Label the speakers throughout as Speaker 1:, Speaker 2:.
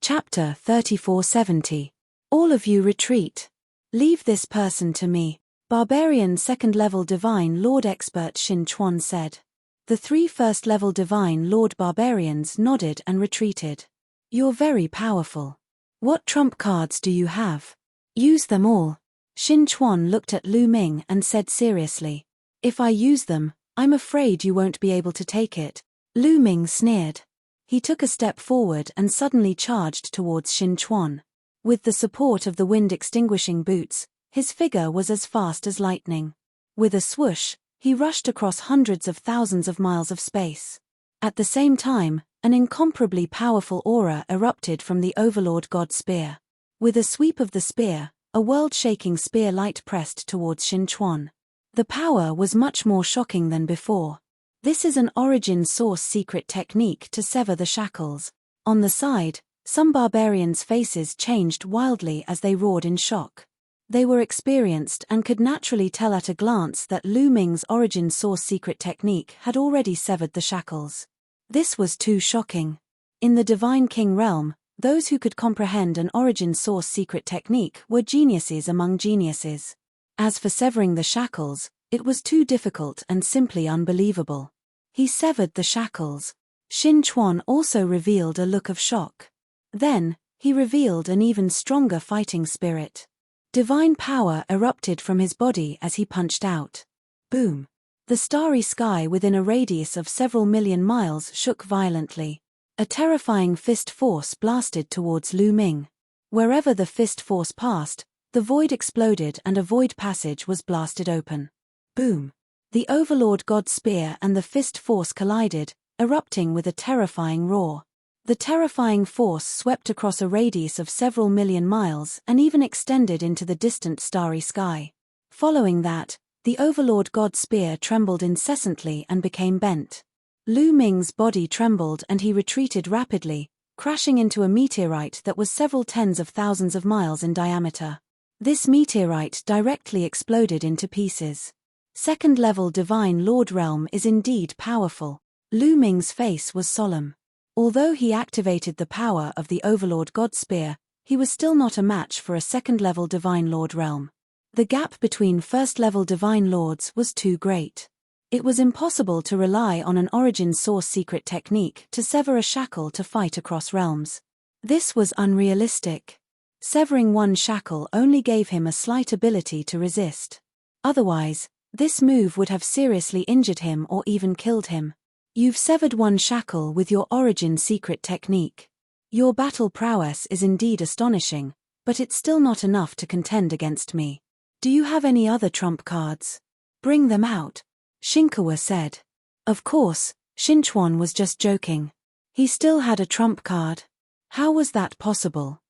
Speaker 1: Chapter 3470. All of you retreat. Leave this person to me, Barbarian second-level Divine Lord Expert Shin Chuan said. The 3 first-level Divine Lord Barbarians nodded and retreated. You're very powerful. What trump cards do you have? Use them all. Shin Chuan looked at Lu Ming and said seriously. If I use them, I'm afraid you won't be able to take it. Lu Ming sneered. He took a step forward and suddenly charged towards Shin Chuan. With the support of the wind-extinguishing boots, his figure was as fast as lightning. With a swoosh, he rushed across hundreds of thousands of miles of space. At the same time, an incomparably powerful aura erupted from the Overlord God Spear. With a sweep of the spear, a world-shaking spear light pressed towards Shin Chuan. The power was much more shocking than before. This is an origin source secret technique to sever the shackles. On the side, some barbarians' faces changed wildly as they roared in shock. They were experienced and could naturally tell at a glance that Lu Ming's origin source secret technique had already severed the shackles. This was too shocking. In the Divine King realm, those who could comprehend an origin source secret technique were geniuses among geniuses. As for severing the shackles, it was too difficult and simply unbelievable. He severed the shackles. Shin Chuan also revealed a look of shock. Then, he revealed an even stronger fighting spirit. Divine power erupted from his body as he punched out. Boom! The starry sky within a radius of several million miles shook violently. A terrifying fist force blasted towards Lu Ming. Wherever the fist force passed, the void exploded and a void passage was blasted open. Boom! The Overlord God Spear and the fist force collided, erupting with a terrifying roar. The terrifying force swept across a radius of several million miles and even extended into the distant starry sky. Following that, the Overlord God Spear trembled incessantly and became bent. Lu Ming's body trembled and he retreated rapidly, crashing into a meteorite that was several tens of thousands of miles in diameter. This meteorite directly exploded into pieces. Second-level Divine Lord Realm is indeed powerful. Lu Ming's face was solemn. Although he activated the power of the Overlord God Spear, he was still not a match for a second-level Divine Lord Realm. The gap between first-level Divine Lords was too great. It was impossible to rely on an origin source secret technique to sever a shackle to fight across realms. This was unrealistic. Severing one shackle only gave him a slight ability to resist. Otherwise, this move would have seriously injured him or even killed him. You've severed one shackle with your origin secret technique. Your battle prowess is indeed astonishing, but it's still not enough to contend against me. Do you have any other trump cards? Bring them out, Shinkawa said. Of course, Shin Chuan was just joking. He still had a trump card. How was that possible?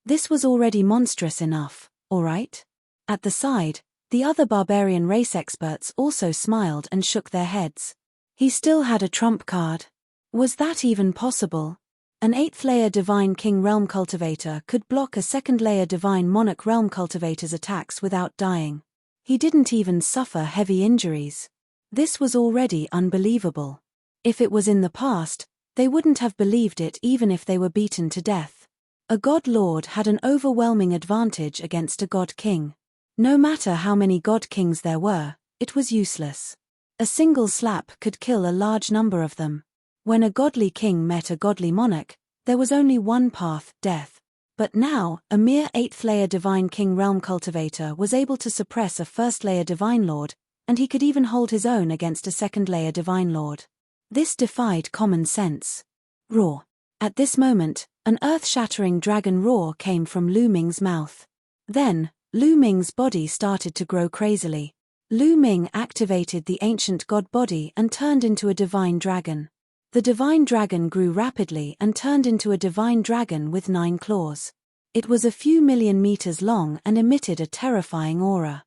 Speaker 1: This was already monstrous enough, all right? At the side, the other barbarian race experts also smiled and shook their heads. He still had a trump card. Was that even possible? An 8th-layer Divine King Realm Cultivator could block a 2nd-layer Divine Monarch Realm Cultivator's attacks without dying. He didn't even suffer heavy injuries. This was already unbelievable. If it was in the past, they wouldn't have believed it even if they were beaten to death. A God Lord had an overwhelming advantage against a God King. No matter how many God Kings there were, it was useless. A single slap could kill a large number of them. When a godly king met a godly monarch, there was only one path, death. But now, a mere 8th-layer Divine King Realm Cultivator was able to suppress a 1st-layer Divine Lord, and he could even hold his own against a 2nd-layer Divine Lord. This defied common sense. Roar. At this moment, an earth-shattering dragon roar came from Lu Ming's mouth. Then, Lu Ming's body started to grow crazily. Lu Ming activated the ancient god body and turned into a divine dragon. The divine dragon grew rapidly and turned into a divine dragon with 9 claws. It was a few million meters long and emitted a terrifying aura.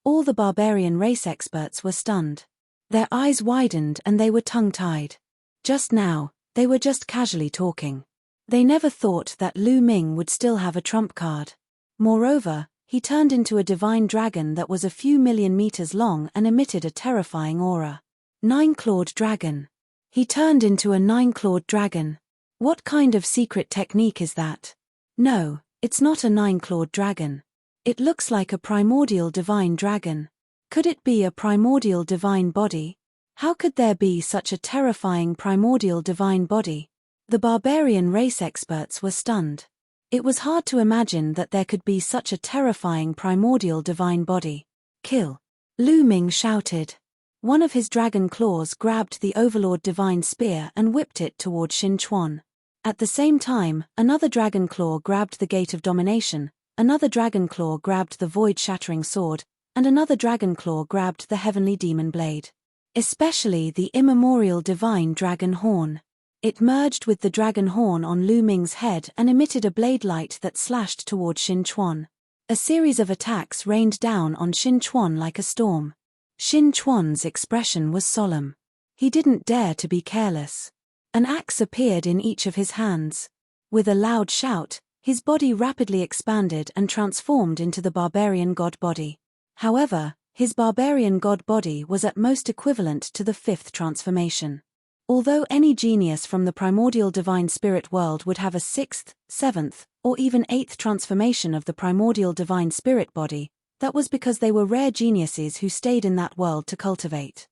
Speaker 1: All the barbarian race experts were stunned. Their eyes widened and they were tongue-tied. Just now, they were just casually talking. They never thought that Lu Ming would still have a trump card. Moreover, he turned into a divine dragon that was a few million meters long and emitted a terrifying aura. 9-clawed dragon. He turned into a 9-clawed dragon. What kind of secret technique is that? No, it's not a 9-clawed dragon. It looks like a primordial divine dragon. Could it be a primordial divine body? How could there be such a terrifying primordial divine body? The barbarian race experts were stunned. It was hard to imagine that there could be such a terrifying primordial divine body. Kill! Lu Ming shouted. One of his dragon claws grabbed the Overlord Divine Spear and whipped it toward Xin Chuan. At the same time, another dragon claw grabbed the Gate of Domination, another dragon claw grabbed the Void-Shattering Sword, and another dragon claw grabbed the Heavenly Demon Blade. Especially the immemorial Divine Dragon Horn. It merged with the dragon horn on Lu Ming's head and emitted a blade light that slashed toward Xin Chuan. A series of attacks rained down on Xin Chuan like a storm. Xin Chuan's expression was solemn. He didn't dare to be careless. An axe appeared in each of his hands. With a loud shout, his body rapidly expanded and transformed into the barbarian god body. However, his barbarian god body was at most equivalent to the 5th transformation. Although any genius from the primordial divine spirit world would have a 6th, 7th, or even 8th transformation of the primordial divine spirit body, that was because they were rare geniuses who stayed in that world to cultivate.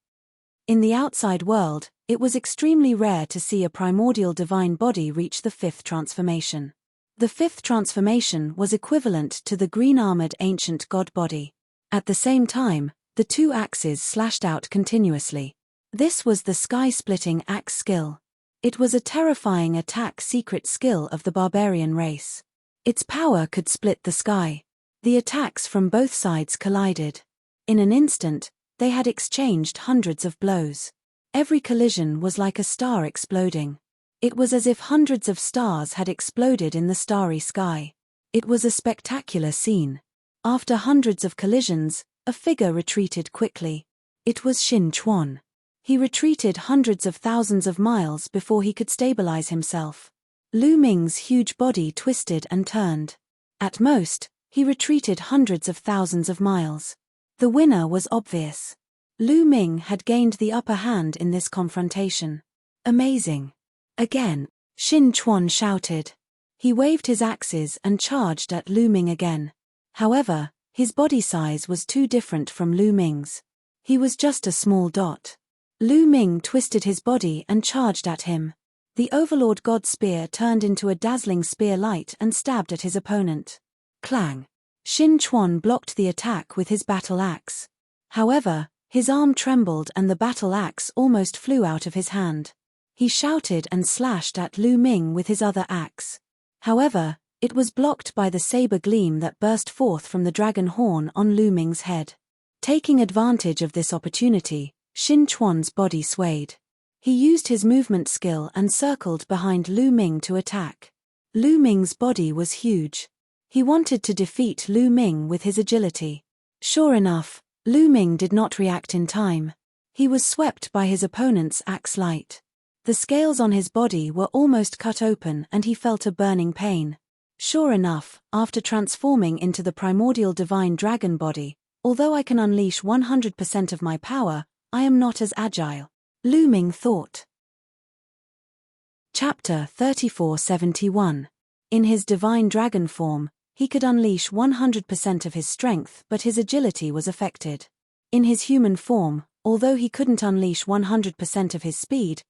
Speaker 1: In the outside world, it was extremely rare to see a primordial divine body reach the 5th transformation. The 5th transformation was equivalent to the green-armored ancient god body. At the same time, the two axes slashed out continuously. This was the sky-splitting axe skill. It was a terrifying attack secret skill of the barbarian race. Its power could split the sky. The attacks from both sides collided. In an instant, they had exchanged hundreds of blows. Every collision was like a star exploding. It was as if hundreds of stars had exploded in the starry sky. It was a spectacular scene. After hundreds of collisions, a figure retreated quickly. It was Xin Chuan. He retreated hundreds of thousands of miles before he could stabilize himself. Lu Ming's huge body twisted and turned. At most, he retreated hundreds of thousands of miles. The winner was obvious. Lu Ming had gained the upper hand in this confrontation. Amazing. Again, Xin Chuan shouted. He waved his axes and charged at Lu Ming again. However, his body size was too different from Lu Ming's. He was just a small dot. Lu Ming twisted his body and charged at him. The Overlord God Spear turned into a dazzling spear light and stabbed at his opponent. Clang! Xin Chuan blocked the attack with his battle axe. However, his arm trembled and the battle axe almost flew out of his hand. He shouted and slashed at Lu Ming with his other axe. However, it was blocked by the saber gleam that burst forth from the dragon horn on Lu Ming's head. Taking advantage of this opportunity, Xin Chuan's body swayed. He used his movement skill and circled behind Lu Ming to attack. Lu Ming's body was huge. He wanted to defeat Lu Ming with his agility. Sure enough, Lu Ming did not react in time. He was swept by his opponent's axe light. The scales on his body were almost cut open and he felt a burning pain. Sure enough, after transforming into the primordial divine dragon body, although I can unleash 100% of my power, I am not as agile, Lu Ming thought. Chapter 3471. In his divine dragon form, he could unleash 100% of his strength, but his agility was affected. In his human form, although he couldn't unleash 100% of his speed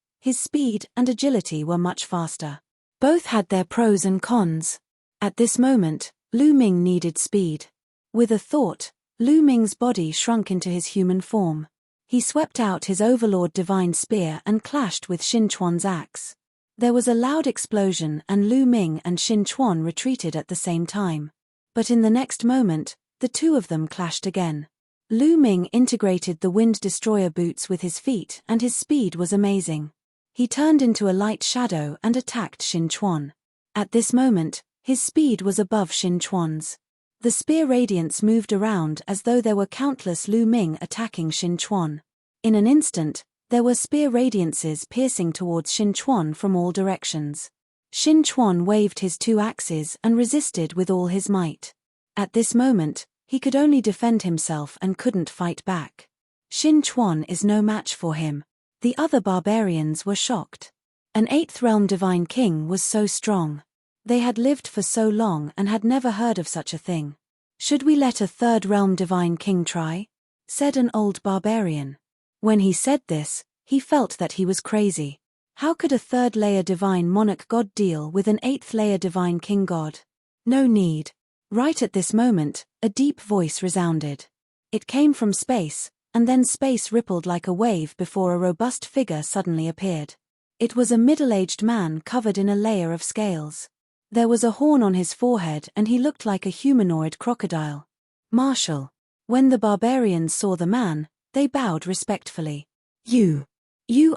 Speaker 1: and agility were much faster. Both had their pros and cons. At this moment, Lu Ming needed speed. With a thought, Lu Ming's body shrunk into his human form. He swept out his Overlord Divine Spear and clashed with Xin Chuan's axe. There was a loud explosion and Lu Ming and Xin Chuan retreated at the same time. But in the next moment, the two of them clashed again. Lu Ming integrated the Wind Destroyer boots with his feet and his speed was amazing. He turned into a light shadow and attacked Xin Chuan. At this moment, his speed was above Xin Chuan's. The spear radiance moved around as though there were countless Lu Ming attacking Xin Chuan. In an instant, there were spear radiances piercing towards Xin Chuan from all directions. Xin Chuan waved his two axes and resisted with all his might. At this moment, he could only defend himself and couldn't fight back. Xin Chuan is no match for him. The other barbarians were shocked. An 8th realm divine king was so strong. They had lived for so long and had never heard of such a thing. Should we let a 3rd realm divine king try? Said an old barbarian. When he said this, he felt that he was crazy. How could a 3rd layer divine monarch god deal with an 8th layer divine king god? No need. Right at this moment, a deep voice resounded. It came from space, and then space rippled like a wave before a robust figure suddenly appeared. It was a middle-aged man covered in a layer of scales. There was a horn on his forehead and he looked like a humanoid crocodile. Marshal. When the barbarians saw the man, they bowed respectfully. You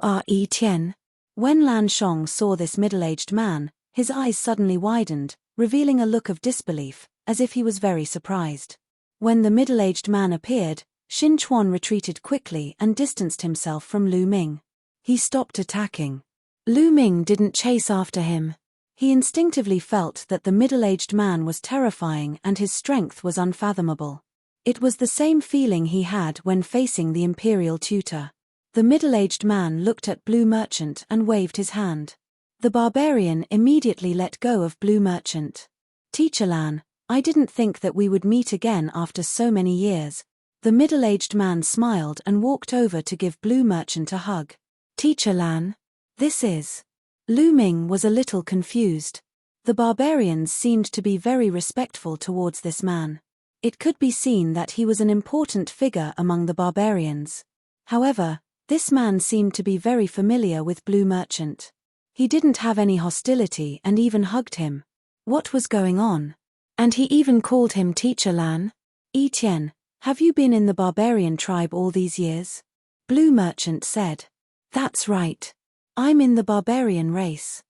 Speaker 1: are Etienne? When Lan Shong saw this middle-aged man, his eyes suddenly widened, revealing a look of disbelief, as if he was very surprised. When the middle-aged man appeared, Xin Chuan retreated quickly and distanced himself from Lu Ming. He stopped attacking. Lu Ming didn't chase after him. He instinctively felt that the middle-aged man was terrifying and his strength was unfathomable. It was the same feeling he had when facing the imperial tutor. The middle-aged man looked at Blue Merchant and waved his hand. The barbarian immediately let go of Blue Merchant. Teacher Lan, I didn't think that we would meet again after so many years. The middle-aged man smiled and walked over to give Blue Merchant a hug. Teacher Lan? This is... Lu Ming was a little confused. The barbarians seemed to be very respectful towards this man. It could be seen that he was an important figure among the barbarians. However, this man seemed to be very familiar with Blue Merchant. He didn't have any hostility and even hugged him. What was going on? And he even called him Teacher Lan? Etienne, have you been in the barbarian tribe all these years? Blue Merchant said. That's right. I'm in the barbarian race.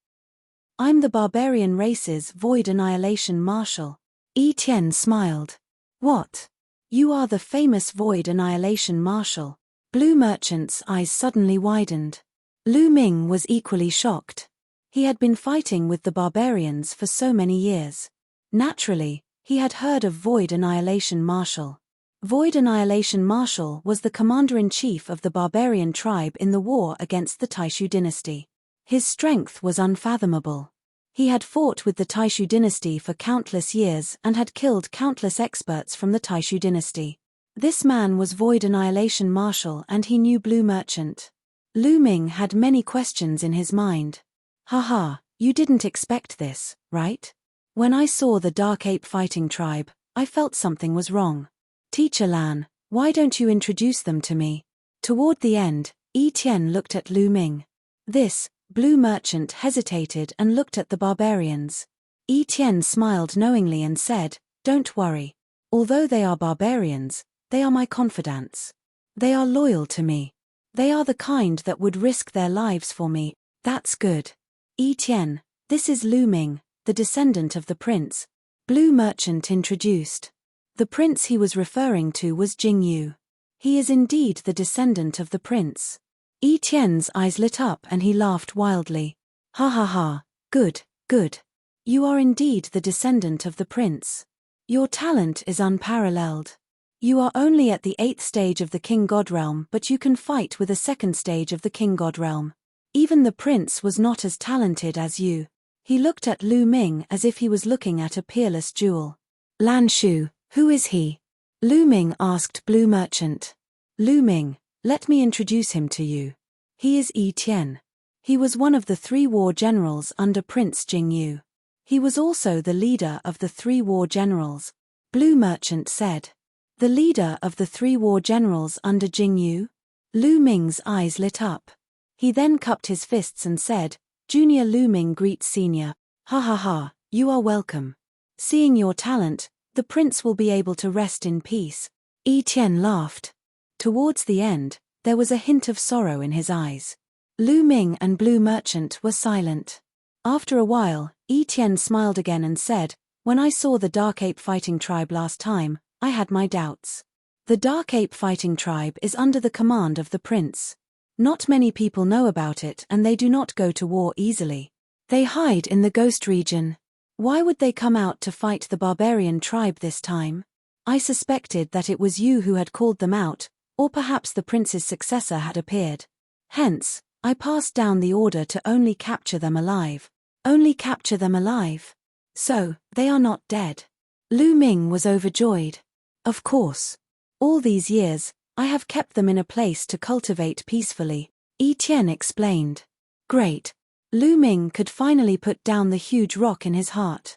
Speaker 1: I'm the barbarian race's Void Annihilation Marshal. Etienne smiled. What? You are the famous Void Annihilation Marshal. Blue Merchant's eyes suddenly widened. Lu Ming was equally shocked. He had been fighting with the barbarians for so many years. Naturally, he had heard of Void Annihilation Marshal. Void Annihilation Marshal was the commander-in-chief of the barbarian tribe in the war against the Taishu dynasty. His strength was unfathomable. He had fought with the Taishu dynasty for countless years and had killed countless experts from the Taishu dynasty. This man was Void Annihilation Marshal and he knew Blue Merchant. Lu Ming had many questions in his mind. Haha, you didn't expect this, right? When I saw the Dark Ape fighting tribe, I felt something was wrong. Teacher Lan, why don't you introduce them to me? Toward the end, Etienne looked at Lu Ming. This, Blue Merchant hesitated and looked at the barbarians. Etienne smiled knowingly and said, Don't worry. Although they are barbarians, they are my confidants. They are loyal to me. They are the kind that would risk their lives for me. That's good. Etienne, this is Lu Ming, the descendant of the prince. Blue Merchant introduced. The prince he was referring to was Jing Yu. He is indeed the descendant of the prince. Etienne's eyes lit up and he laughed wildly. Ha ha ha, good, good. You are indeed the descendant of the prince. Your talent is unparalleled. You are only at the 8th stage of the King God realm, but you can fight with a 2nd stage of the King God realm. Even the prince was not as talented as you. He looked at Lu Ming as if he was looking at a peerless jewel. Lan Shu, who is he? Lu Ming asked Blue Merchant. Lu Ming, let me introduce him to you. He is Etienne. He was one of the 3 war generals under Prince Jing Yu. He was also the leader of the 3 war generals. Blue Merchant said. The leader of the 3 war generals under Jing Yu? Lu Ming's eyes lit up. He then cupped his fists and said, Junior Lu Ming greets Senior. Ha ha ha, you are welcome. Seeing your talent, the prince will be able to rest in peace. Etienne laughed. Towards the end, there was a hint of sorrow in his eyes. Lu Ming and Blue Merchant were silent. After a while, Etienne smiled again and said, When I saw the Dark Ape fighting tribe last time, I had my doubts. The Dark Ape fighting tribe is under the command of the prince. Not many people know about it and they do not go to war easily. They hide in the Ghost region. Why would they come out to fight the barbarian tribe this time? I suspected that it was you who had called them out, or perhaps the prince's successor had appeared. Hence, I passed down the order to only capture them alive. Only capture them alive? So, they are not dead. Lu Ming was overjoyed. Of course. All these years, I have kept them in a place to cultivate peacefully, Yi Tian explained. Great. Lu Ming could finally put down the huge rock in his heart.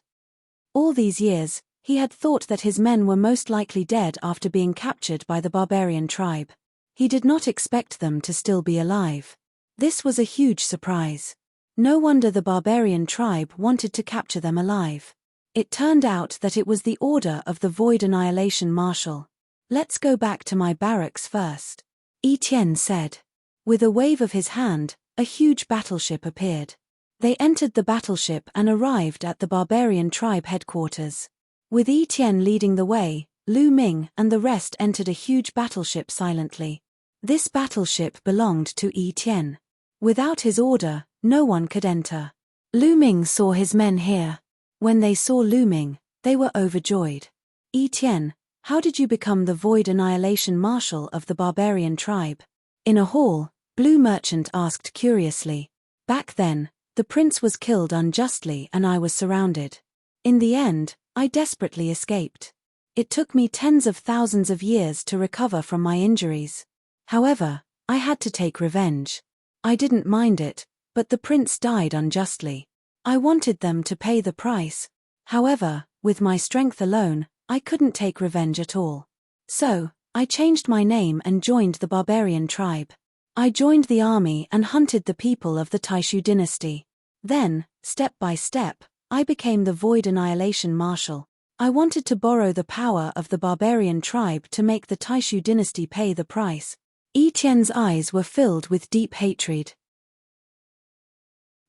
Speaker 1: All these years, he had thought that his men were most likely dead after being captured by the barbarian tribe. He did not expect them to still be alive. This was a huge surprise. No wonder the barbarian tribe wanted to capture them alive. It turned out that it was the order of the Void Annihilation Marshal. Let's go back to my barracks first, Yi Tian said. With a wave of his hand, a huge battleship appeared. They entered the battleship and arrived at the barbarian tribe headquarters. With Yi Tian leading the way, Lu Ming and the rest entered a huge battleship silently. This battleship belonged to Yi Tian. Without his order, no one could enter. Lu Ming saw his men here. When they saw Lu Ming, they were overjoyed. Yi Tian, how did you become the Void Annihilation Marshal of the barbarian tribe? In a hall, Blue Merchant asked curiously. Back then, the prince was killed unjustly and I was surrounded. In the end, I desperately escaped. It took me tens of thousands of years to recover from my injuries. However, I had to take revenge. I didn't mind it, but the prince died unjustly. I wanted them to pay the price. However, with my strength alone, I couldn't take revenge at all. So, I changed my name and joined the barbarian tribe. I joined the army and hunted the people of the Taishu dynasty. Then, step by step, I became the Void Annihilation Marshal. I wanted to borrow the power of the barbarian tribe to make the Taishu dynasty pay the price. Yi Tian's eyes were filled with deep hatred.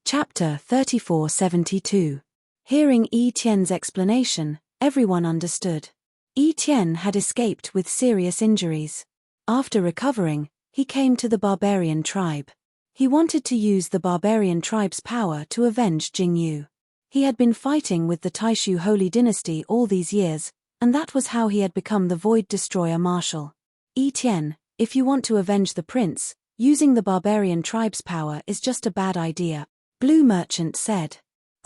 Speaker 1: Chapter 3472. Hearing Yi Tian's explanation, everyone understood. Yi Tian had escaped with serious injuries. After recovering, he came to the barbarian tribe. He wanted to use the barbarian tribe's power to avenge Jingyu. He had been fighting with the Taishu Holy Dynasty all these years, and that was how he had become the Void Destroyer Marshal. Yi Tian, if you want to avenge the prince, using the barbarian tribe's power is just a bad idea, Blue Merchant said.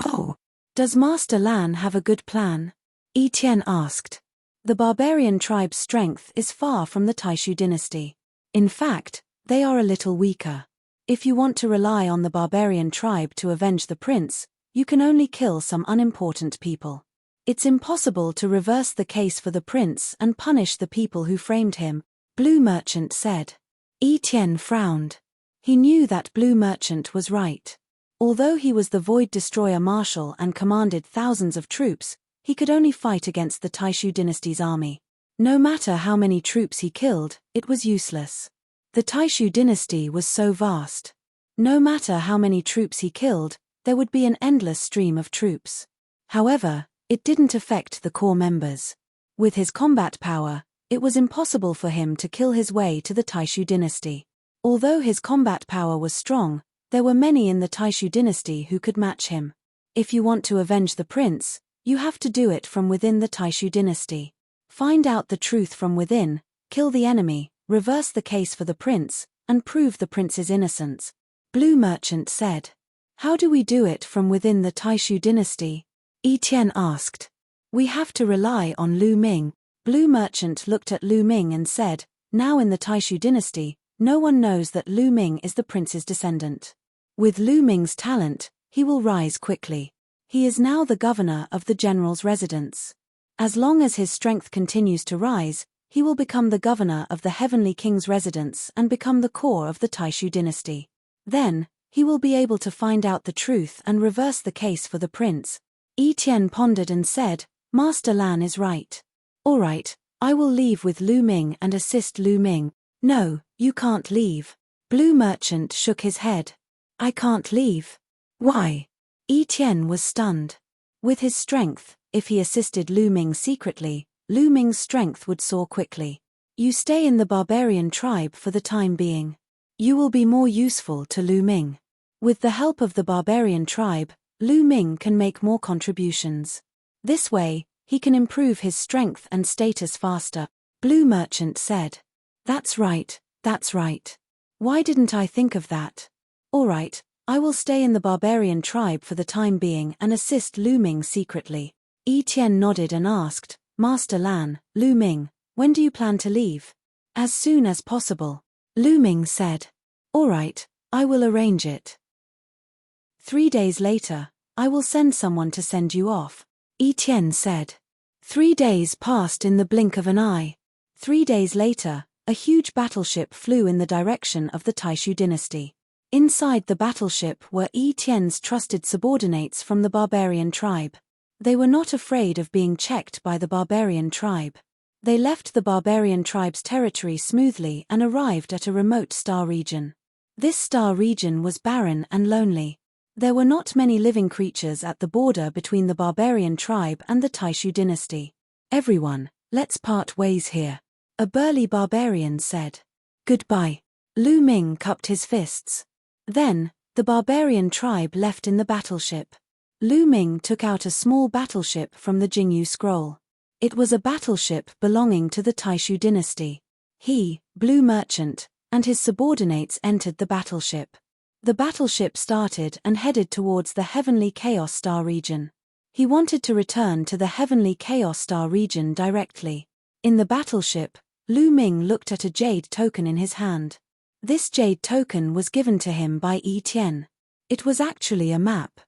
Speaker 1: Oh, does Master Lan have a good plan? Yi Tian asked. The barbarian tribe's strength is far from the Taishu dynasty. In fact, they are a little weaker. If you want to rely on the barbarian tribe to avenge the prince, you can only kill some unimportant people. It's impossible to reverse the case for the prince and punish the people who framed him, Blue Merchant said. Yi Tian frowned. He knew that Blue Merchant was right. Although he was the Void Destroyer Marshal and commanded thousands of troops, he could only fight against the Taishu dynasty's army. No matter how many troops he killed, it was useless. The Taishu dynasty was so vast. No matter how many troops he killed, there would be an endless stream of troops. However, it didn't affect the core members. With his combat power, it was impossible for him to kill his way to the Taishu dynasty. Although his combat power was strong, there were many in the Taishu dynasty who could match him. If you want to avenge the prince, you have to do it from within the Taishu dynasty. Find out the truth from within, kill the enemy, reverse the case for the prince, and prove the prince's innocence, Blue Merchant said. How do we do it from within the Taishu dynasty? Yi Tian asked. We have to rely on Lu Ming. Blue Merchant looked at Lu Ming and said, now in the Taishu dynasty, no one knows that Lu Ming is the prince's descendant. With Lu Ming's talent, he will rise quickly. He is now the governor of the general's residence. As long as his strength continues to rise, he will become the governor of the Heavenly King's residence and become the core of the Taishu dynasty. Then, he will be able to find out the truth and reverse the case for the prince. Yi Tian pondered and said, Master Lan is right. All right, I will leave with Lu Ming and assist Lu Ming. No, you can't leave. Blue Merchant shook his head. I can't leave. Why? Yi Tian was stunned. With his strength, if he assisted Lu Ming secretly, Lu Ming's strength would soar quickly. You stay in the barbarian tribe for the time being. You will be more useful to Lu Ming. With the help of the barbarian tribe, Lu Ming can make more contributions. This way, he can improve his strength and status faster, Blue Merchant said. That's right, that's right. Why didn't I think of that? All right, I will stay in the barbarian tribe for the time being and assist Lu Ming secretly. Yi Tian nodded and asked, Master Lan, Lu Ming, when do you plan to leave? As soon as possible. Lu Ming said. All right, I will arrange it. 3 days later, I will send someone to send you off, Yi Tian said. 3 days passed in the blink of an eye. 3 days later, a huge battleship flew in the direction of the Taishu dynasty. Inside the battleship were Yi Tian's trusted subordinates from the barbarian tribe. They were not afraid of being checked by the barbarian tribe. They left the barbarian tribe's territory smoothly and arrived at a remote star region. This star region was barren and lonely. There were not many living creatures at the border between the barbarian tribe and the Taishu dynasty. Everyone, let's part ways here, a burly barbarian said. Goodbye. Lu Ming cupped his fists. Then, the barbarian tribe left in the battleship. Lu Ming took out a small battleship from the Jingyu scroll. It was a battleship belonging to the Taishu dynasty. He, Blue Merchant, and his subordinates entered the battleship. The battleship started and headed towards the Heavenly Chaos Star region. He wanted to return to the Heavenly Chaos Star region directly. In the battleship, Lu Ming looked at a jade token in his hand. This jade token was given to him by Yi Tian. It was actually a map.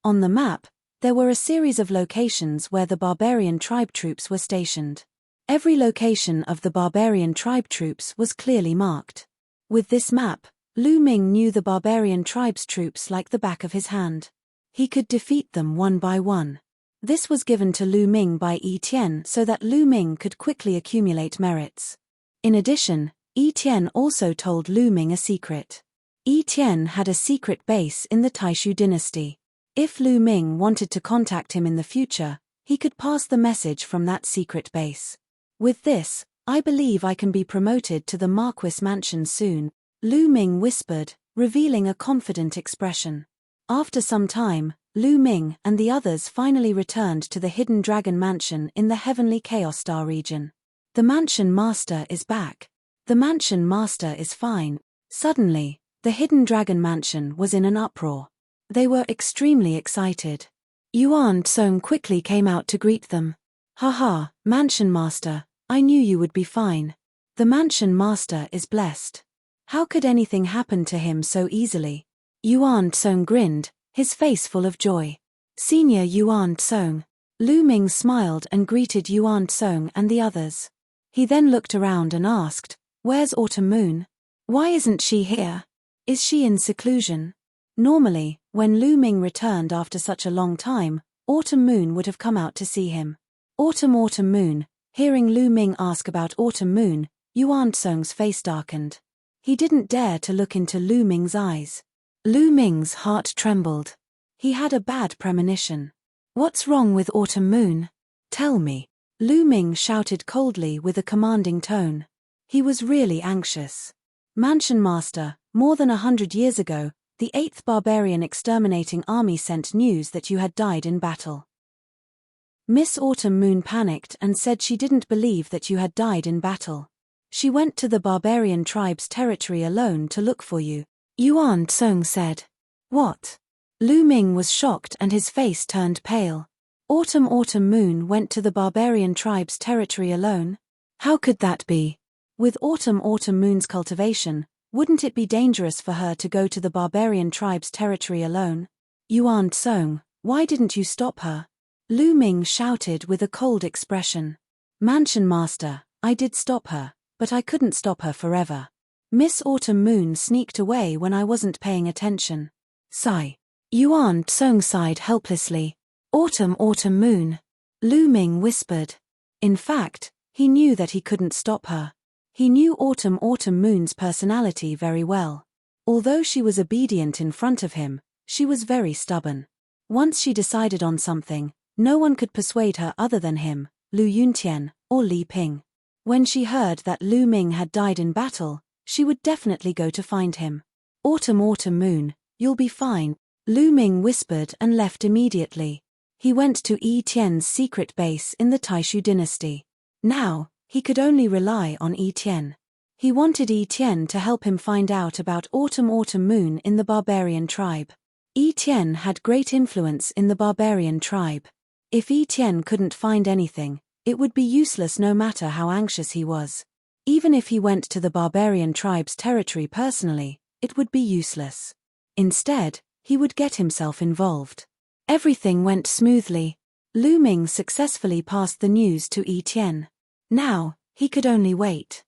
Speaker 1: On the map, there were a series of locations where the barbarian tribe troops were stationed. Every location of the barbarian tribe troops was clearly marked. With this map, Lu Ming knew the barbarian tribe's troops like the back of his hand. He could defeat them one by one. This was given to Lu Ming by Yi Tian so that Lu Ming could quickly accumulate merits. In addition, Yi Tian also told Lu Ming a secret. Yi Tian had a secret base in the Taishu dynasty. If Lu Ming wanted to contact him in the future, he could pass the message from that secret base. With this, I believe I can be promoted to the Marquis mansion soon, Lu Ming whispered, revealing a confident expression. After some time, Lu Ming and the others finally returned to the Hidden Dragon Mansion in the Heavenly Chaos Star region. The Mansion Master is back. The Mansion Master is fine. Suddenly, the Hidden Dragon Mansion was in an uproar. They were extremely excited. Yuan Tsong quickly came out to greet them. Haha, Mansion Master, I knew you would be fine. The Mansion Master is blessed. How could anything happen to him so easily? Yuan Tsong grinned, his face full of joy. Senior Yuan Tsong. Lu Ming smiled and greeted Yuan Tsong and the others. He then looked around and asked, Where's Autumn Moon? Why isn't she here? Is she in seclusion? Normally, when Lu Ming returned after such a long time, Autumn Moon would have come out to see him. Autumn Moon. Hearing Lu Ming ask about Autumn Moon, Yuan Tsong's face darkened. He didn't dare to look into Lu Ming's eyes. Lu Ming's heart trembled. He had a bad premonition. What's wrong with Autumn Moon? Tell me. Lu Ming shouted coldly with a commanding tone. He was really anxious. Mansion Master, more than 100 years ago, the 8th Barbarian Exterminating Army sent news that you had died in battle. Miss Autumn Moon panicked and said she didn't believe that you had died in battle. She went to the barbarian tribe's territory alone to look for you, Yuan Tsong said. What? Lu Ming was shocked and his face turned pale. Autumn Moon went to the barbarian tribe's territory alone? How could that be? With Autumn Moon's cultivation, wouldn't it be dangerous for her to go to the barbarian tribe's territory alone? Yuan Tsong, why didn't you stop her? Lu Ming shouted with a cold expression. Mansion Master, I did stop her, but I couldn't stop her forever. Miss Autumn Moon sneaked away when I wasn't paying attention. Sigh. Yuan Tsong sighed helplessly. Autumn Moon. Lu Ming whispered. In fact, he knew that he couldn't stop her. He knew Autumn Moon's personality very well. Although she was obedient in front of him, she was very stubborn. Once she decided on something, no one could persuade her other than him, Lu Yuntian, or Li Ping. When she heard that Lu Ming had died in battle, she would definitely go to find him. Autumn Moon, you'll be fine, Lu Ming whispered and left immediately. He went to Yi Tian's secret base in the Taishu dynasty. Now, he could only rely on Yi Tian. He wanted Etienne to help him find out about Autumn Moon in the barbarian tribe. Etienne had great influence in the barbarian tribe. If Etienne couldn't find anything, it would be useless no matter how anxious he was. Even if he went to the barbarian tribe's territory personally, it would be useless. Instead, he would get himself involved. Everything went smoothly. Lu Ming successfully passed the news to Etienne. Now, he could only wait.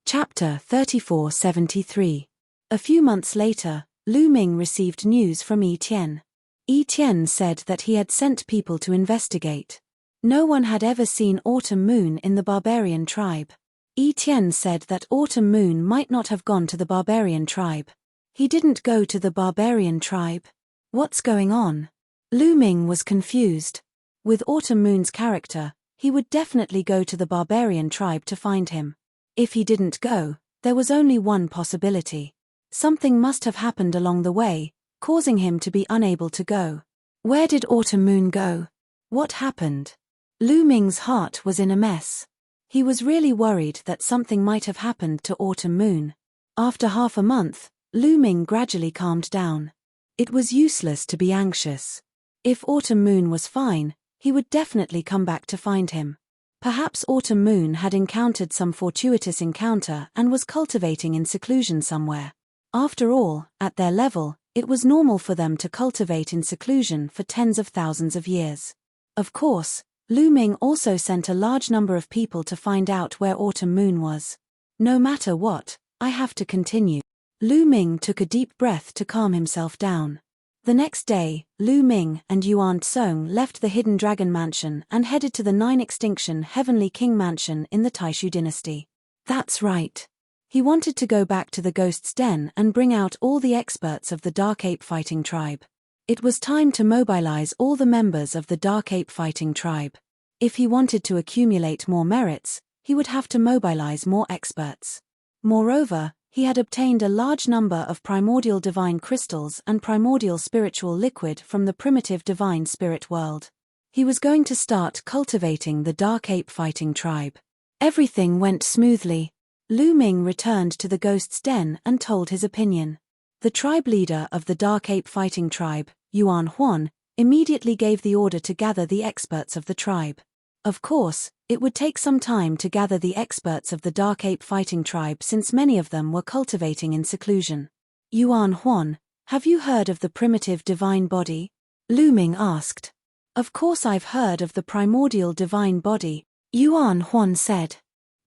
Speaker 1: Chapter 3473. A few months later, Lu Ming received news from Etienne. Etienne said that he had sent people to investigate. No one had ever seen Autumn Moon in the barbarian tribe. Etienne said that Autumn Moon might not have gone to the barbarian tribe. He didn't go to the barbarian tribe. What's going on? Lu Ming was confused. With Autumn Moon's character, he would definitely go to the barbarian tribe to find him. If he didn't go, there was only one possibility. Something must have happened along the way, causing him to be unable to go. Where did Autumn Moon go? What happened? Lu Ming's heart was in a mess. He was really worried that something might have happened to Autumn Moon. After half a month, Lu Ming gradually calmed down. It was useless to be anxious. If Autumn Moon was fine, he would definitely come back to find him. Perhaps Autumn Moon had encountered some fortuitous encounter and was cultivating in seclusion somewhere. After all, at their level, it was normal for them to cultivate in seclusion for tens of thousands of years. Of course, Lu Ming also sent a large number of people to find out where Autumn Moon was. No matter what, I have to continue. Lu Ming took a deep breath to calm himself down. The next day, Lu Ming and Yuan Song left the Hidden Dragon Mansion and headed to the 9-extinction Heavenly King Mansion in the Taishu dynasty. That's right. He wanted to go back to the Ghost's Den and bring out all the experts of the Dark Ape Fighting Tribe. It was time to mobilize all the members of the Dark Ape Fighting Tribe. If he wanted to accumulate more merits, he would have to mobilize more experts. Moreover, he had obtained a large number of primordial divine crystals and primordial spiritual liquid from the primitive divine spirit world. He was going to start cultivating the Dark Ape Fighting Tribe. Everything went smoothly. Lu Ming returned to the Ghost's Den and told his opinion. The tribe leader of the Dark Ape Fighting Tribe, Yuan Huan, immediately gave the order to gather the experts of the tribe. Of course, it would take some time to gather the experts of the Dark Ape Fighting Tribe since many of them were cultivating in seclusion. Yuan Huan, have you heard of the primitive divine body? Lu Ming asked. Of course I've heard of the primordial divine body, Yuan Huan said.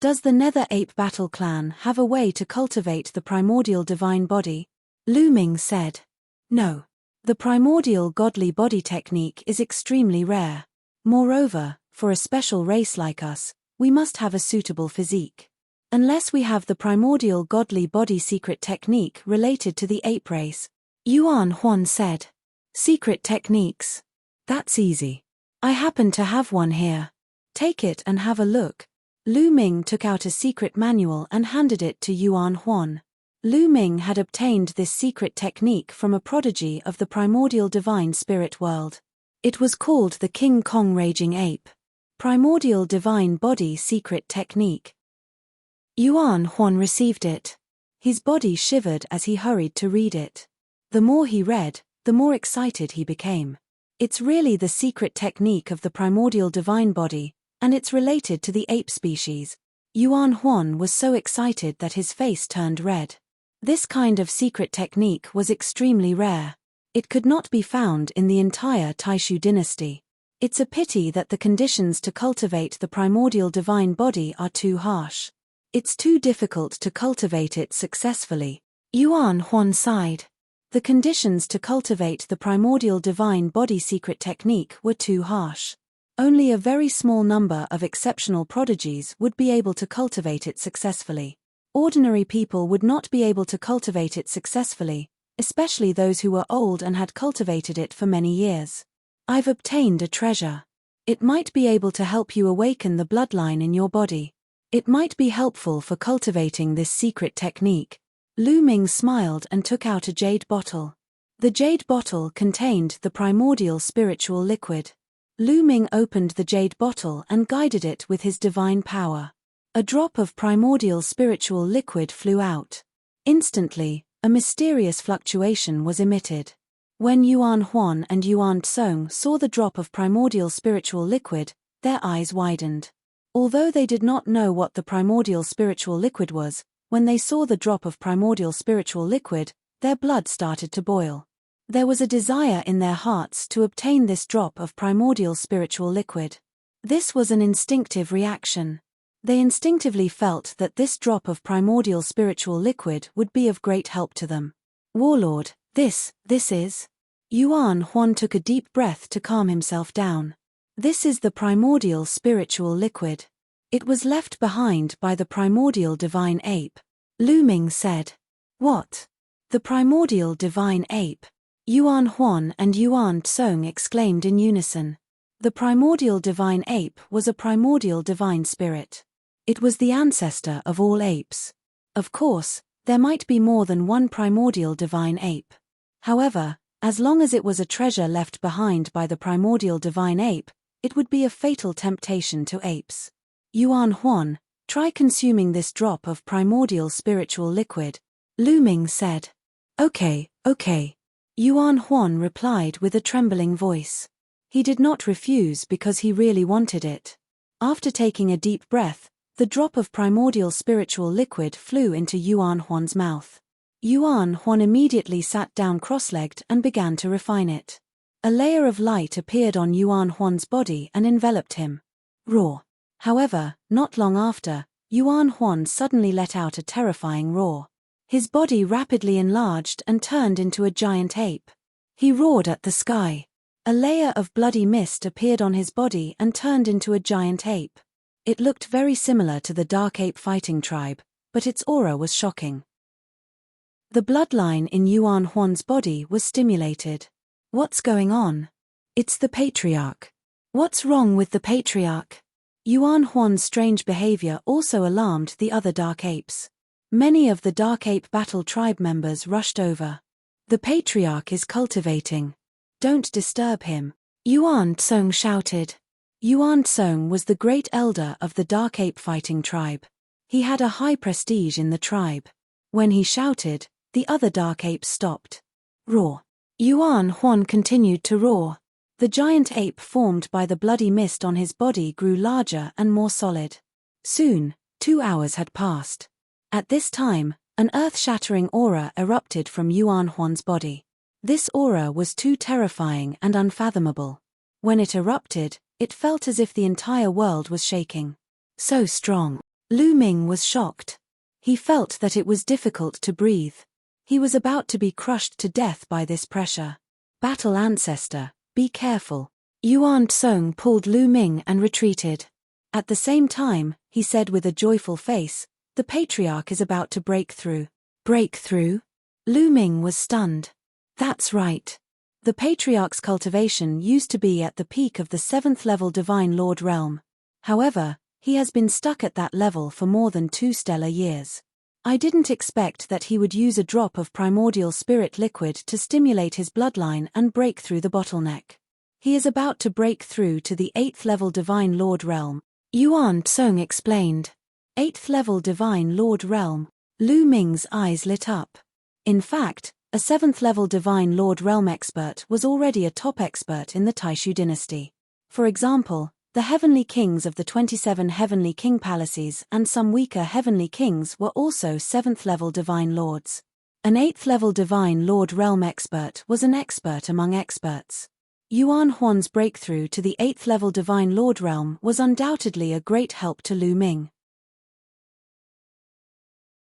Speaker 1: Does the Nether Ape Battle Clan have a way to cultivate the primordial divine body? Lu Ming said. No. The primordial godly body technique is extremely rare. Moreover, for a special race like us, we must have a suitable physique. Unless we have the primordial godly body secret technique related to the ape race. Yuan Huan said. Secret techniques? That's easy. I happen to have one here. Take it and have a look. Lu Ming took out a secret manual and handed it to Yuan Huan. Lu Ming had obtained this secret technique from a prodigy of the primordial divine spirit world. It was called the King Kong Raging Ape. Primordial Divine Body Secret Technique. Yuan Huan received it. His body shivered as he hurried to read it. The more he read, the more excited he became. It's really the secret technique of the primordial divine body, and it's related to the ape species. Yuan Huan was so excited that his face turned red. This kind of secret technique was extremely rare. It could not be found in the entire Taishu dynasty. It's a pity that the conditions to cultivate the primordial divine body are too harsh. It's too difficult to cultivate it successfully. Yuan Huan sighed. The conditions to cultivate the primordial divine body secret technique were too harsh. Only a very small number of exceptional prodigies would be able to cultivate it successfully. Ordinary people would not be able to cultivate it successfully, especially those who were old and had cultivated it for many years. I've obtained a treasure. It might be able to help you awaken the bloodline in your body. It might be helpful for cultivating this secret technique. Lu Ming smiled and took out a jade bottle. The jade bottle contained the primordial spiritual liquid. Lu Ming opened the jade bottle and guided it with his divine power. A drop of primordial spiritual liquid flew out. Instantly, a mysterious fluctuation was emitted. When Yuan Huan and Yuan Tsong saw the drop of primordial spiritual liquid, their eyes widened. Although they did not know what the primordial spiritual liquid was, when they saw the drop of primordial spiritual liquid, their blood started to boil. There was a desire in their hearts to obtain this drop of primordial spiritual liquid. This was an instinctive reaction. They instinctively felt that this drop of primordial spiritual liquid would be of great help to them. Warlord, this is... Yuan Huan took a deep breath to calm himself down. This is the primordial spiritual liquid. It was left behind by the primordial divine ape. Lu Ming said. What? The primordial divine ape? Yuan Huan and Yuan Tsong exclaimed in unison. The primordial divine ape was a primordial divine spirit. It was the ancestor of all apes. Of course, there might be more than one primordial divine ape. However, as long as it was a treasure left behind by the primordial divine ape, it would be a fatal temptation to apes. Yuan Huan, try consuming this drop of primordial spiritual liquid, Lu Ming said. Okay. Yuan Huan replied with a trembling voice. He did not refuse because he really wanted it. After taking a deep breath, the drop of primordial spiritual liquid flew into Yuan Huan's mouth. Yuan Huan immediately sat down cross-legged and began to refine it. A layer of light appeared on Yuan Huan's body and enveloped him. Roar. However, not long after, Yuan Huan suddenly let out a terrifying roar. His body rapidly enlarged and turned into a giant ape. He roared at the sky. A layer of bloody mist appeared on his body and turned into a giant ape. It looked very similar to the dark ape fighting tribe, but its aura was shocking. The bloodline in Yuan Huan's body was stimulated. What's going on? It's the patriarch. What's wrong with the patriarch? Yuan Huan's strange behavior also alarmed the other dark apes. Many of the dark ape battle tribe members rushed over. The patriarch is cultivating. Don't disturb him, Yuan Tsong shouted. Yuan Tsong was the great elder of the dark ape fighting tribe. He had a high prestige in the tribe. When he shouted, the other dark apes stopped. Roar. Yuan Huan continued to roar. The giant ape formed by the bloody mist on his body grew larger and more solid. Soon, 2 hours had passed. At this time, an earth-shattering aura erupted from Yuan Huan's body. This aura was too terrifying and unfathomable. When it erupted, it felt as if the entire world was shaking. So strong. Lu Ming was shocked. He felt that it was difficult to breathe. He was about to be crushed to death by this pressure. Battle Ancestor, be careful. Yuan Tsong pulled Lu Ming and retreated. At the same time, he said with a joyful face, the patriarch is about to break through. Break through? Lu Ming was stunned. That's right. The patriarch's cultivation used to be at the peak of the 7th level Divine Lord realm. However, he has been stuck at that level for more than 2 stellar years. I didn't expect that he would use a drop of primordial spirit liquid to stimulate his bloodline and break through the bottleneck. He is about to break through to the 8th level Divine Lord realm, Yuan Tsong explained. 8th level Divine Lord realm. Lu Ming's eyes lit up. In fact, a 7th level Divine Lord realm expert was already a top expert in the Taishu dynasty. For example, the heavenly kings of the 27 heavenly king palaces and some weaker heavenly kings were also 7th level divine lords. An 8th level divine lord realm expert was an expert among experts. Yuan Huan's breakthrough to the 8th level divine lord realm was undoubtedly a great help to Lu Ming.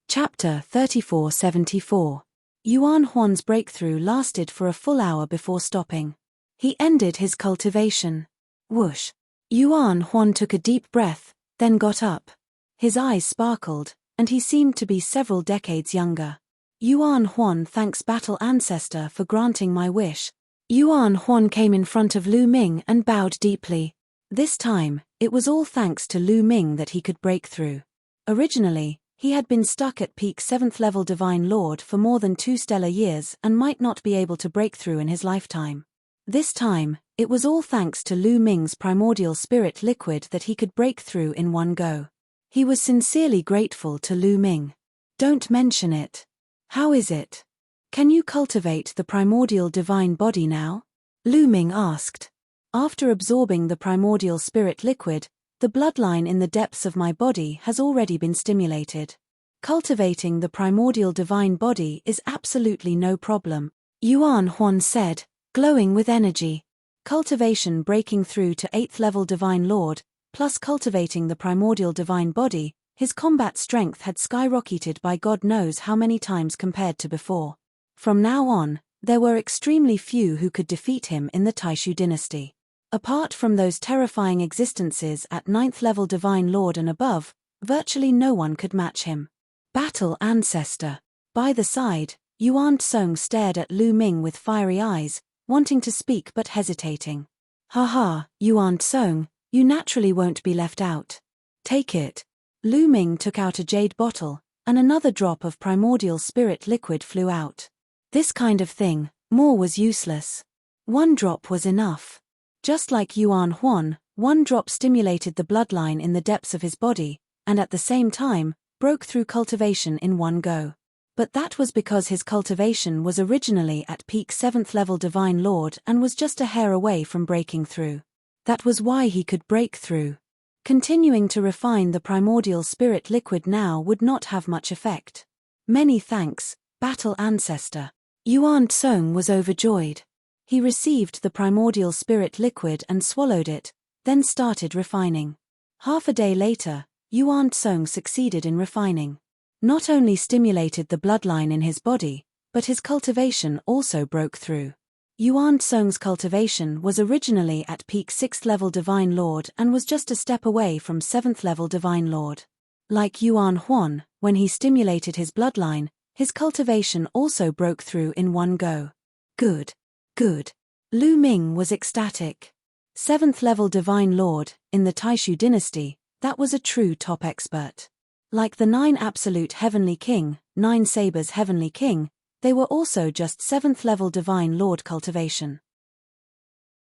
Speaker 1: Chapter 3474. Yuan Huan's breakthrough lasted for a full hour before stopping. He ended his cultivation. Whoosh. Yuan Huan took a deep breath, then got up. His eyes sparkled, and he seemed to be several decades younger. Yuan Huan thanks Battle Ancestor for granting my wish. Yuan Huan came in front of Lu Ming and bowed deeply. This time, it was all thanks to Lu Ming that he could break through. Originally, he had been stuck at peak 7th level Divine Lord for more than 2 stellar years and might not be able to break through in his lifetime. This time, it was all thanks to Lu Ming's primordial spirit liquid that he could break through in one go. He was sincerely grateful to Lu Ming. "Don't mention it. How is it? Can you cultivate the primordial divine body now?" Lu Ming asked. "After absorbing the primordial spirit liquid, the bloodline in the depths of my body has already been stimulated. Cultivating the primordial divine body is absolutely no problem," Yuan Huan said, glowing with energy. Cultivation breaking through to 8th level divine lord, plus cultivating the primordial divine body, his combat strength had skyrocketed by God knows how many times compared to before. From now on, there were extremely few who could defeat him in the Taishu dynasty. Apart from those terrifying existences at 9th level divine lord and above, virtually no one could match him. Battle Ancestor. By the side, Yuan Tsong stared at Lu Ming with fiery eyes, wanting to speak but hesitating. "Haha, Yuan Tsong, you naturally won't be left out. Take it." Lu Ming took out a jade bottle, and another drop of primordial spirit liquid flew out. This kind of thing, more was useless. One drop was enough. Just like Yuan Huan, one drop stimulated the bloodline in the depths of his body, and at the same time, broke through cultivation in one go. But that was because his cultivation was originally at peak 7th level divine lord and was just a hair away from breaking through. That was why he could break through. Continuing to refine the primordial spirit liquid now would not have much effect. "Many thanks, Battle Ancestor." Yuan Tsong was overjoyed. He received the primordial spirit liquid and swallowed it, then started refining. Half a day later, Yuan Tsong succeeded in refining. Not only stimulated the bloodline in his body, but his cultivation also broke through. Yuan Tsong's cultivation was originally at peak 6th level divine lord and was just a step away from 7th level divine lord. Like Yuan Huan, when he stimulated his bloodline, his cultivation also broke through in one go. Good. Good. Lu Ming was ecstatic. 7th level divine lord, in the Taishu dynasty, that was a true top expert. Like the 9 absolute heavenly king, 9 sabers heavenly king, they were also just 7th level divine lord cultivation.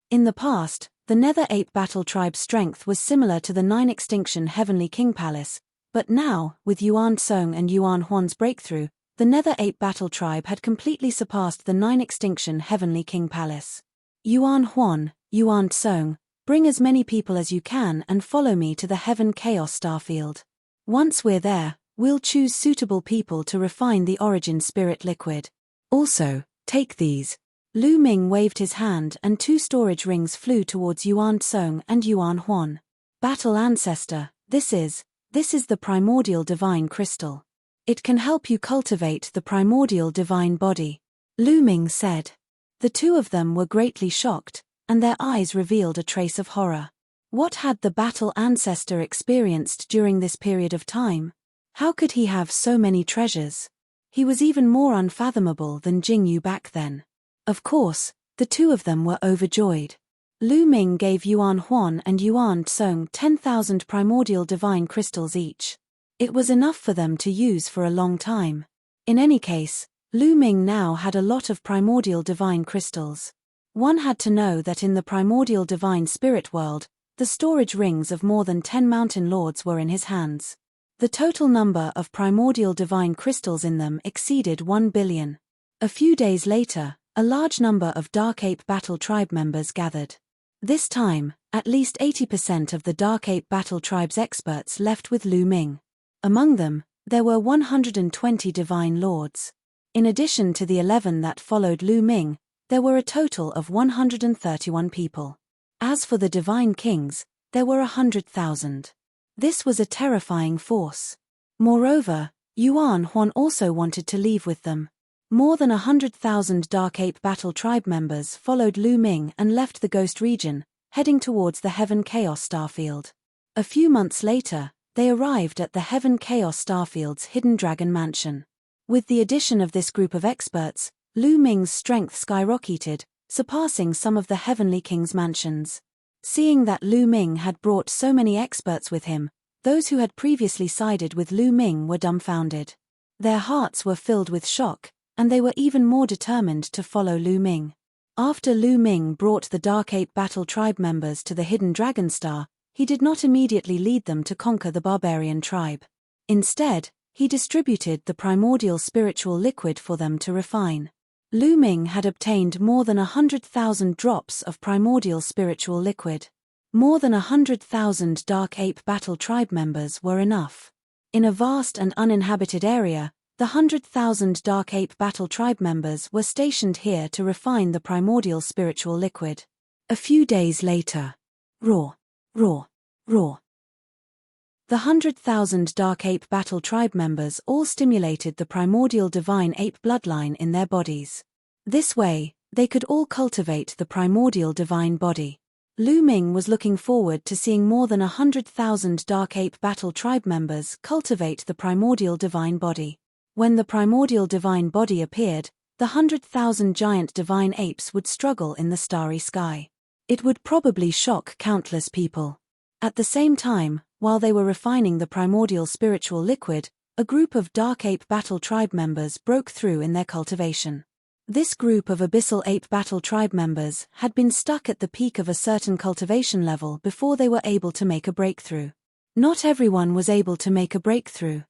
Speaker 1: In the past, the Nether Ape Battle Tribe's strength was similar to the 9 extinction heavenly king palace, but now, with Yuan Tsong and Yuan Huan's breakthrough, the Nether Ape Battle Tribe had completely surpassed the 9 extinction heavenly king palace. "Yuan Huan, Yuan Tsong, bring as many people as you can and follow me to the Heaven Chaos Starfield. Once we're there, we'll choose suitable people to refine the origin spirit liquid. Also, take these." Lu Ming waved his hand and 2 storage rings flew towards Yuan Tsong and Yuan Huan. "Battle Ancestor, this is the primordial divine crystal. It can help you cultivate the primordial divine body," Lu Ming said. The 2 of them were greatly shocked, and their eyes revealed a trace of horror. What had the Battle Ancestor experienced during this period of time? How could he have so many treasures? He was even more unfathomable than Jingyu back then. Of course, the 2 of them were overjoyed. Lu Ming gave Yuan Huan and Yuan Tsong 10,000 primordial divine crystals each. It was enough for them to use for a long time. In any case, Lu Ming now had a lot of primordial divine crystals. One had to know that in the primordial divine spirit world, the storage rings of more than 10 mountain lords were in his hands. The total number of primordial divine crystals in them exceeded 1 billion. A few days later, a large number of Dark Ape Battle Tribe members gathered. This time, at least 80% of the Dark Ape Battle Tribe's experts left with Lu Ming. Among them, there were 120 divine lords. In addition to the 11 that followed Lu Ming, there were a total of 131 people. As for the divine kings, there were 100,000. This was a terrifying force. Moreover, Yuan Huan also wanted to leave with them. More than 100,000 Dark Ape Battle Tribe members followed Lu Ming and left the Ghost region, heading towards the Heaven Chaos Starfield. A few months later, they arrived at the Heaven Chaos Starfield's Hidden Dragon Mansion. With the addition of this group of experts, Lu Ming's strength skyrocketed, surpassing some of the Heavenly King's mansions. Seeing that Lu Ming had brought so many experts with him, those who had previously sided with Lu Ming were dumbfounded. Their hearts were filled with shock, and they were even more determined to follow Lu Ming. After Lu Ming brought the Dark Ape Battle Tribe members to the Hidden Dragon Star, he did not immediately lead them to conquer the barbarian tribe. Instead, he distributed the primordial spiritual liquid for them to refine. Lu Ming had obtained more than 100,000 drops of primordial spiritual liquid. More than 100,000 Dark Ape Battle Tribe members were enough. In a vast and uninhabited area, the 100,000 Dark Ape Battle Tribe members were stationed here to refine the primordial spiritual liquid. A few days later. Roar, roar, roar. The 100,000 Dark Ape Battle Tribe members all stimulated the primordial divine ape bloodline in their bodies. This way, they could all cultivate the primordial divine body. Lu Ming was looking forward to seeing more than 100,000 Dark Ape Battle Tribe members cultivate the primordial divine body. When the primordial divine body appeared, the 100,000 giant divine apes would struggle in the starry sky. It would probably shock countless people. At the same time, while they were refining the primordial spiritual liquid, a group of Dark Ape Battle Tribe members broke through in their cultivation. This group of Abyssal Ape Battle Tribe members had been stuck at the peak of a certain cultivation level before they were able to make a breakthrough. Not everyone was able to make a breakthrough.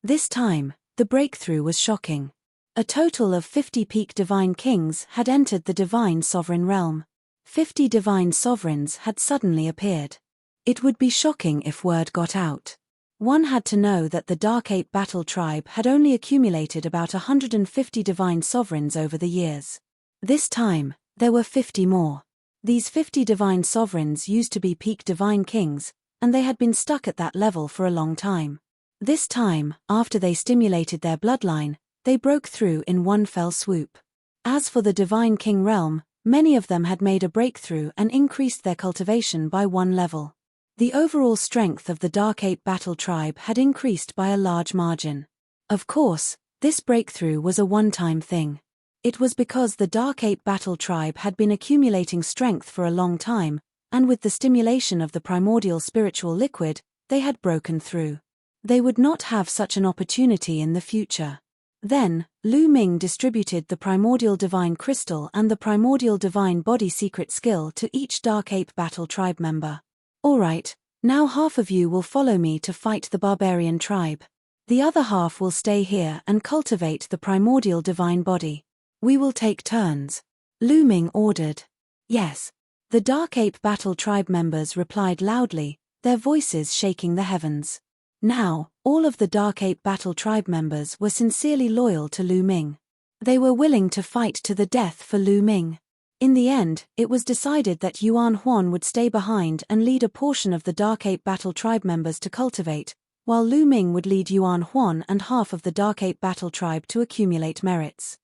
Speaker 1: This time, the breakthrough was shocking. A total of 50 peak divine kings had entered the divine sovereign realm. 50 divine sovereigns had suddenly appeared. It would be shocking if word got out. One had to know that the Dark Ape Battle Tribe had only accumulated about 150 divine sovereigns over the years. This time, there were 50 more. These 50 divine sovereigns used to be peak divine kings, and they had been stuck at that level for a long time. This time, after they stimulated their bloodline, they broke through in one fell swoop. As for the divine king realm, many of them had made a breakthrough and increased their cultivation by one level. The overall strength of the Dark Ape Battle Tribe had increased by a large margin. Of course, this breakthrough was a one-time thing. It was because the Dark Ape Battle Tribe had been accumulating strength for a long time, and with the stimulation of the primordial spiritual liquid, they had broken through. They would not have such an opportunity in the future. Then, Lu Ming distributed the primordial divine crystal and the primordial divine body secret skill to each Dark Ape Battle Tribe member. Alright, now half of you will follow me to fight the barbarian tribe. The other half will stay here and cultivate the primordial divine body. We will take turns. Lu Ming ordered. Yes. The Dark Ape Battle Tribe members replied loudly, their voices shaking the heavens. Now, all of the Dark Ape Battle Tribe members were sincerely loyal to Lu Ming. They were willing to fight to the death for Lu Ming. In the end, it was decided that Yuan Huan would stay behind and lead a portion of the Dark Ape Battle Tribe members to cultivate, while Lu Ming would lead Yuan Huan and half of the Dark Ape Battle Tribe to accumulate merits.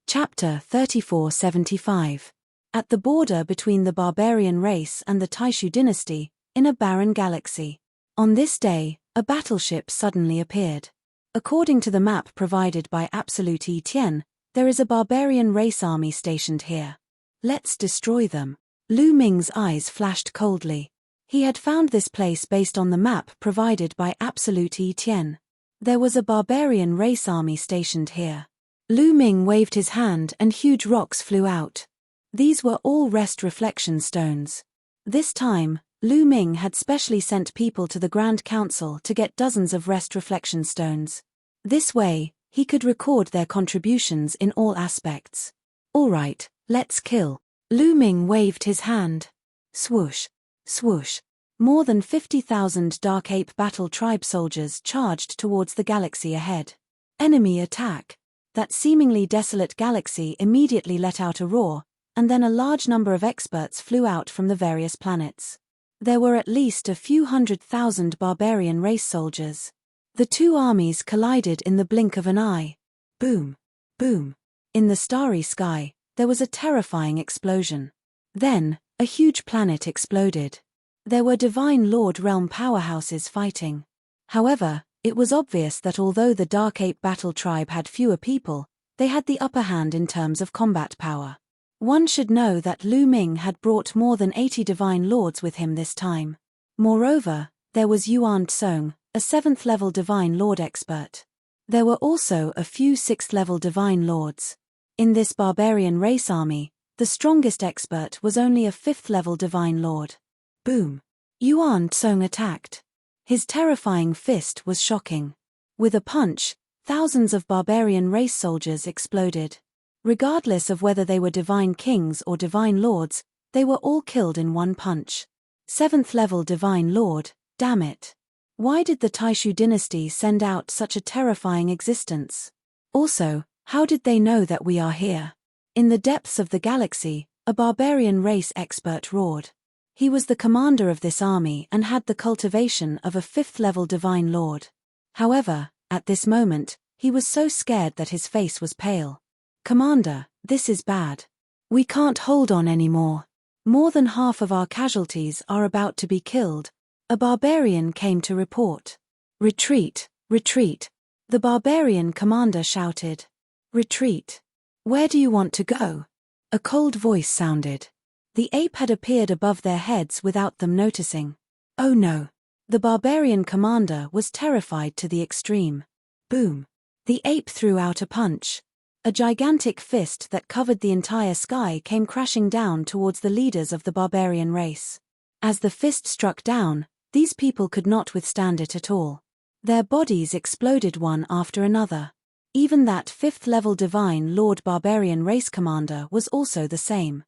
Speaker 1: Chapter 3475. At the border between the barbarian race and the Taishu dynasty, in a barren galaxy. On this day, a battleship suddenly appeared. According to the map provided by Absolute Etienne, there is a barbarian race army stationed here. Let's destroy them. Lu Ming's eyes flashed coldly. He had found this place based on the map provided by Absolute Etienne. There was a barbarian race army stationed here. Lu Ming waved his hand and huge rocks flew out. These were all rest reflection stones. This time, Lu Ming had specially sent people to the Grand Council to get dozens of rest reflection stones. This way, he could record their contributions in all aspects. Alright, let's kill. Lu Ming waved his hand. Swoosh, swoosh. More than 50,000 Dark Ape Battle Tribe soldiers charged towards the galaxy ahead. Enemy attack. That seemingly desolate galaxy immediately let out a roar, and then a large number of experts flew out from the various planets. There were at least a few 100,000 barbarian race soldiers. The two armies collided in the blink of an eye. Boom, boom. In the starry sky, there was a terrifying explosion. Then, a huge planet exploded. There were Divine Lord realm powerhouses fighting. However, it was obvious that although the Dark Ape Battle Tribe had fewer people, they had the upper hand in terms of combat power. One should know that Lu Ming had brought more than 80 Divine Lords with him this time. Moreover, there was Yuan Tsong, a 7th-level Divine Lord expert. There were also a few 6th-level Divine Lords. In this barbarian race army, The strongest expert was only a 5th-level Divine Lord. Boom! Yuan Tsong attacked. His terrifying fist was shocking. With a punch, thousands of barbarian race soldiers exploded. Regardless of whether they were divine kings or divine lords, they were all killed in one punch. 7th-level Divine Lord, damn it. Why did the Taishu dynasty send out such a terrifying existence? Also, how did they know that we are here? In the depths of the galaxy, a barbarian race expert roared. He was the commander of this army and had the cultivation of a 5th-level Divine Lord. However, at this moment, he was so scared that his face was pale. Commander, this is bad. We can't hold on anymore. More than half of our casualties are about to be killed. A barbarian came to report. Retreat, retreat. The barbarian commander shouted. Retreat. Where do you want to go? A cold voice sounded. The ape had appeared above their heads without them noticing. Oh no. The barbarian commander was terrified to the extreme. Boom. The ape threw out a punch. A gigantic fist that covered the entire sky came crashing down towards the leaders of the barbarian race. As the fist struck down, these people could not withstand it at all. Their bodies exploded one after another. Even that 5th-level Divine Lord barbarian race commander was also the same.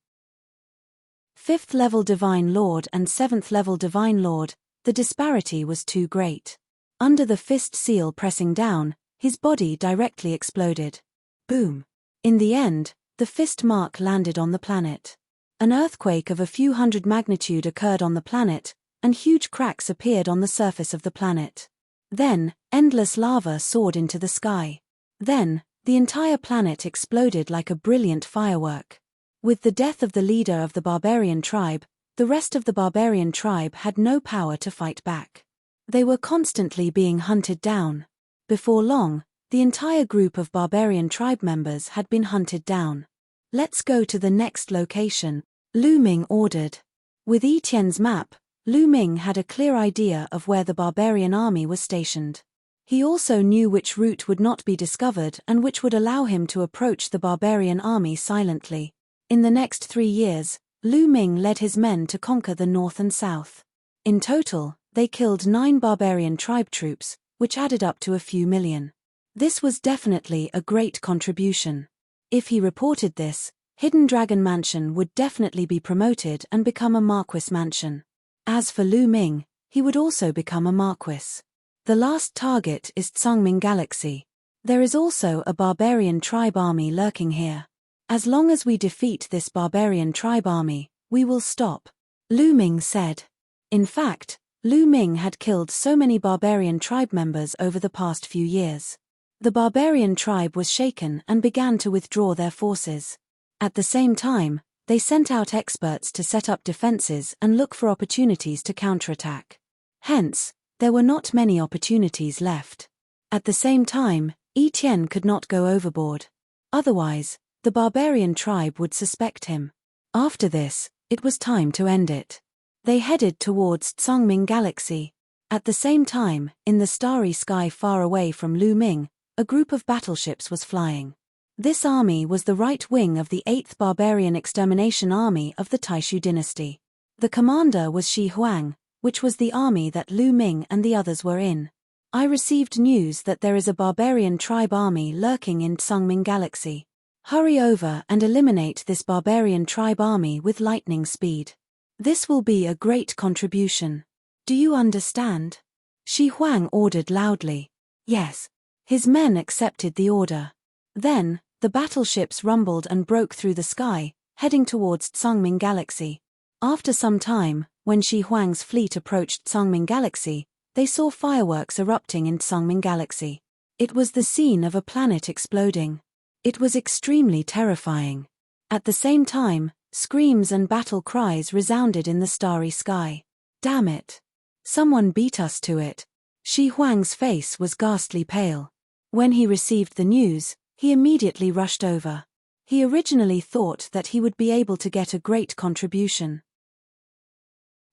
Speaker 1: 5th-level Divine Lord and 7th-level Divine Lord, the disparity was too great. Under the fist seal pressing down, his body directly exploded. Boom. In the end, the fist mark landed on the planet. An earthquake of a few hundred magnitude occurred on the planet, and huge cracks appeared on the surface of the planet. Then, endless lava soared into the sky. Then, the entire planet exploded like a brilliant firework. With the death of the leader of the barbarian tribe, the rest of the barbarian tribe had no power to fight back. They were constantly being hunted down. Before long, the entire group of barbarian tribe members had been hunted down. Let's go to the next location, Lu Ming ordered. With Etienne's map, Lu Ming had a clear idea of where the barbarian army was stationed. He also knew which route would not be discovered and which would allow him to approach the barbarian army silently. In the next 3 years, Lu Ming led his men to conquer the north and south. In total, they killed 9 barbarian tribe troops, which added up to a few million. This was definitely a great contribution. If he reported this, Hidden Dragon Mansion would definitely be promoted and become a Marquis Mansion. As for Lu Ming, he would also become a Marquis. The last target is Tsangming Galaxy. There is also a barbarian tribe army lurking here. As long as we defeat this barbarian tribe army, we will stop, Lu Ming said. In fact, Lu Ming had killed so many barbarian tribe members over the past few years. The barbarian tribe was shaken and began to withdraw their forces. At the same time, they sent out experts to set up defenses and look for opportunities to counterattack. Hence, there were not many opportunities left. At the same time, Etienne could not go overboard. Otherwise, the barbarian tribe would suspect him. After this, it was time to end it. They headed towards Tsangming Galaxy. At the same time, in the starry sky far away from Lu Ming, a group of battleships was flying. This army was the right wing of the 8th Barbarian Extermination Army of the Taishu dynasty. The commander was Shi Huang, which was the army that Lu Ming and the others were in. I received news that there is a barbarian tribe army lurking in Tsangming Galaxy. Hurry over and eliminate this barbarian tribe army with lightning speed. This will be a great contribution. Do you understand? Shi Huang ordered loudly. Yes. His men accepted the order. Then, the battleships rumbled and broke through the sky, heading towards Tsangming Galaxy. After some time, when Shi Huang's fleet approached Tsangming Galaxy, they saw fireworks erupting in Tsangming Galaxy. It was the scene of a planet exploding. It was extremely terrifying. At the same time, screams and battle cries resounded in the starry sky. Damn it! Someone beat us to it. Shi Huang's face was ghastly pale. When he received the news, he immediately rushed over. He originally thought that he would be able to get a great contribution.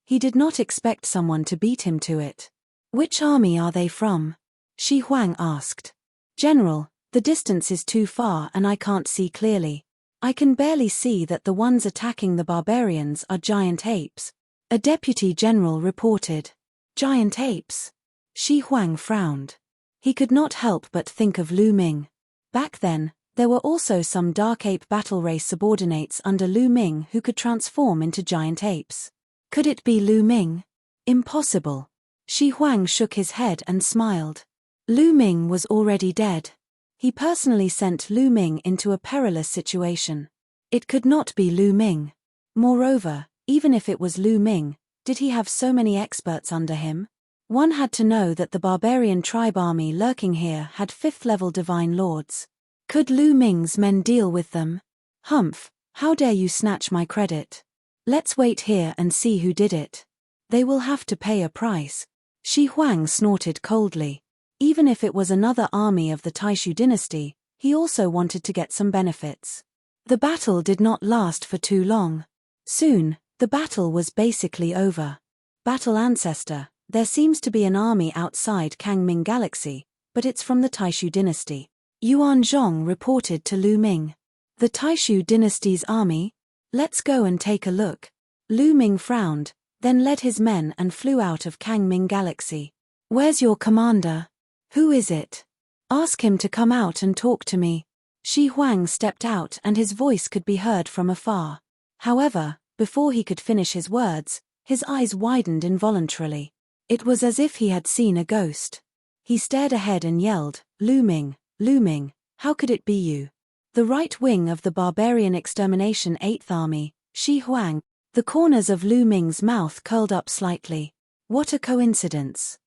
Speaker 1: He did not expect someone to beat him to it. Which army are they from? Shi Huang asked. General, the distance is too far and I can't see clearly. I can barely see that the ones attacking the barbarians are giant apes. A deputy general reported. Giant apes? Shi Huang frowned. He could not help but think of Lu Ming. Back then, there were also some dark ape battle race subordinates under Lu Ming who could transform into giant apes. Could it be Lu Ming? Impossible. Shi Huang shook his head and smiled. Lu Ming was already dead. He personally sent Lu Ming into a perilous situation. It could not be Lu Ming. Moreover, even if it was Lu Ming, did he have so many experts under him? One had to know that the barbarian tribe army lurking here had 5th-level divine lords. Could Lu Ming's men deal with them? Humph, how dare you snatch my credit? Let's wait here and see who did it. They will have to pay a price. Shi Huang snorted coldly. Even if it was another army of the Taishu dynasty, he also wanted to get some benefits. The battle did not last for too long. Soon, the battle was basically over. Battle Ancestor, there seems to be an army outside Kangming Galaxy, but it's from the Taishu dynasty. Yuan Zhong reported to Lu Ming. The Taishu dynasty's army? Let's go and take a look. Lu Ming frowned, then led his men and flew out of Kangming Galaxy. Where's your commander? Who is it? Ask him to come out and talk to me. Shi Huang stepped out and his voice could be heard from afar. However, before he could finish his words, his eyes widened involuntarily. It was as if he had seen a ghost. He stared ahead and yelled, Lu Ming, how could it be you? The right wing of the barbarian extermination 8th Army, Shi Huang. The corners of Lu Ming's mouth curled up slightly. What a coincidence.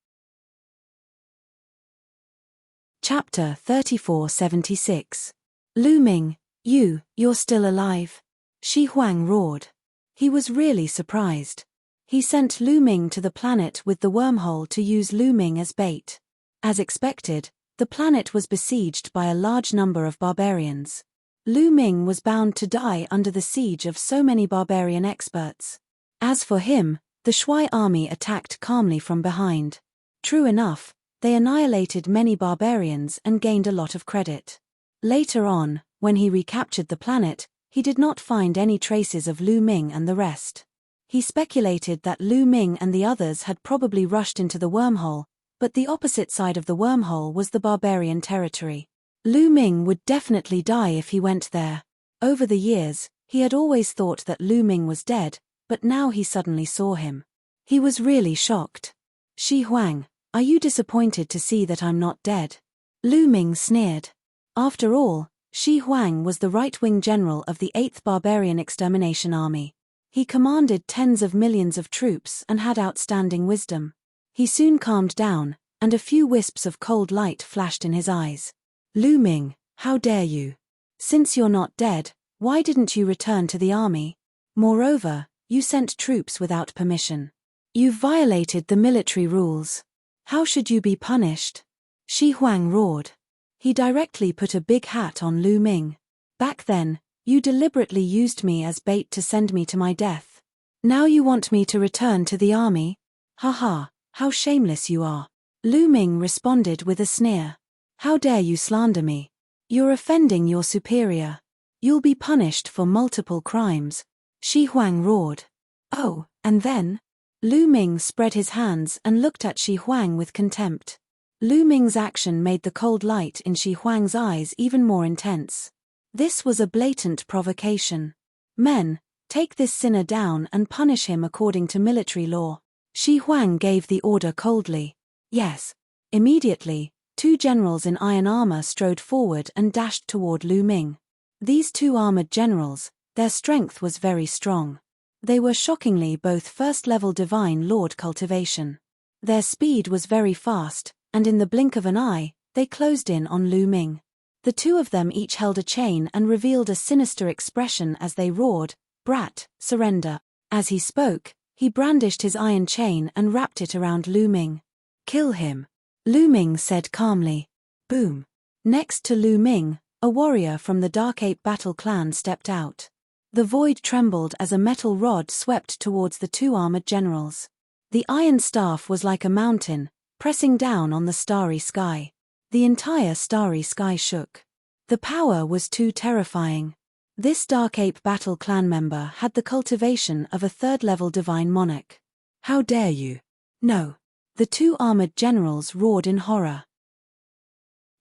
Speaker 1: Chapter 3476. Lu Ming, you're still alive. Shi Huang roared. He was really surprised. He sent Lu Ming to the planet with the wormhole to use Lu Ming as bait. As expected, the planet was besieged by a large number of barbarians. Lu Ming was bound to die under the siege of so many barbarian experts. As for him, the Shui army attacked calmly from behind. True enough, they annihilated many barbarians and gained a lot of credit. Later on, when he recaptured the planet, he did not find any traces of Lu Ming and the rest. He speculated that Lu Ming and the others had probably rushed into the wormhole, but the opposite side of the wormhole was the barbarian territory. Lu Ming would definitely die if he went there. Over the years, he had always thought that Lu Ming was dead, but now he suddenly saw him. He was really shocked. Shi Huang, are you disappointed to see that I'm not dead? Lu Ming sneered. After all, Shi Huang was the right-wing general of the 8th Barbarian Extermination Army. He commanded tens of millions of troops and had outstanding wisdom. He soon calmed down, and a few wisps of cold light flashed in his eyes. Lu Ming, how dare you? Since you're not dead, why didn't you return to the army? Moreover, you sent troops without permission. You've violated the military rules. How should you be punished? Shi Huang roared. He directly put a big hat on Lu Ming. Back then, you deliberately used me as bait to send me to my death. Now you want me to return to the army? Haha, how shameless you are. Lu Ming responded with a sneer. How dare you slander me? You're offending your superior. You'll be punished for multiple crimes. Shi Huang roared. Oh, and then? Lu Ming spread his hands and looked at Shi Huang with contempt. Lu Ming's action made the cold light in Shi Huang's eyes even more intense. This was a blatant provocation. Men, take this sinner down and punish him according to military law. Shi Huang gave the order coldly. Yes. Immediately, 2 generals in iron armor strode forward and dashed toward Lu Ming. These 2 armored generals, their strength was very strong. They were shockingly both first-level divine lord cultivation. Their speed was very fast, and in the blink of an eye, they closed in on Lu Ming. The 2 of them each held a chain and revealed a sinister expression as they roared, "Brat, surrender." As he spoke, he brandished his iron chain and wrapped it around Lu Ming. Kill him. Lu Ming said calmly. Boom. Next to Lu Ming, a warrior from the Dark Ape Battle Clan stepped out. The void trembled as a metal rod swept towards the 2 armored generals. The iron staff was like a mountain, pressing down on the starry sky. The entire starry sky shook. The power was too terrifying. This Dark Ape Battle clan member had the cultivation of a third-level divine monarch. How dare you? No. The two armored generals roared in horror.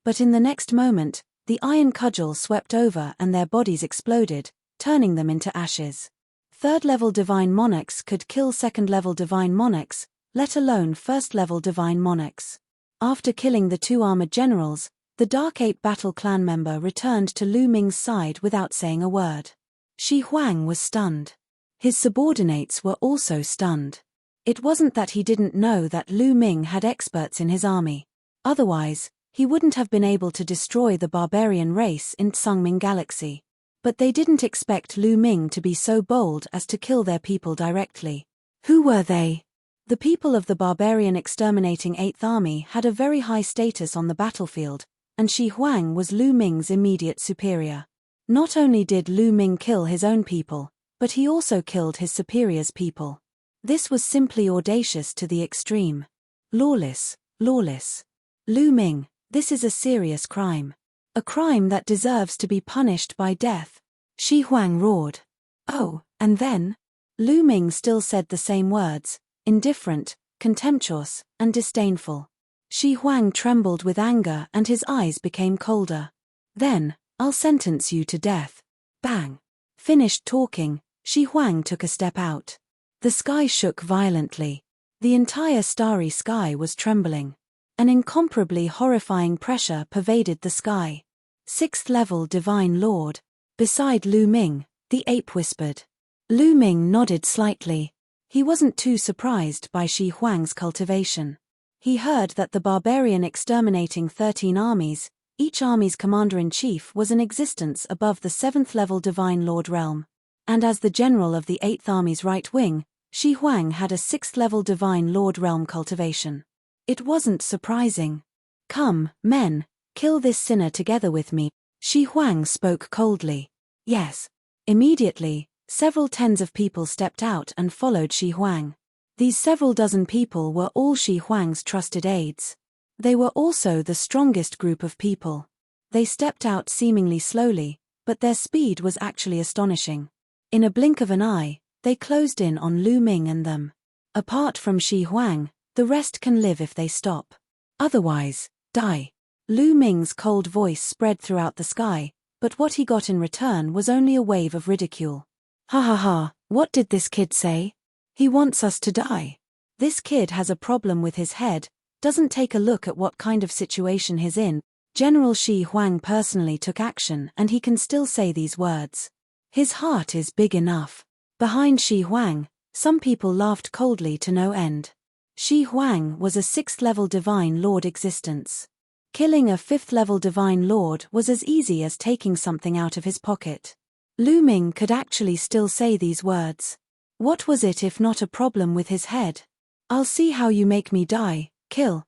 Speaker 1: But in the next moment, the iron cudgel swept over and their bodies exploded, turning them into ashes. Third-level divine monarchs could kill second-level divine monarchs, let alone first-level divine monarchs. After killing the two armored generals, the Dark Ape Battle clan member returned to Lu Ming's side without saying a word. Shi Huang was stunned. His subordinates were also stunned. It wasn't that he didn't know that Lu Ming had experts in his army. Otherwise, he wouldn't have been able to destroy the barbarian race in Tsungming Galaxy. But they didn't expect Lu Ming to be so bold as to kill their people directly. Who were they? The people of the barbarian exterminating 8th Army had a very high status on the battlefield, and Shi Huang was Lu Ming's immediate superior. Not only did Lu Ming kill his own people, but he also killed his superior's people. This was simply audacious to the extreme. Lawless, lawless. Lu Ming, this is a serious crime. A crime that deserves to be punished by death. Shi Huang roared. Oh, and then? Lu Ming still said the same words, indifferent, contemptuous, and disdainful. Shi Huang trembled with anger and his eyes became colder. Then, I'll sentence you to death. Bang. Finished talking, Shi Huang took a step out. The sky shook violently. The entire starry sky was trembling. An incomparably horrifying pressure pervaded the sky. 6th level Divine Lord. Beside Lu Ming, the ape whispered. Lu Ming nodded slightly. He wasn't too surprised by Shi Huang's cultivation. He heard that the barbarian exterminating 13 armies, each army's commander-in-chief was in existence above the 7th level Divine Lord realm. And as the general of the 8th Army's right wing, Shi Huang had a 6th level Divine Lord realm cultivation. It wasn't surprising. Come, men, kill this sinner together with me. Shi Huang spoke coldly. Yes. Immediately, several tens of people stepped out and followed Shi Huang. These several dozen people were all Shi Huang's trusted aides. They were also the strongest group of people. They stepped out seemingly slowly, but their speed was actually astonishing. In a blink of an eye, they closed in on Lu Ming and them. Apart from Shi Huang, the rest can live if they stop. Otherwise, die. Lu Ming's cold voice spread throughout the sky, but what he got in return was only a wave of ridicule. Ha ha ha, what did this kid say? He wants us to die. This kid has a problem with his head, doesn't take a look at what kind of situation he's in. General Shi Huang personally took action and he can still say these words. His heart is big enough. Behind Shi Huang, some people laughed coldly to no end. Shi Huang was a 6th level Divine Lord existence. Killing a 5th level Divine Lord was as easy as taking something out of his pocket. Lu Ming could actually still say these words. What was it if not a problem with his head? I'll see how you make me die, kill.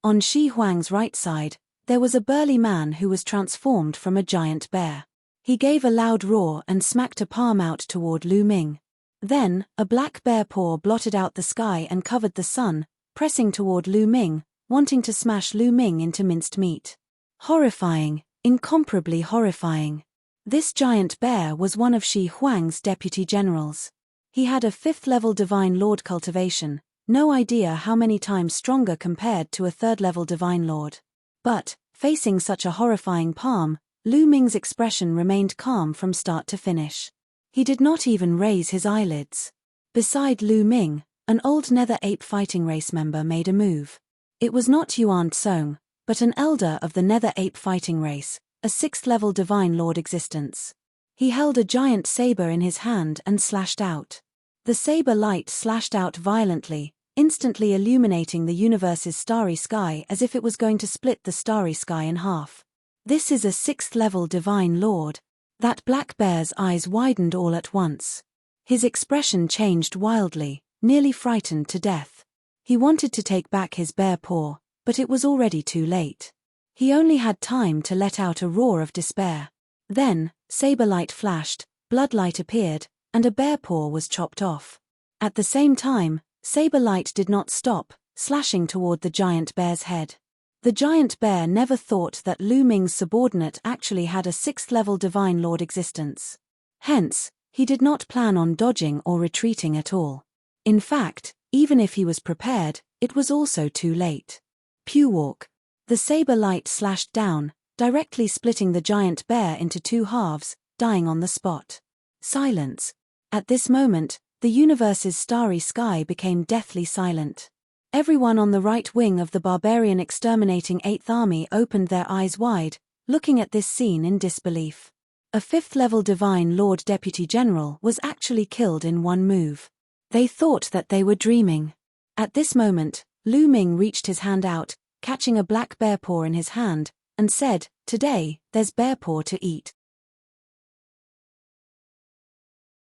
Speaker 1: On Shi Huang's right side, there was a burly man who was transformed from a giant bear. He gave a loud roar and smacked a palm out toward Lu Ming. Then, a black bear paw blotted out the sky and covered the sun, pressing toward Lu Ming, wanting to smash Lu Ming into minced meat. Horrifying, incomparably horrifying. This giant bear was one of Shi Huang's deputy generals. He had a 5th level Divine Lord cultivation, no idea how many times stronger compared to a 3rd level Divine Lord. But, facing such a horrifying palm, Lu Ming's expression remained calm from start to finish. He did not even raise his eyelids. Beside Lu Ming, an old nether ape fighting race member made a move. It was not Yuan Tsong, but an elder of the nether ape fighting race, a 6th level Divine Lord existence. He held a giant saber in his hand and slashed out. The saber light slashed out violently, instantly illuminating the universe's starry sky as if it was going to split the starry sky in half. This is a 6th level Divine Lord. That black bear's eyes widened all at once. His expression changed wildly, nearly frightened to death. He wanted to take back his bear paw, but it was already too late. He only had time to let out a roar of despair. Then, saber light flashed, blood light appeared, and a bear paw was chopped off. At the same time, saber light did not stop, slashing toward the giant bear's head. The giant bear never thought that Lu Ming's subordinate actually had a 6th-level Divine Lord existence. Hence, he did not plan on dodging or retreating at all. In fact, even if he was prepared, it was also too late. Pewalk. The saber light slashed down, directly splitting the giant bear into 2 halves, dying on the spot. Silence. At this moment, the universe's starry sky became deathly silent. Everyone on the right wing of the barbarian exterminating 8th Army opened their eyes wide, looking at this scene in disbelief. A 5th-level Divine Lord Deputy General was actually killed in one move. They thought that they were dreaming. At this moment, Lu Ming reached his hand out, catching a black bear paw in his hand, and said, "Today, there's bear paw to eat."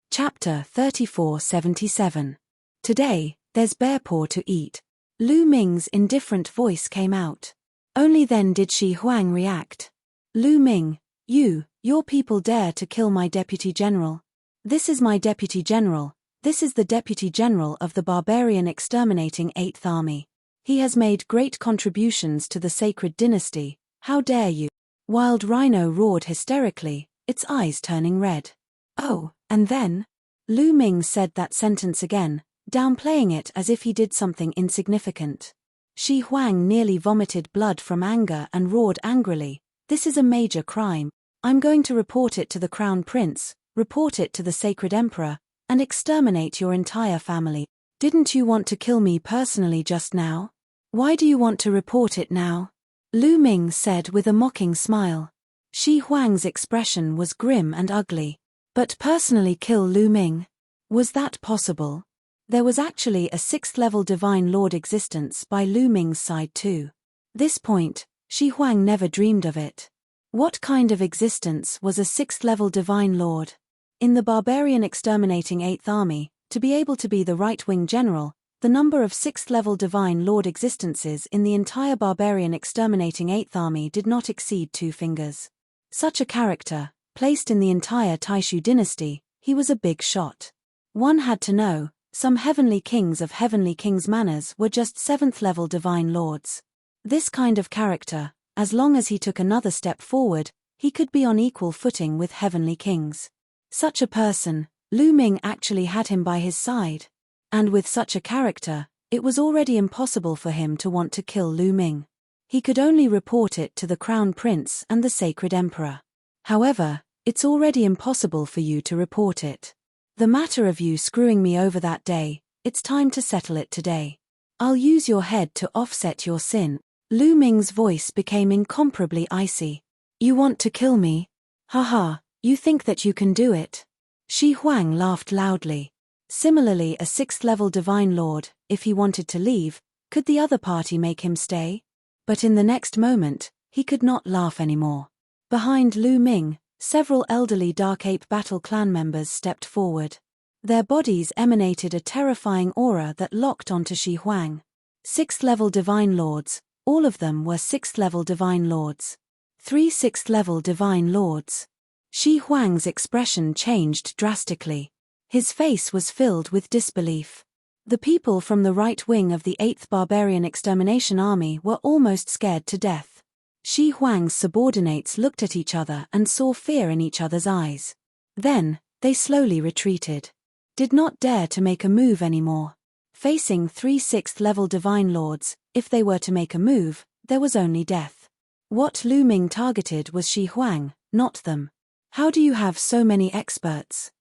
Speaker 1: Chapter 3477. Today, there's bear paw to eat. Lu Ming's indifferent voice came out. Only then did Shi Huang react. Lu Ming, your people dare to kill my deputy general. This is my deputy general. This is the deputy general of the barbarian exterminating 8th Army. He has made great contributions to the sacred dynasty. How dare you? Wild Rhino roared hysterically, its eyes turning red. Oh, and then? Lu Ming said that sentence again, downplaying it as if he did something insignificant. Shi Huang nearly vomited blood from anger and roared angrily, "This is a major crime. I'm going to report it to the Crown Prince, report it to the Sacred Emperor, and exterminate your entire family. Didn't you want to kill me personally just now? Why do you want to report it now?" Lu Ming said with a mocking smile. Shi Huang's expression was grim and ugly. But personally kill Lu Ming? Was that possible? There was actually a 6th-level Divine Lord existence by Lu Ming's side too. This point, Shi Huang never dreamed of it. What kind of existence was a 6th-level Divine Lord? In the barbarian exterminating 8th Army, to be able to be the right-wing general, the number of 6th-level Divine Lord existences in the entire barbarian exterminating 8th Army did not exceed 2 fingers. Such a character, placed in the entire Taishu dynasty, he was a big shot. One had to know, some heavenly kings of heavenly kings' manners were just 7th-level Divine Lords. This kind of character, as long as he took another step forward, he could be on equal footing with heavenly kings. Such a person, Lu Ming actually had him by his side. And with such a character, it was already impossible for him to want to kill Lu Ming. He could only report it to the Crown Prince and the Sacred Emperor. However, it's already impossible for you to report it. The matter of you screwing me over that day, it's time to settle it today. I'll use your head to offset your sin. Lu Ming's voice became incomparably icy. You want to kill me? Haha, you think that you can do it? Shi Huang laughed loudly. Similarly, a 6th-level Divine Lord, if he wanted to leave, could the other party make him stay? But in the next moment, he could not laugh anymore. Behind Lu Ming, several elderly Dark Ape Battle Clan members stepped forward. Their bodies emanated a terrifying aura that locked onto Shi Huang. 6th-level Divine Lords, all of them were 6th-level Divine Lords. 3 6th-level Divine Lords. Shi Huang's expression changed drastically. His face was filled with disbelief. The people from the right wing of the 8th Barbarian Extermination Army were almost scared to death. Shi Huang's subordinates looked at each other and saw fear in each other's eyes. Then, they slowly retreated. Did not dare to make a move anymore. Facing 3 6th-level Divine Lords, if they were to make a move, there was only death. What Lu Ming targeted was Shi Huang, not them. How do you have so many experts?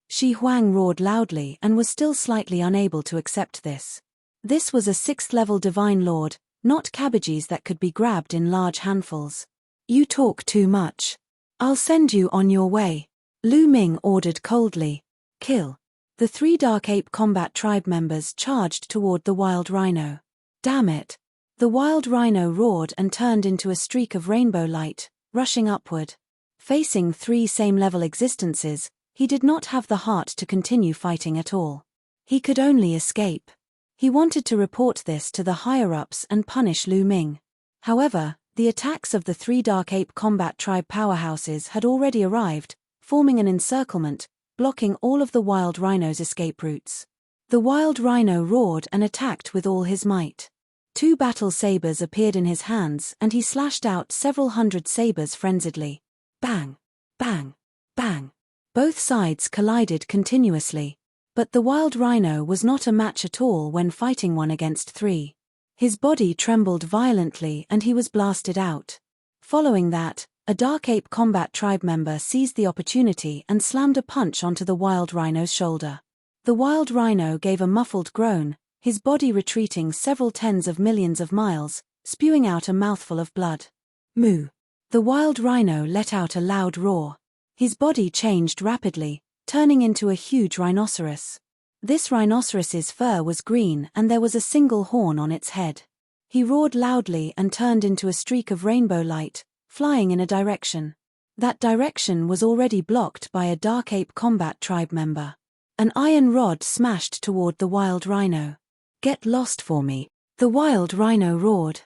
Speaker 1: Shi Huang roared loudly and was still slightly unable to accept this. This was a 6th-level Divine Lord, not cabbages that could be grabbed in large handfuls. You talk too much. I'll send you on your way. Lu Ming ordered coldly. Kill. The 3 Dark Ape Combat Tribe members charged toward the Wild Rhino. Damn it. The Wild Rhino roared and turned into a streak of rainbow light, rushing upward. Facing 3 same-level existences, he did not have the heart to continue fighting at all. He could only escape. He wanted to report this to the higher-ups and punish Lu Ming. However, the attacks of the 3 Dark Ape Combat Tribe powerhouses had already arrived, forming an encirclement, blocking all of the Wild Rhino's escape routes. The Wild Rhino roared and attacked with all his might. 2 battle sabers appeared in his hands and he slashed out several hundred sabers frenziedly. Bang! Bang! Bang! Both sides collided continuously. But the wild rhino was not a match at all when fighting 1 against 3. His body trembled violently and he was blasted out. Following that, a Dark Ape Combat Tribe member seized the opportunity and slammed a punch onto the wild rhino's shoulder. The wild rhino gave a muffled groan, his body retreating several tens of millions of miles, spewing out a mouthful of blood. Moo! The wild rhino let out a loud roar. His body changed rapidly, turning into a huge rhinoceros. This rhinoceros's fur was green and there was a single horn on its head. He roared loudly and turned into a streak of rainbow light, flying in a direction. That direction was already blocked by a Dark Ape Combat Tribe member. An iron rod smashed toward the wild rhino. Get lost for me, the wild rhino roared.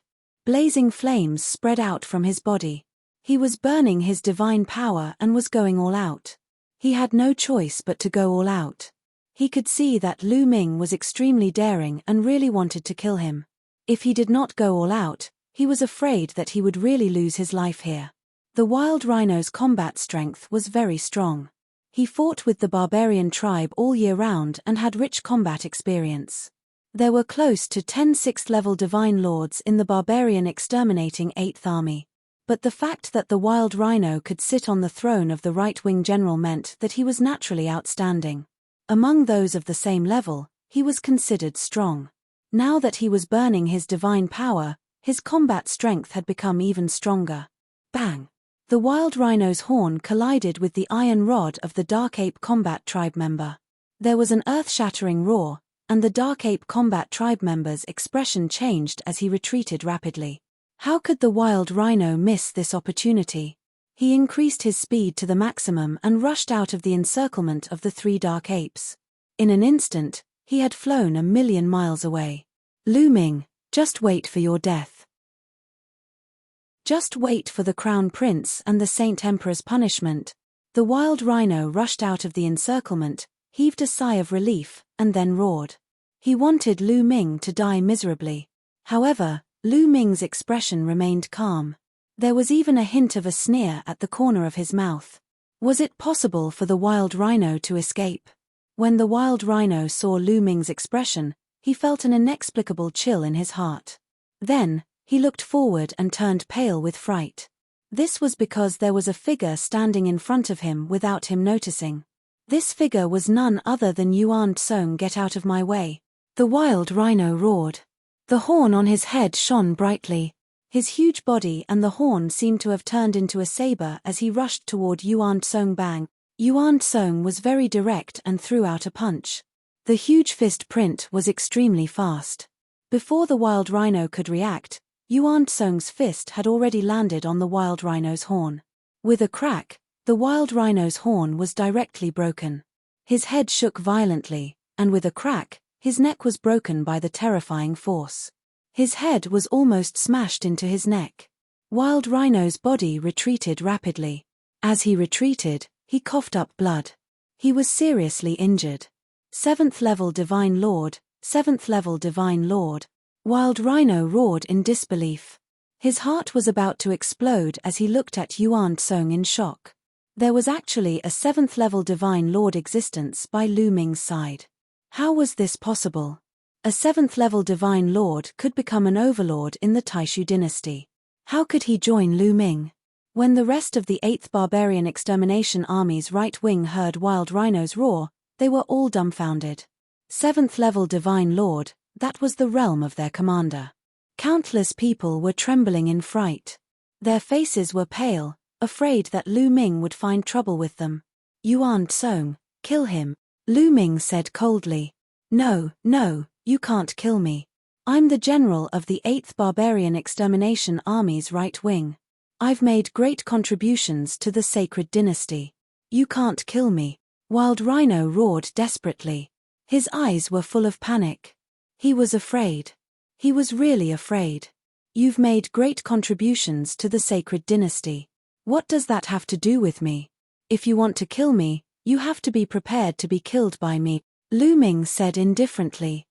Speaker 1: Blazing flames spread out from his body. He was burning his divine power and was going all out. He had no choice but to go all out. He could see that Lu Ming was extremely daring and really wanted to kill him. If he did not go all out, he was afraid that he would really lose his life here. The wild rhino's combat strength was very strong. He fought with the barbarian tribe all year round and had rich combat experience. There were close to 10 6th-level divine lords in the barbarian exterminating 8th army. But the fact that the wild rhino could sit on the throne of the right-wing general meant that he was naturally outstanding. Among those of the same level, he was considered strong. Now that he was burning his divine power, his combat strength had become even stronger. Bang! The wild rhino's horn collided with the iron rod of the Dark Ape Combat Tribe member. There was an earth-shattering roar, and the Dark Ape Combat Tribe member's expression changed as he retreated rapidly. How could the wild rhino miss this opportunity? He increased his speed to the maximum and rushed out of the encirclement of the 3 dark apes. In an instant, he had flown 1,000,000 miles away. Lu Ming, just wait for your death. Just wait for the Crown Prince and the Saint Emperor's punishment. The wild rhino rushed out of the encirclement, heaved a sigh of relief, and then roared. He wanted Lu Ming to die miserably. However, Lu Ming's expression remained calm. There was even a hint of a sneer at the corner of his mouth. Was it possible for the wild rhino to escape? When the wild rhino saw Lu Ming's expression, he felt an inexplicable chill in his heart. Then, he looked forward and turned pale with fright. This was because there was a figure standing in front of him without him noticing. This figure was none other than Yuan Tsong. Get out of my way. The wild rhino roared. The horn on his head shone brightly. His huge body and the horn seemed to have turned into a saber as he rushed toward Yuan Tsong. Bang! Yuan Tsong was very direct and threw out a punch. The huge fist print was extremely fast. Before the wild rhino could react, Yuan Tsong's fist had already landed on the wild rhino's horn. With a crack, the wild rhino's horn was directly broken. His head shook violently, and with a crack, his neck was broken by the terrifying force. His head was almost smashed into his neck. Wild Rhino's body retreated rapidly. As he retreated, he coughed up blood. He was seriously injured. 7th level Divine Lord, 7th level Divine Lord. Wild Rhino roared in disbelief. His heart was about to explode as he looked at Yuan Tsong in shock. There was actually a 7th level Divine Lord existence by Lu Ming's side. How was this possible? A 7th level Divine Lord could become an overlord in the Taishu dynasty. How could he join Lu Ming? When the rest of the 8th Barbarian Extermination Army's right wing heard Wild Rhino's roar, they were all dumbfounded. 7th level Divine Lord, that was the realm of their commander. Countless people were trembling in fright. Their faces were pale, afraid that Lu Ming would find trouble with them. Yuan Tsong, kill him, Lu Ming said coldly. No, you can't kill me. I'm the general of the 8th Barbarian Extermination Army's right wing. I've made great contributions to the sacred dynasty. You can't kill me. Wild Rhino roared desperately. His eyes were full of panic. He was afraid. He was really afraid. You've made great contributions to the sacred dynasty. What does that have to do with me? If you want to kill me, you have to be prepared to be killed by me, Lu Ming said indifferently.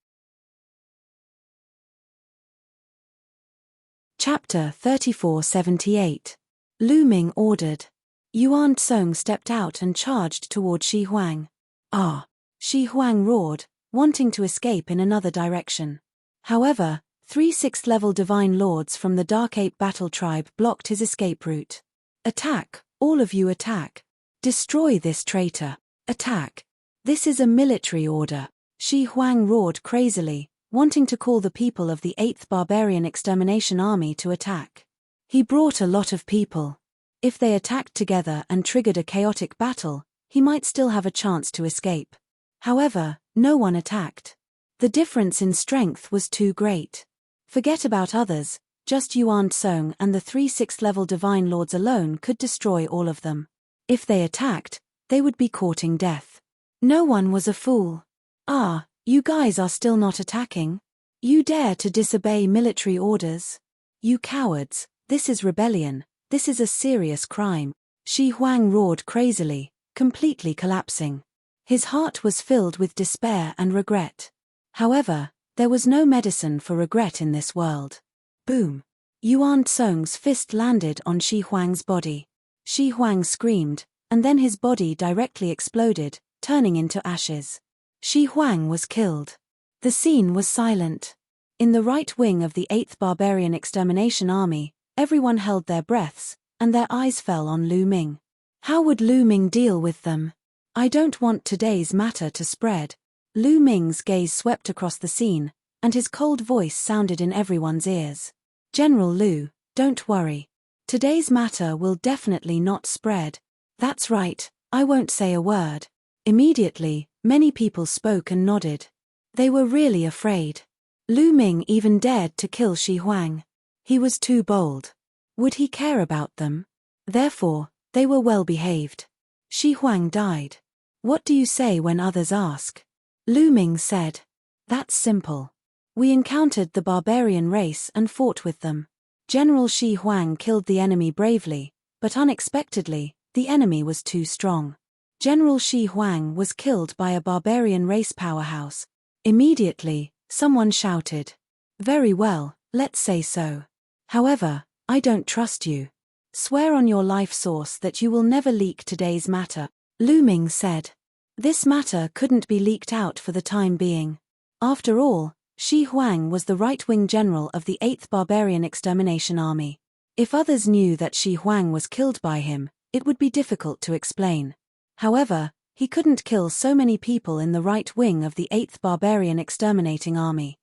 Speaker 1: Chapter 3478. Lu Ming ordered. Yuan Song stepped out and charged toward Shi Huang. Ah! Shi Huang roared, wanting to escape in another direction. However, 3 6th-level divine lords from the Dark Ape Battle Tribe blocked his escape route. Attack, all of you attack. Destroy this traitor. Attack. This is a military order. Shi Huang roared crazily, wanting to call the people of the 8th Barbarian Extermination Army to attack. He brought a lot of people. If they attacked together and triggered a chaotic battle, he might still have a chance to escape. However, no one attacked. The difference in strength was too great. Forget about others, just Yuan Song and the 3 6th-level divine lords alone could destroy all of them. If they attacked, they would be courting death. No one was a fool. Ah, you guys are still not attacking? You dare to disobey military orders? You cowards, this is rebellion, this is a serious crime. Shi Huang roared crazily, completely collapsing. His heart was filled with despair and regret. However, there was no medicine for regret in this world. Boom! Yuan Song's fist landed on Shi Huang's body. Shi Huang screamed, and then his body directly exploded, turning into ashes. Shi Huang was killed. The scene was silent. In the right wing of the 8th Barbarian Extermination Army, everyone held their breaths, and their eyes fell on Lu Ming. How would Lu Ming deal with them? I don't want today's matter to spread. Lu Ming's gaze swept across the scene, and his cold voice sounded in everyone's ears. General Lu, don't worry. Today's matter will definitely not spread. That's right, I won't say a word. Immediately, many people spoke and nodded. They were really afraid. Lu Ming even dared to kill Shi Huang. He was too bold. Would he care about them? Therefore, they were well behaved. Shi Huang died. What do you say when others ask? Lu Ming said. That's simple. We encountered the barbarian race and fought with them. General Shi Huang killed the enemy bravely, but unexpectedly, the enemy was too strong. General Shi Huang was killed by a barbarian race powerhouse. Immediately, someone shouted. Very well, let's say so. However, I don't trust you. Swear on your life source that you will never leak today's matter, Lu Ming said. This matter couldn't be leaked out for the time being. After all, Shi Huang was the right-wing general of the 8th Barbarian Extermination Army. If others knew that Shi Huang was killed by him, it would be difficult to explain. However, he couldn't kill so many people in the right wing of the 8th Barbarian Exterminating Army.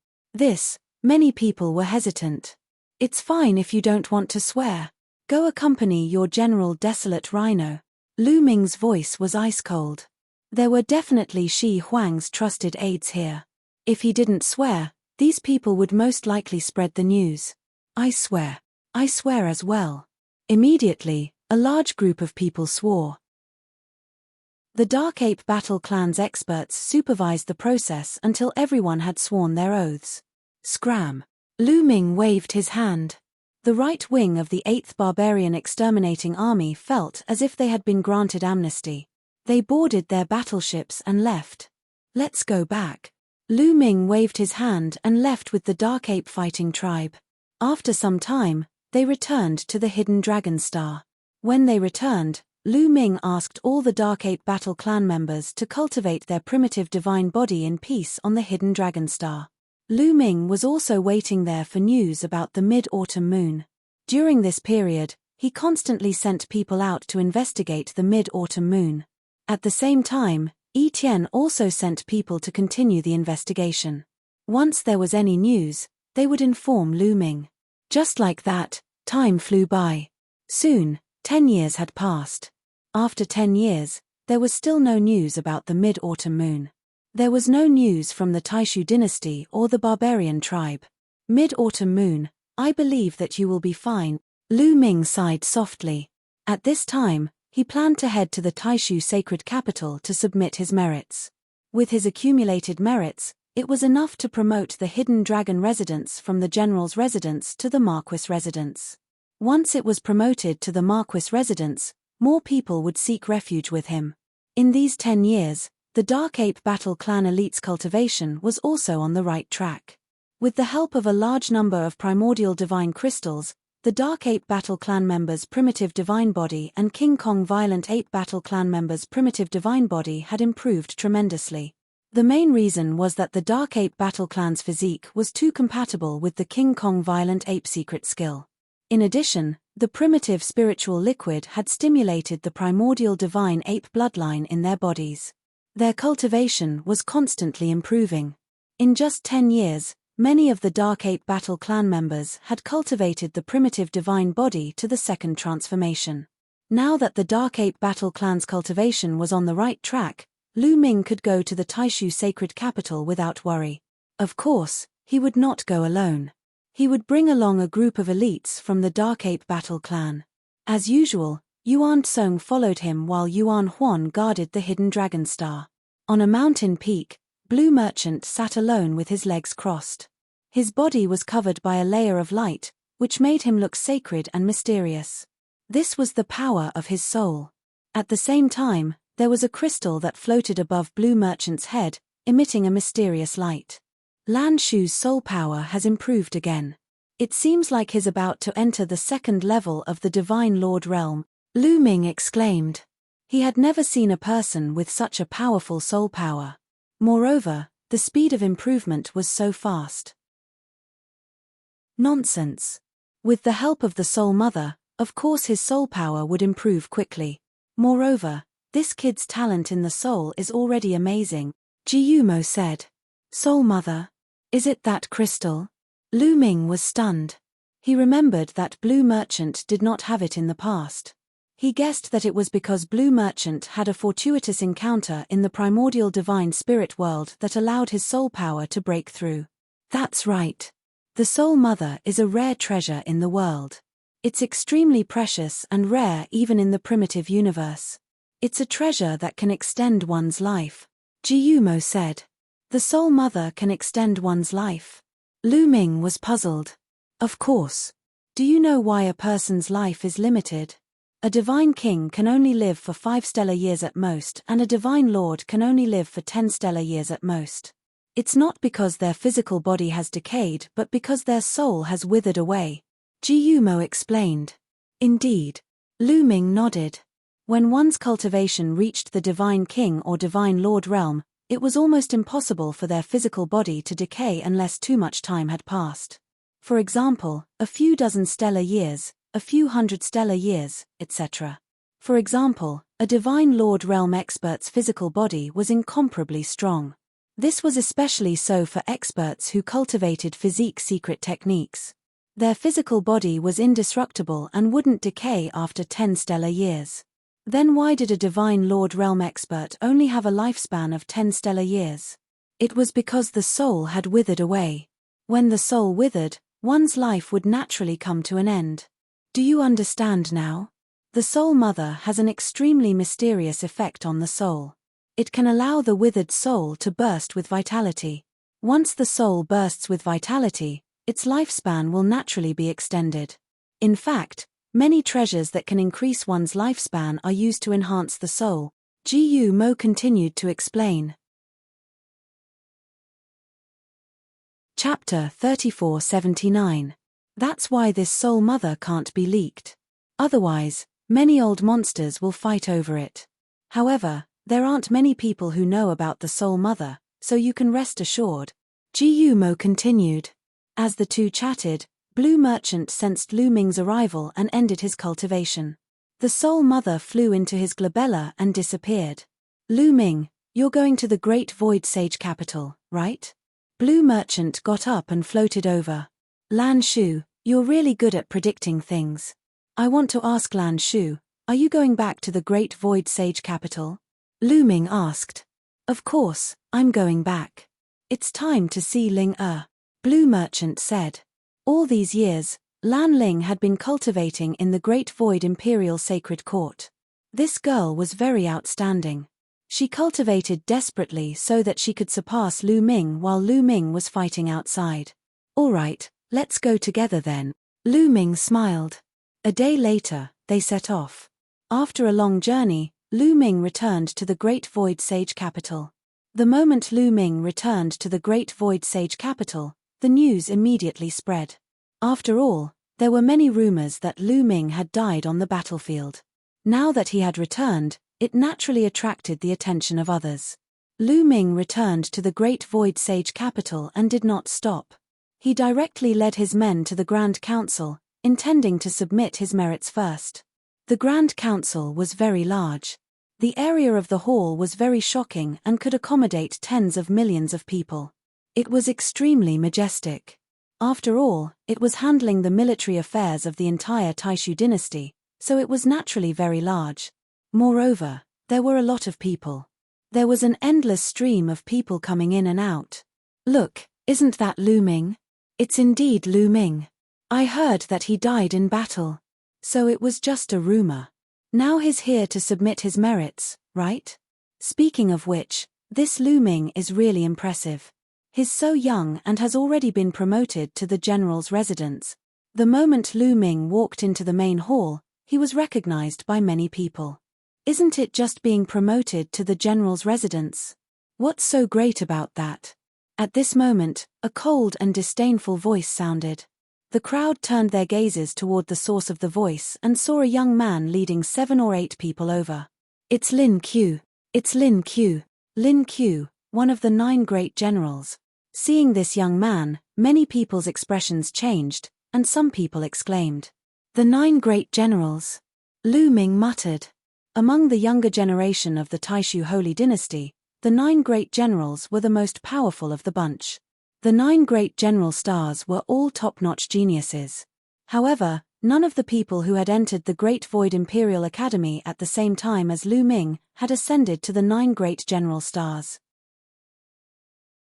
Speaker 1: Many people were hesitant. It's fine if you don't want to swear. Go accompany your General Desolate Rhino. Lu Ming's voice was ice-cold. There were definitely Shi Huang's trusted aides here. If he didn't swear, these people would most likely spread the news. I swear as well. Immediately, a large group of people swore. The Dark Ape Battle Clan's experts supervised the process until everyone had sworn their oaths. Scram! Lu Ming waved his hand. The right wing of the 8th Barbarian Exterminating Army felt as if they had been granted amnesty. They boarded their battleships and left. Let's go back. Lu Ming waved his hand and left with the Dark Ape fighting tribe. After some time, they returned to the Hidden Dragon Star. When they returned, Lu Ming asked all the Dark Ape Battle Clan members to cultivate their primitive divine body in peace on the Hidden Dragon Star. Lu Ming was also waiting there for news about the mid-autumn moon. During this period, he constantly sent people out to investigate the mid-autumn moon. At the same time, Etienne also sent people to continue the investigation. Once there was any news, they would inform Lu Ming. Just like that, time flew by. Soon, 10 years had passed. After 10 years, there was still no news about the mid-autumn moon. There was no news from the Taishu dynasty or the barbarian tribe. Mid-autumn moon, I believe that you will be fine. Lu Ming sighed softly. At this time, he planned to head to the Taishu sacred capital to submit his merits. With his accumulated merits, it was enough to promote the Hidden Dragon residence from the general's residence to the Marquis residence. Once it was promoted to the Marquis residence, more people would seek refuge with him. In these 10 years, the Dark Ape Battle Clan elite's cultivation was also on the right track. With the help of a large number of primordial divine crystals, the Dark Ape Battle Clan members' primitive divine body and King Kong Violent Ape Battle Clan members' primitive divine body had improved tremendously. The main reason was that the Dark Ape Battle Clan's physique was too compatible with the King Kong Violent Ape secret skill. In addition, the primitive spiritual liquid had stimulated the primordial divine ape bloodline in their bodies. Their cultivation was constantly improving. In just 10 years, many of the Dark Ape Battle Clan members had cultivated the primitive divine body to the second transformation. Now that the Dark Ape Battle Clan's cultivation was on the right track, Lu Ming could go to the Taishu sacred capital without worry. Of course, he would not go alone. He would bring along a group of elites from the Dark Ape Battle Clan. As usual, Yuan Tsong followed him while Yuan Huan guarded the hidden dragon star. On a mountain peak, Blue Merchant sat alone with his legs crossed. His body was covered by a layer of light, which made him look sacred and mysterious. This was the power of his soul. At the same time, there was a crystal that floated above Blue Merchant's head, emitting a mysterious light. Lan Shu's soul power has improved again. It seems like he's about to enter the second level of the Divine Lord realm, Lu Ming exclaimed. He had never seen a person with such a powerful soul power. Moreover, the speed of improvement was so fast. Nonsense. With the help of the Soul Mother, of course his soul power would improve quickly. Moreover, this kid's talent in the soul is already amazing, Jiyumo said. Soul Mother? Is it that crystal? Lu Ming was stunned. He remembered that Blue Merchant did not have it in the past. He guessed that it was because Blue Merchant had a fortuitous encounter in the primordial divine spirit world that allowed his soul power to break through. That's right. The Soul Mother is a rare treasure in the world. It's extremely precious and rare even in the primitive universe. It's a treasure that can extend one's life, Jiyumo said. The Soul Mother can extend one's life. Lu Ming was puzzled. Of course. Do you know why a person's life is limited? A divine king can only live for 5 stellar years at most, and a divine lord can only live for 10 stellar years at most. It's not because their physical body has decayed but because their soul has withered away, Jiyumo explained. Indeed. Lu Ming nodded. When one's cultivation reached the divine king or divine lord realm, it was almost impossible for their physical body to decay unless too much time had passed. For example, a few dozen stellar years, a few hundred stellar years, etc. For example, a divine lord realm expert's physical body was incomparably strong. This was especially so for experts who cultivated physique secret techniques. Their physical body was indestructible and wouldn't decay after 10 stellar years. Then why did a divine lord realm expert only have a lifespan of 10 stellar years? It was because the soul had withered away. When the soul withered, one's life would naturally come to an end. Do you understand now? The Soul Mother has an extremely mysterious effect on the soul. It can allow the withered soul to burst with vitality. Once the soul bursts with vitality, its lifespan will naturally be extended. In fact, many treasures that can increase one's lifespan are used to enhance the soul, Jiyumo continued to explain. Chapter 3479. That's why this Soul Mother can't be leaked. Otherwise, many old monsters will fight over it. However, there aren't many people who know about the Soul Mother, so you can rest assured. Jiyumo continued. As the two chatted, Blue Merchant sensed Lu Ming's arrival and ended his cultivation. The Soul Mother flew into his glabella and disappeared. Lu Ming, you're going to the Great Void Sage capital, right? Blue Merchant got up and floated over. Lan Shu, you're really good at predicting things. I want to ask Lan Shu, are you going back to the Great Void Sage capital? Lu Ming asked. Of course, I'm going back. It's time to see Ling Er, Blue Merchant said. All these years, Lan Ling had been cultivating in the Great Void Imperial Sacred Court. This girl was very outstanding. She cultivated desperately so that she could surpass Lu Ming while Lu Ming was fighting outside. All right, let's go together then. Lu Ming smiled. A day later, they set off. After a long journey, Lu Ming returned to the Great Void Sage capital. The moment Lu Ming returned to the Great Void Sage capital, the news immediately spread. After all, there were many rumors that Lu Ming had died on the battlefield. Now that he had returned, it naturally attracted the attention of others. Lu Ming returned to the Great Void Sage capital and did not stop. He directly led his men to the Grand Council, intending to submit his merits first. The Grand Council was very large. The area of the hall was very shocking and could accommodate tens of millions of people. It was extremely majestic. After all, it was handling the military affairs of the entire Taishu dynasty, so it was naturally very large. Moreover, there were a lot of people. There was an endless stream of people coming in and out. Look, isn't that Lu Ming? It's indeed Lu Ming. I heard that he died in battle. So it was just a rumor. Now he's here to submit his merits, right? Speaking of which, this Lu Ming is really impressive. He's so young and has already been promoted to the general's residence. The moment Lu Ming walked into the main hall, he was recognized by many people. Isn't it just being promoted to the general's residence? What's so great about that? At this moment, a cold and disdainful voice sounded. The crowd turned their gazes toward the source of the voice and saw a young man leading 7 or 8 people over. It's Lin Qiu. It's Lin Qiu. Lin Qiu, one of the 9 great generals. Seeing this young man, many people's expressions changed, and some people exclaimed, "The 9 great generals." Lu Ming muttered. Among the younger generation of the Taishu Holy Dynasty, the 9 great generals were the most powerful of the bunch. The 9 great general stars were all top-notch geniuses. However, none of the people who had entered the Great Void Imperial Academy at the same time as Lu Ming had ascended to the 9 great general stars.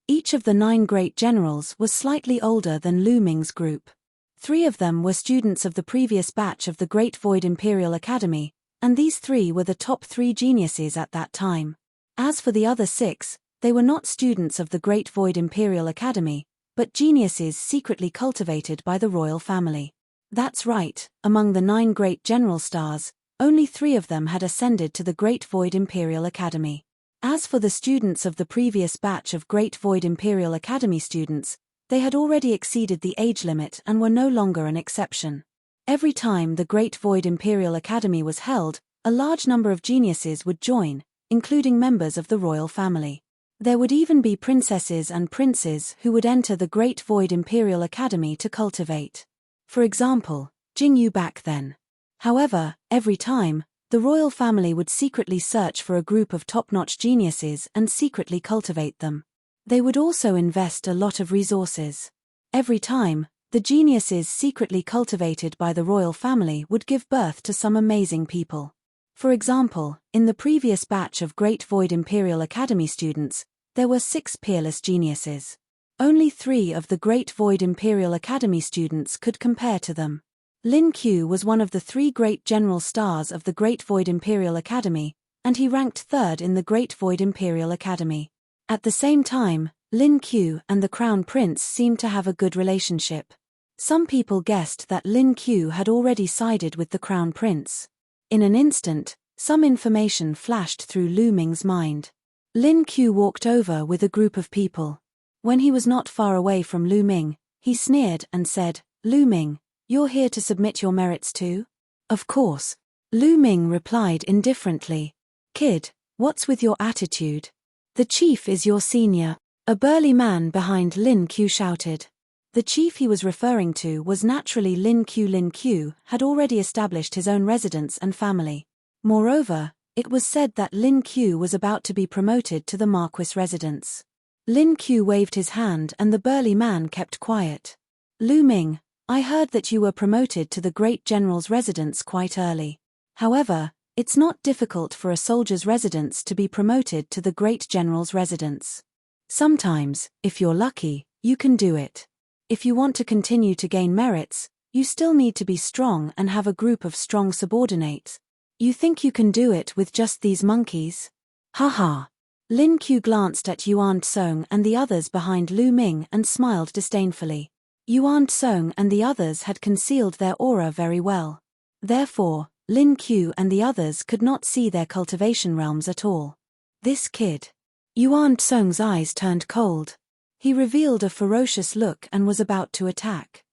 Speaker 1: Each of the 9 great generals was slightly older than Lu Ming's group. 3 of them were students of the previous batch of the Great Void Imperial Academy, and these 3 were the top 3 geniuses at that time. As for the other 6, they were not students of the Great Void Imperial Academy, but geniuses secretly cultivated by the royal family. That's right, among the 9 great general stars, only 3 of them had ascended to the Great Void Imperial Academy. As for the students of the previous batch of Great Void Imperial Academy students, they had already exceeded the age limit and were no longer an exception. Every time the Great Void Imperial Academy was held, a large number of geniuses would join, including members of the royal family. There would even be princesses and princes who would enter the Great Void Imperial Academy to cultivate. For example, Jingyu back then. However, every time, the royal family would secretly search for a group of top-notch geniuses and secretly cultivate them. They would also invest a lot of resources. Every time, the geniuses secretly cultivated by the royal family would give birth to some amazing people. For example, in the previous batch of Great Void Imperial Academy students, there were 6 peerless geniuses. Only 3 of the Great Void Imperial Academy students could compare to them. Lin Qiu was one of the 3 great general stars of the Great Void Imperial Academy, and he ranked 3rd in the Great Void Imperial Academy. At the same time, Lin Qiu and the Crown Prince seemed to have a good relationship. Some people guessed that Lin Qiu had already sided with the Crown Prince. In an instant, some information flashed through Lu Ming's mind. Lin Qiu walked over with a group of people. When he was not far away from Lu Ming, he sneered and said, "Lu Ming, you're here to submit your merits too?" "Of course." Lu Ming replied indifferently. "Kid, what's with your attitude? The chief is your senior." A burly man behind Lin Qiu shouted. The chief he was referring to was naturally Lin Qiu. Lin Qiu had already established his own residence and family. Moreover, it was said that Lin Qiu was about to be promoted to the Marquis residence. Lin Qiu waved his hand and the burly man kept quiet. "Lu Ming, I heard that you were promoted to the great general's residence quite early. However, it's not difficult for a soldier's residence to be promoted to the great general's residence. Sometimes, if you're lucky, you can do it. If you want to continue to gain merits, you still need to be strong and have a group of strong subordinates. You think you can do it with just these monkeys? Haha." Lin Qiu glanced at Yuan Song and the others behind Lu Ming and smiled disdainfully. Yuan Song and the others had concealed their aura very well. Therefore, Lin Qiu and the others could not see their cultivation realms at all. This kid. Yuan Song's eyes turned cold. He revealed a ferocious look and was about to attack.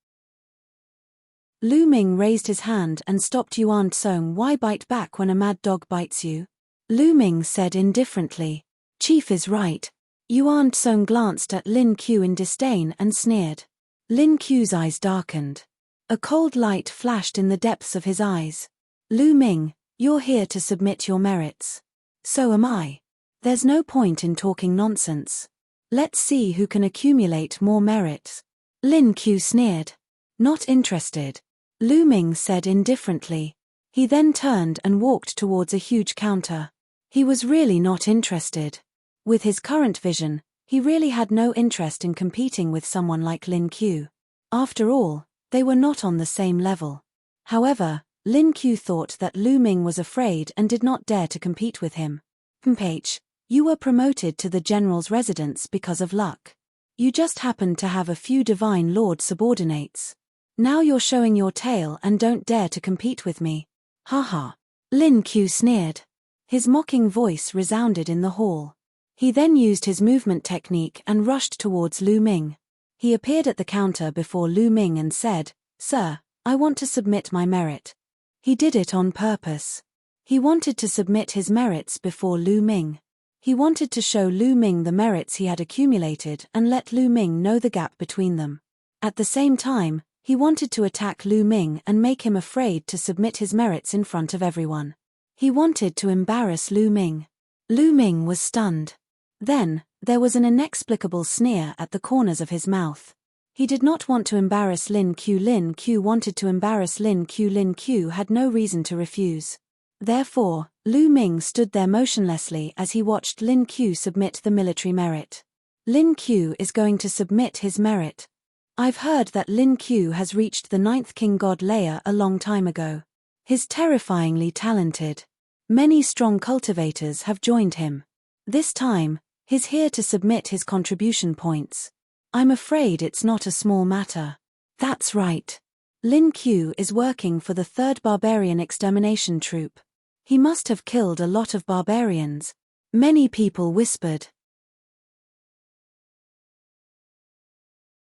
Speaker 1: Lu Ming raised his hand and stopped Yuan Song. Why bite back when a mad dog bites you? Lu Ming said indifferently. Chief is right. Yuan Song glanced at Lin Q in disdain and sneered. Lin Q's eyes darkened. A cold light flashed in the depths of his eyes. Lu Ming, you're here to submit your merits. So am I. There's no point in talking nonsense. Let's see who can accumulate more merits. Lin Q sneered. Not interested. Lu Ming said indifferently. He then turned and walked towards a huge counter. He was really not interested. With his current vision, he really had no interest in competing with someone like Lin Q. After all, they were not on the same level. However, Lin Q thought that Lu Ming was afraid and did not dare to compete with him. H, you were promoted to the general's residence because of luck. You just happened to have a few Divine Lord subordinates. Now you're showing your tail and don't dare to compete with me. Haha. Lin Q sneered. His mocking voice resounded in the hall. He then used his movement technique and rushed towards Lu Ming. He appeared at the counter before Lu Ming and said, Sir, I want to submit my merit. He did it on purpose. He wanted to submit his merits before Lu Ming. He wanted to show Lu Ming the merits he had accumulated and let Lu Ming know the gap between them. At the same time, he wanted to attack Lu Ming and make him afraid to submit his merits in front of everyone. He wanted to embarrass Lu Ming. Lu Ming was stunned. Then, there was an inexplicable sneer at the corners of his mouth. He did not want to embarrass Lin Q. Lin Q wanted to embarrass Lin Q. Lin Q had no reason to refuse. Therefore, Lu Ming stood there motionlessly as he watched Lin Q submit the military merit. Lin Q is going to submit his merit. I've heard that Lin Q has reached the 9th King God layer a long time ago. He's terrifyingly talented. Many strong cultivators have joined him. This time, he's here to submit his contribution points. I'm afraid it's not a small matter. That's right. Lin Q is working for the 3rd Barbarian Extermination Troop. He must have killed a lot of barbarians. Many people whispered.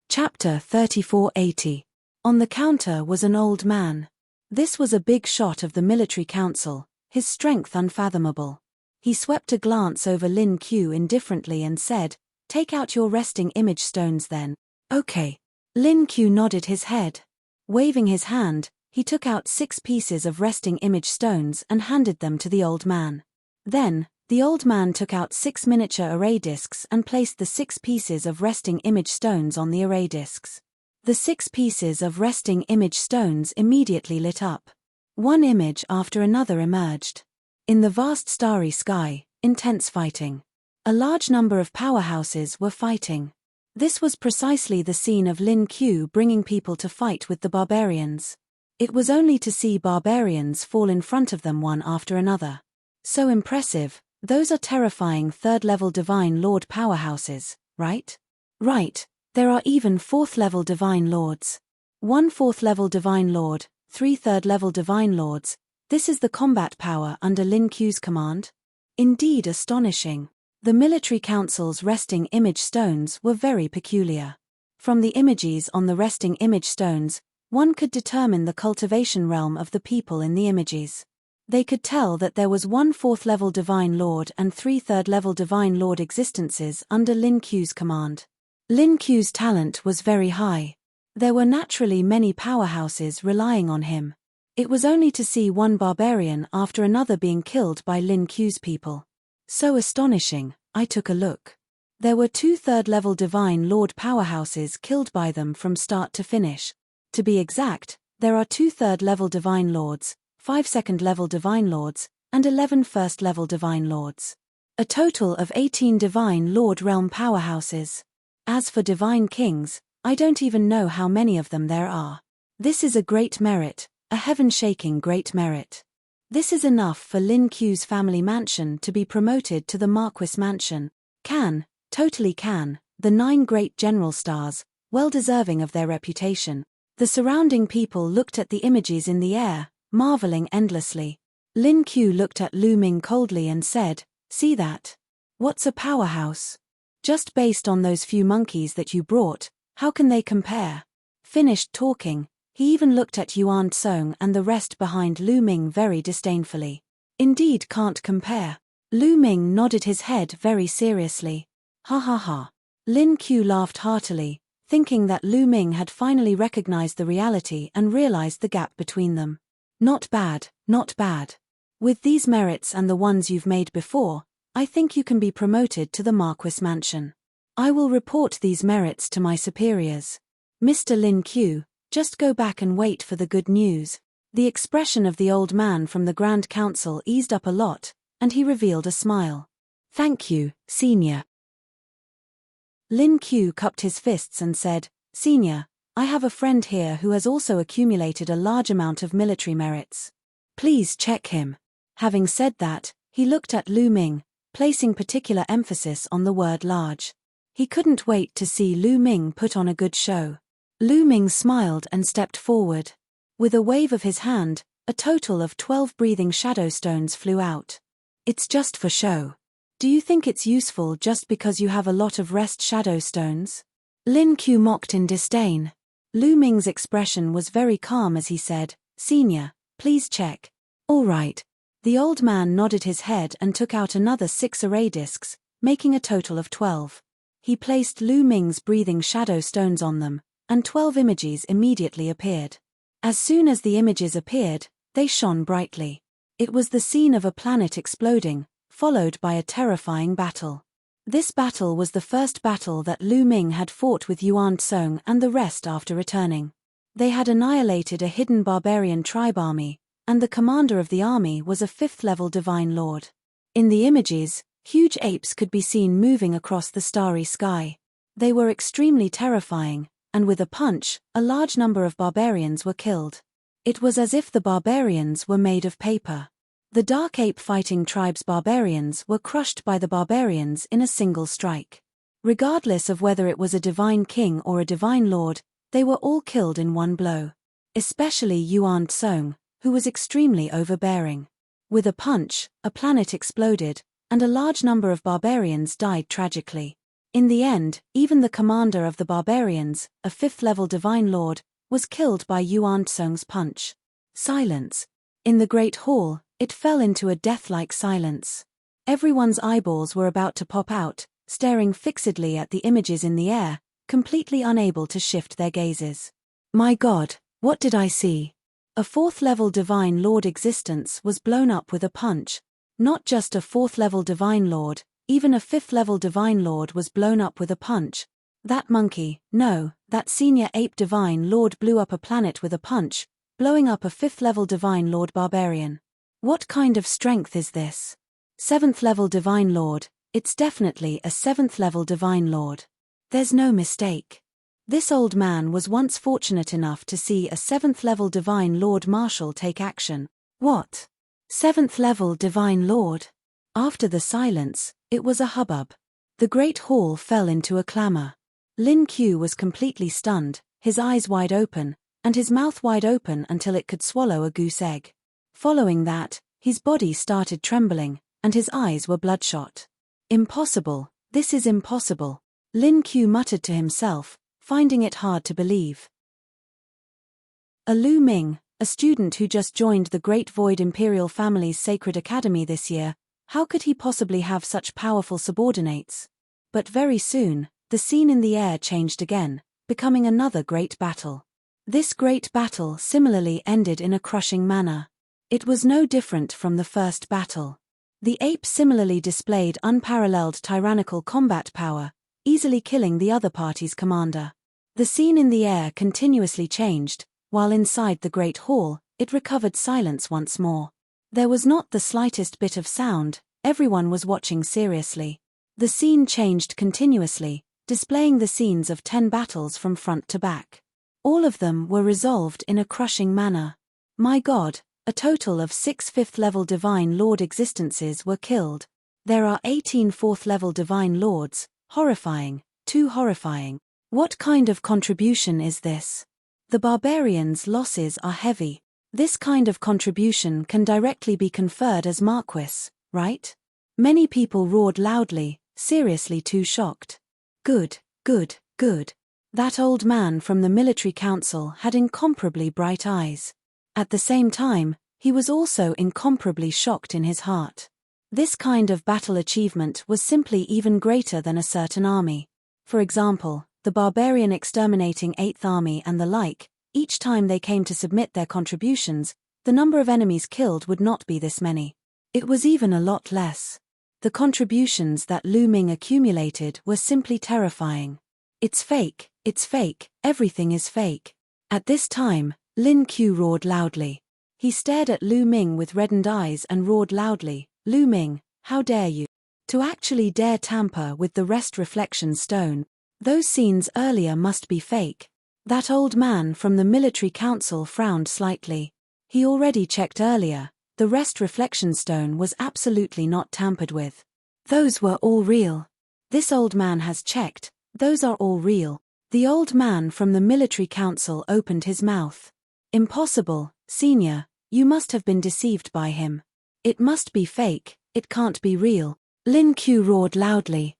Speaker 1: Chapter 3480. On the counter was an old man. This was a big shot of the military council, his strength unfathomable. He swept a glance over Lin Q indifferently and said, Take out your resting image stones then. Okay. Lin Q nodded his head. Waving his hand, he took out 6 pieces of resting image stones and handed them to the old man. Then, the old man took out 6 miniature array discs and placed the 6 pieces of resting image stones on the array discs. The 6 pieces of resting image stones immediately lit up. One image after another emerged. In the vast starry sky, intense fighting. A large number of powerhouses were fighting. This was precisely the scene of Lin Q bringing people to fight with the barbarians. It was only to see barbarians fall in front of them one after another. So impressive. Those are terrifying 3rd-level Divine Lord powerhouses, right? Right, there are even 4th-level Divine Lords. 1 4th-level Divine Lord, 3 3rd-level Divine Lords. This is the combat power under Lin Q's command? Indeed astonishing. The military council's resting image stones were very peculiar. From the images on the resting image stones, one could determine the cultivation realm of the people in the images. They could tell that there was 1 4th-level Divine Lord and 3 3rd-level Divine Lord existences under Lin Q's command. Lin Q's talent was very high. There were naturally many powerhouses relying on him. It was only to see one barbarian after another being killed by Lin Q's people. So astonishing, I took a look. There were 2 3rd-level Divine Lord powerhouses killed by them from start to finish. To be exact, there are 2 3rd-level Divine Lords, 5 2nd-level Divine Lords, and 11 1st-level Divine Lords. A total of 18 Divine Lord realm powerhouses. As for Divine Kings, I don't even know how many of them there are. This is a great merit, a heaven-shaking great merit. This is enough for Lin Q's family mansion to be promoted to the Marquis Mansion. Totally can, the 9 great general stars, well deserving of their reputation. The surrounding people looked at the images in the air, marveling endlessly. Lin Q looked at Lu Ming coldly and said, See that? What's a powerhouse? Just based on those few monkeys that you brought, how can they compare? Finished talking, he even looked at Yuan Song and the rest behind Lu Ming very disdainfully. Indeed can't compare. Lu Ming nodded his head very seriously. Ha ha ha. Lin Q laughed heartily, thinking that Lu Ming had finally recognized the reality and realized the gap between them. Not bad, not bad. With these merits and the ones you've made before, I think you can be promoted to the Marquis Mansion. I will report these merits to my superiors. Mr. Lin Q, just go back and wait for the good news. The expression of the old man from the Grand Council eased up a lot, and he revealed a smile. Thank you, Senior. Lin Q cupped his fists and said, Senior, I have a friend here who has also accumulated a large amount of military merits. Please check him. Having said that, he looked at Lu Ming, placing particular emphasis on the word large. He couldn't wait to see Lu Ming put on a good show. Lu Ming smiled and stepped forward. With a wave of his hand, a total of 12 breathing shadow stones flew out. It's just for show. Do you think it's useful just because you have a lot of rest shadow stones? Lin Q mocked in disdain. Lu Ming's expression was very calm as he said, Senior, please check. All right. The old man nodded his head and took out another 6 array discs, making a total of 12. He placed Lu Ming's breathing shadow stones on them, and 12 images immediately appeared. As soon as the images appeared, they shone brightly. It was the scene of a planet exploding, followed by a terrifying battle. This battle was the first battle that Lu Ming had fought with Yuan Song and the rest after returning. They had annihilated a hidden barbarian tribe army, and the commander of the army was a 5th-level divine lord. In the images, huge apes could be seen moving across the starry sky. They were extremely terrifying, and with a punch, a large number of barbarians were killed. It was as if the barbarians were made of paper. The Dark Ape Fighting Tribe's barbarians were crushed by the barbarians in a single strike. Regardless of whether it was a divine king or a divine lord, they were all killed in one blow. Especially Yuan Song, who was extremely overbearing. With a punch, a planet exploded, and a large number of barbarians died tragically. In the end, even the commander of the barbarians, a 5th-level divine lord, was killed by Yuan Song's punch. Silence. In the Great Hall, it fell into a death-like silence. Everyone's eyeballs were about to pop out, staring fixedly at the images in the air, completely unable to shift their gazes. My God, what did I see? A 4th-level divine lord existence was blown up with a punch. Not just a 4th-level divine lord, even a 5th-level divine lord was blown up with a punch. That monkey, no, that senior ape divine lord blew up a planet with a punch, blowing up a 5th-level divine lord barbarian. What kind of strength is this? 7th-level divine lord, it's definitely a 7th-level divine lord. There's no mistake. This old man was once fortunate enough to see a 7th-level divine lord marshal take action. What? 7th-level divine lord? After the silence, it was a hubbub. The great hall fell into a clamor. Lin Q was completely stunned, his eyes wide open, and his mouth wide open until it could swallow a goose egg. Following that, his body started trembling, and his eyes were bloodshot. Impossible, this is impossible, Lin Q muttered to himself, finding it hard to believe. Lu Ming, a student who just joined the Great Void Imperial family's Sacred Academy this year, how could he possibly have such powerful subordinates? But very soon, the scene in the air changed again, becoming another great battle. This great battle similarly ended in a crushing manner. It was no different from the first battle. The ape similarly displayed unparalleled tyrannical combat power, easily killing the other party's commander. The scene in the air continuously changed, while inside the Great Hall, it recovered silence once more. There was not the slightest bit of sound, everyone was watching seriously. The scene changed continuously, displaying the scenes of 10 battles from front to back. All of them were resolved in a crushing manner. My God, a total of 6 5th-level Divine Lord existences were killed. There are 18 4th-level Divine Lords, horrifying, too horrifying. What kind of contribution is this? The barbarians' losses are heavy. This kind of contribution can directly be conferred as Marquis, right? Many people roared loudly, seriously too shocked. Good, good, good. That old man from the military council had incomparably bright eyes. At the same time, he was also incomparably shocked in his heart. This kind of battle achievement was simply even greater than a certain army. For example, the barbarian exterminating 8th Army and the like. Each time they came to submit their contributions, the number of enemies killed would not be this many. It was even a lot less. The contributions that Lu Ming accumulated were simply terrifying. It's fake, everything is fake. At this time, Lin Q roared loudly. He stared at Lu Ming with reddened eyes and roared loudly, "Lu Ming, how dare you? To actually dare tamper with the rest reflection stone. Those scenes earlier must be fake." That old man from the military council frowned slightly. He already checked earlier. The rest reflection stone was absolutely not tampered with. Those were all real. This old man has checked. Those are all real. The old man from the military council opened his mouth. Impossible, senior, you must have been deceived by him. It must be fake, it can't be real. Lin Q roared loudly.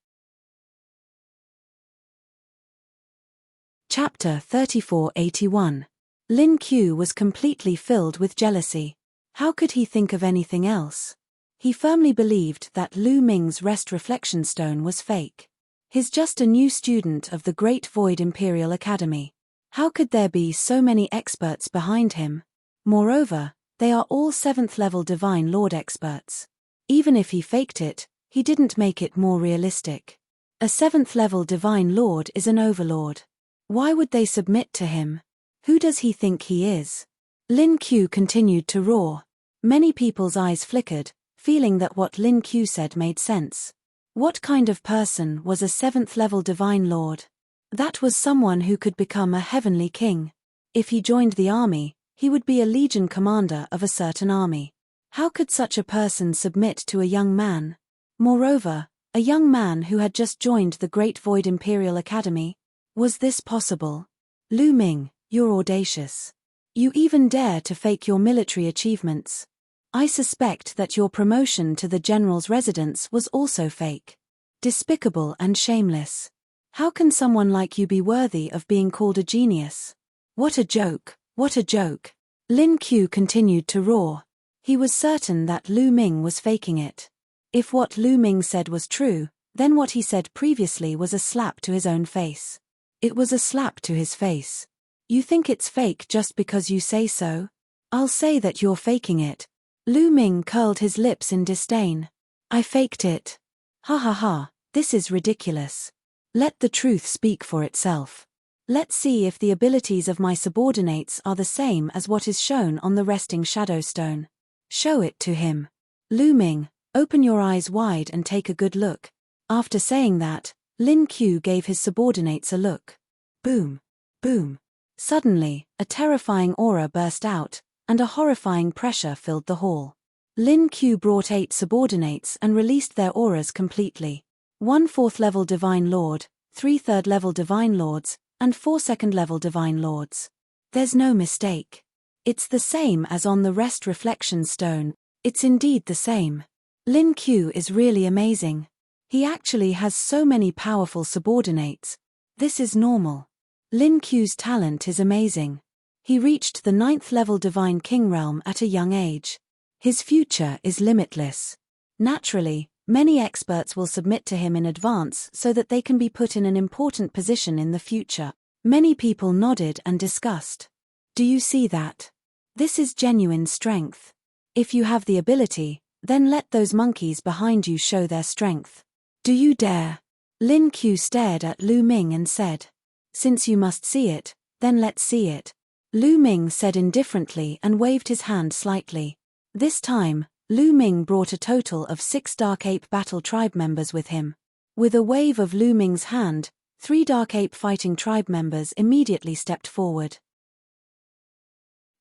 Speaker 1: Chapter 3481. Lin Q was completely filled with jealousy. How could he think of anything else? He firmly believed that Lu Ming's rest reflection stone was fake. He's just a new student of the Great Void Imperial Academy. How could there be so many experts behind him? Moreover, they are all 7th level Divine Lord experts. Even if he faked it, he didn't make it more realistic. A 7th level Divine Lord is an overlord. Why would they submit to him? Who does he think he is? Lin Q continued to roar. Many people's eyes flickered, feeling that what Lin Q said made sense. What kind of person was a 7th level Divine Lord? That was someone who could become a heavenly king. If he joined the army, he would be a legion commander of a certain army. How could such a person submit to a young man? Moreover, a young man who had just joined the Great Void Imperial Academy? Was this possible? Lu Ming, you're audacious. You even dare to fake your military achievements. I suspect that your promotion to the general's residence was also fake. Despicable and shameless. How can someone like you be worthy of being called a genius? What a joke, what a joke. Lin Q continued to roar. He was certain that Lu Ming was faking it. If what Lu Ming said was true, then what he said previously was a slap to his own face. It was a slap to his face. You think it's fake just because you say so? I'll say that you're faking it. Lu Ming curled his lips in disdain. I faked it. Ha ha ha, this is ridiculous. Let the truth speak for itself. Let's see if the abilities of my subordinates are the same as what is shown on the resting shadow stone. Show it to him. Lu Ming, open your eyes wide and take a good look. After saying that, Lin Q gave his subordinates a look. Boom. Boom. Suddenly, a terrifying aura burst out, and a horrifying pressure filled the hall. Lin Q brought 8 subordinates and released their auras completely. 1 4th level Divine Lord, 3 3rd level Divine Lords, and 4 2nd level Divine Lords. There's no mistake. It's the same as on the rest reflection stone. It's indeed the same. Lin Q is really amazing. He actually has so many powerful subordinates. This is normal. Lin Q's talent is amazing. He reached the 9th level Divine King realm at a young age. His future is limitless. Naturally, many experts will submit to him in advance so that they can be put in an important position in the future. Many people nodded and discussed. Do you see that? This is genuine strength. If you have the ability, then let those monkeys behind you show their strength. Do you dare? Lin Q stared at Lu Ming and said. Since you must see it, then let's see it. Lu Ming said indifferently and waved his hand slightly. This time, Lu Ming brought a total of 6 Dark Ape Battle Tribe members with him. With a wave of Lu Ming's hand, 3 Dark Ape Fighting Tribe members immediately stepped forward.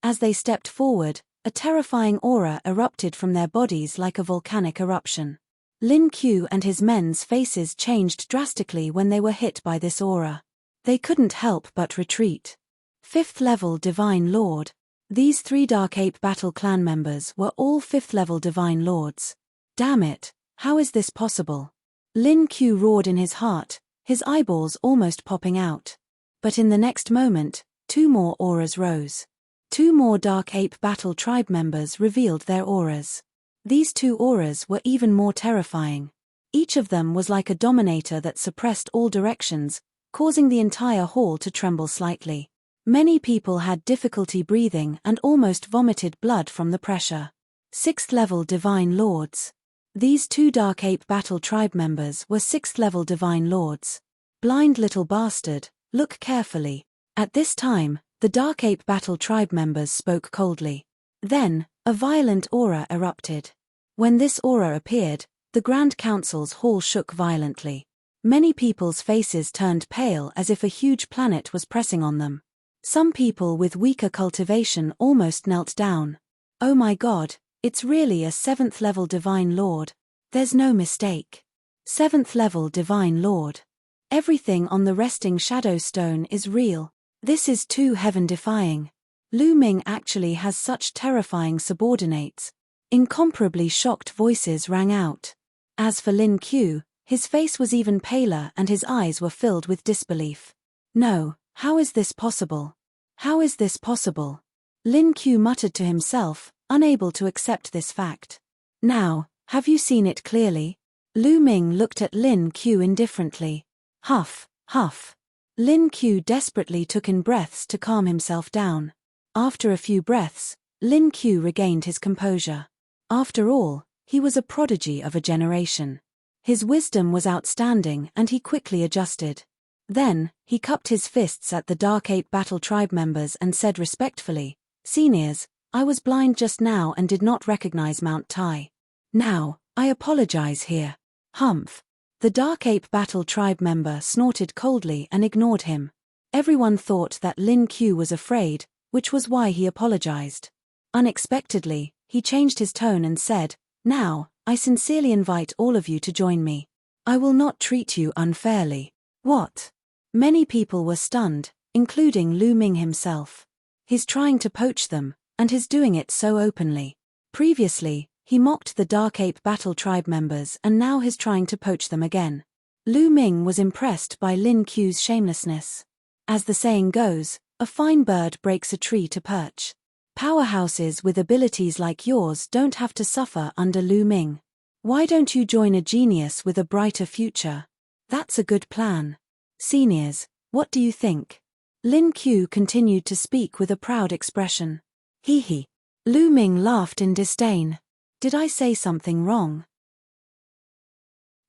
Speaker 1: As they stepped forward, a terrifying aura erupted from their bodies like a volcanic eruption. Lin Q and his men's faces changed drastically when they were hit by this aura. They couldn't help but retreat. 5th level Divine Lord. These 3 Dark Ape Battle Clan members were all 5th level Divine Lords. Damn it, how is this possible? Lin Q roared in his heart, his eyeballs almost popping out. But in the next moment, 2 more auras rose. 2 more Dark Ape Battle Tribe members revealed their auras. These 2 auras were even more terrifying. Each of them was like a dominator that suppressed all directions, causing the entire hall to tremble slightly. Many people had difficulty breathing and almost vomited blood from the pressure. 6th level Divine Lords. These 2 Dark Ape Battle Tribe members were 6th level Divine Lords. Blind little bastard, look carefully. At this time, the Dark Ape Battle Tribe members spoke coldly. Then, a violent aura erupted. When this aura appeared, the Grand Council's hall shook violently. Many people's faces turned pale as if a huge planet was pressing on them. Some people with weaker cultivation almost knelt down. Oh my God, it's really a 7th level Divine Lord. There's no mistake. 7th level Divine Lord. Everything on the resting shadow stone is real. This is too heaven-defying. Lu Ming actually has such terrifying subordinates. Incomparably shocked voices rang out. As for Lin Q, his face was even paler and his eyes were filled with disbelief. No, how is this possible? How is this possible? Lin Q muttered to himself, unable to accept this fact. Now, have you seen it clearly? Lu Ming looked at Lin Q indifferently. Huff, huff. Lin Q desperately took in breaths to calm himself down. After a few breaths, Lin Q regained his composure. After all, he was a prodigy of a generation. His wisdom was outstanding and he quickly adjusted. Then, he cupped his fists at the Dark Ape Battle Tribe members and said respectfully, "Seniors, I was blind just now and did not recognize Mount Tai. Now, I apologize here." Humph. The Dark Ape Battle Tribe member snorted coldly and ignored him. Everyone thought that Lin Q was afraid, which was why he apologized. Unexpectedly, he changed his tone and said, "Now, I sincerely invite all of you to join me. I will not treat you unfairly." What? Many people were stunned, including Lu Ming himself. He's trying to poach them, and he's doing it so openly. Previously, he mocked the Dark Ape Battle Tribe members and now he's trying to poach them again. Lu Ming was impressed by Lin Q's shamelessness. As the saying goes, a fine bird breaks a tree to perch. Powerhouses with abilities like yours don't have to suffer under Lu Ming. Why don't you join a genius with a brighter future? That's a good plan. Seniors, what do you think? Lin Q continued to speak with a proud expression. Hee hee. Lu Ming laughed in disdain. Did I say something wrong?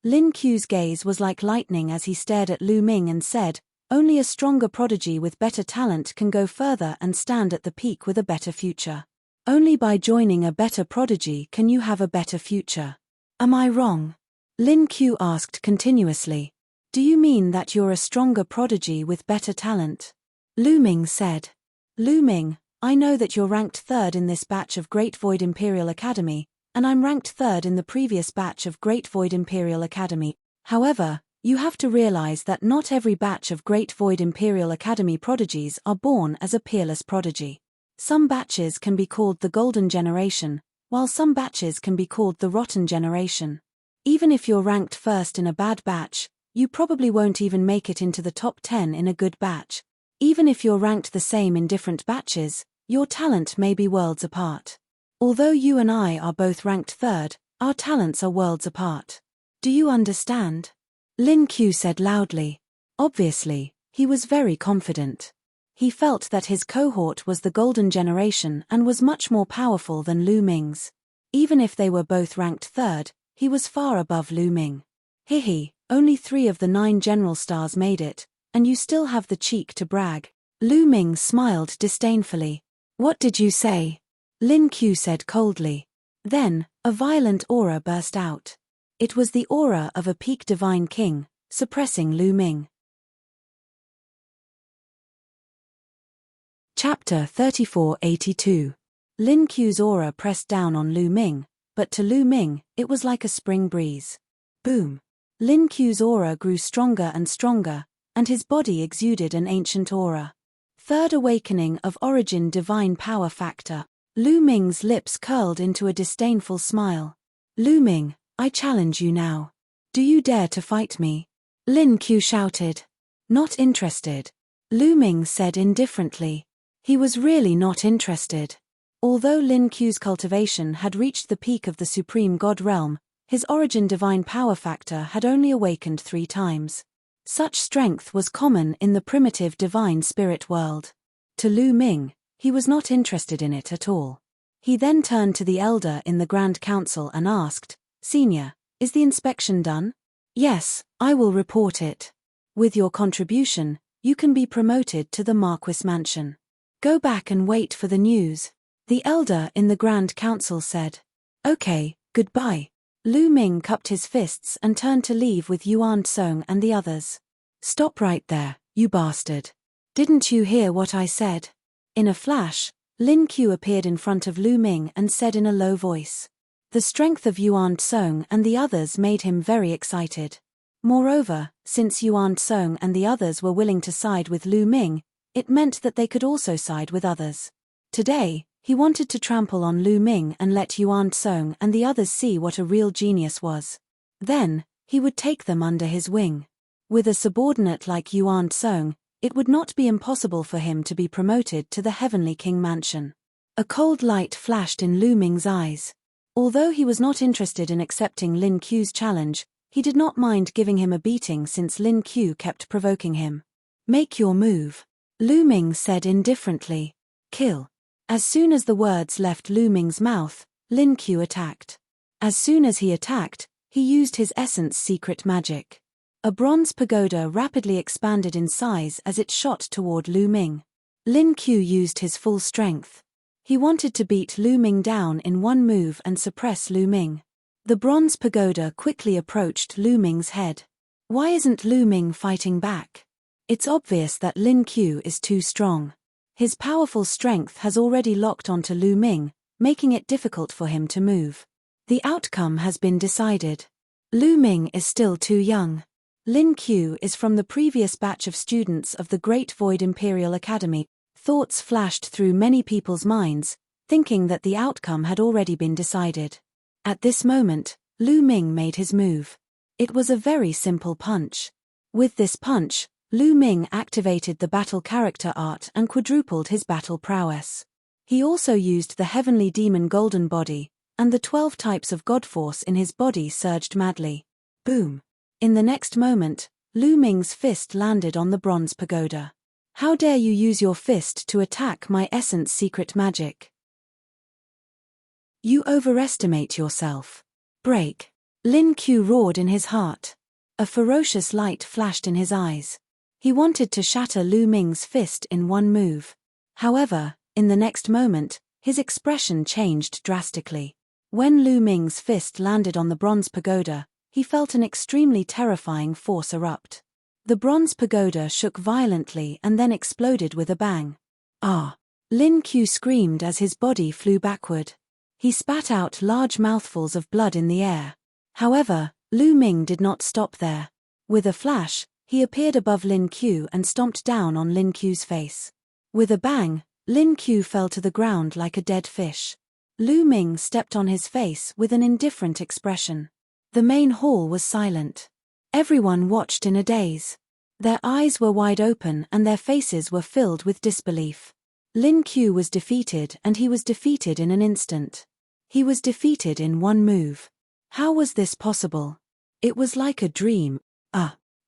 Speaker 1: Lin Q's gaze was like lightning as he stared at Lu Ming and said, "Only a stronger prodigy with better talent can go further and stand at the peak with a better future. Only by joining a better prodigy can you have a better future. Am I wrong?" Lin Q asked continuously. "Do you mean that you're a stronger prodigy with better talent?" Lu Ming said. "Lu Ming, I know that you're ranked 3rd in this batch of Great Void Imperial Academy, and I'm ranked 3rd in the previous batch of Great Void Imperial Academy. However, you have to realize that not every batch of Great Void Imperial Academy prodigies are born as a peerless prodigy. Some batches can be called the Golden Generation, while some batches can be called the Rotten Generation. Even if you're ranked 1st in a bad batch, you probably won't even make it into the top 10 in a good batch. Even if you're ranked the same in different batches, your talent may be worlds apart. Although you and I are both ranked 3rd, our talents are worlds apart. Do you understand?" Lin Q said loudly. Obviously, he was very confident. He felt that his cohort was the Golden Generation and was much more powerful than Lu Ming's. Even if they were both ranked 3rd, he was far above Lu Ming. Hehe, only 3 of the 9 general stars made it, and you still have the cheek to brag. Lu Ming smiled disdainfully. "What did you say?" Lin Q said coldly. Then, a violent aura burst out. It was the aura of a peak divine king, suppressing Lu Ming. Chapter 3482. Lin Q's aura pressed down on Lu Ming, but to Lu Ming, it was like a spring breeze. Boom. Lin Q's aura grew stronger and stronger, and his body exuded an ancient aura. 3rd awakening of origin divine power factor. Lu Ming's lips curled into a disdainful smile. "Lu Ming, I challenge you now. Do you dare to fight me? Lin Q shouted. Not interested. Lu Ming said indifferently. He was really not interested. Although Lin Q's cultivation had reached the peak of the supreme god realm, his origin divine power factor had only awakened 3 times. Such strength was common in the primitive divine spirit world. To Lu Ming, he was not interested in it at all. He then turned to the elder in the Grand Council and asked, Senior, is the inspection done? Yes, I will report it. With your contribution, you can be promoted to the Marquis Mansion. Go back and wait for the news. The elder in the Grand Council said. Okay, goodbye. Lu Ming cupped his fists and turned to leave with Yuan Song and the others. Stop right there, you bastard. Didn't you hear what I said? In a flash, Lin Q appeared in front of Lu Ming and said in a low voice. The strength of Yuan Song and the others made him very excited. Moreover, since Yuan Song and the others were willing to side with Lu Ming, it meant that they could also side with others. Today, he wanted to trample on Lu Ming and let Yuan Song and the others see what a real genius was. Then, he would take them under his wing. With a subordinate like Yuan Song, it would not be impossible for him to be promoted to the Heavenly King Mansion. A cold light flashed in Lu Ming's eyes. Although he was not interested in accepting Lin Q's challenge, he did not mind giving him a beating since Lin Q kept provoking him. Make your move. Lu Ming said indifferently. Kill. As soon as the words left Lu Ming's mouth, Lin Q attacked. As soon as he attacked, he used his essence secret magic. A bronze pagoda rapidly expanded in size as it shot toward Lu Ming. Lin Q used his full strength. He wanted to beat Lu Ming down in one move and suppress Lu Ming. The bronze pagoda quickly approached Lu Ming's head. Why isn't Lu Ming fighting back? It's obvious that Lin Q is too strong. His powerful strength has already locked onto Lu Ming, making it difficult for him to move. The outcome has been decided. Lu Ming is still too young. Lin Q is from the previous batch of students of the Great Void Imperial Academy. Thoughts flashed through many people's minds, thinking that the outcome had already been decided. At this moment, Lu Ming made his move. It was a very simple punch. With this punch, Lu Ming activated the battle character art and quadrupled his battle prowess. He also used the heavenly demon golden body, and the 12 types of god force in his body surged madly. Boom! In the next moment, Lu Ming's fist landed on the bronze pagoda. How dare you use your fist to attack my essence secret magic? You overestimate yourself. Break! Lin Q roared in his heart. A ferocious light flashed in his eyes. He wanted to shatter Lu Ming's fist in one move. However, in the next moment, his expression changed drastically. When Lu Ming's fist landed on the bronze pagoda, he felt an extremely terrifying force erupt. The bronze pagoda shook violently and then exploded with a bang. Ah! Lin Q screamed as his body flew backward. He spat out large mouthfuls of blood in the air. However, Lu Ming did not stop there. With a flash, he appeared above Lin Q and stomped down on Lin Q's face. With a bang, Lin Q fell to the ground like a dead fish. Lu Ming stepped on his face with an indifferent expression. The main hall was silent. Everyone watched in a daze. Their eyes were wide open and their faces were filled with disbelief. Lin Q was defeated and he was defeated in an instant. He was defeated in one move. How was this possible? It was like a dream.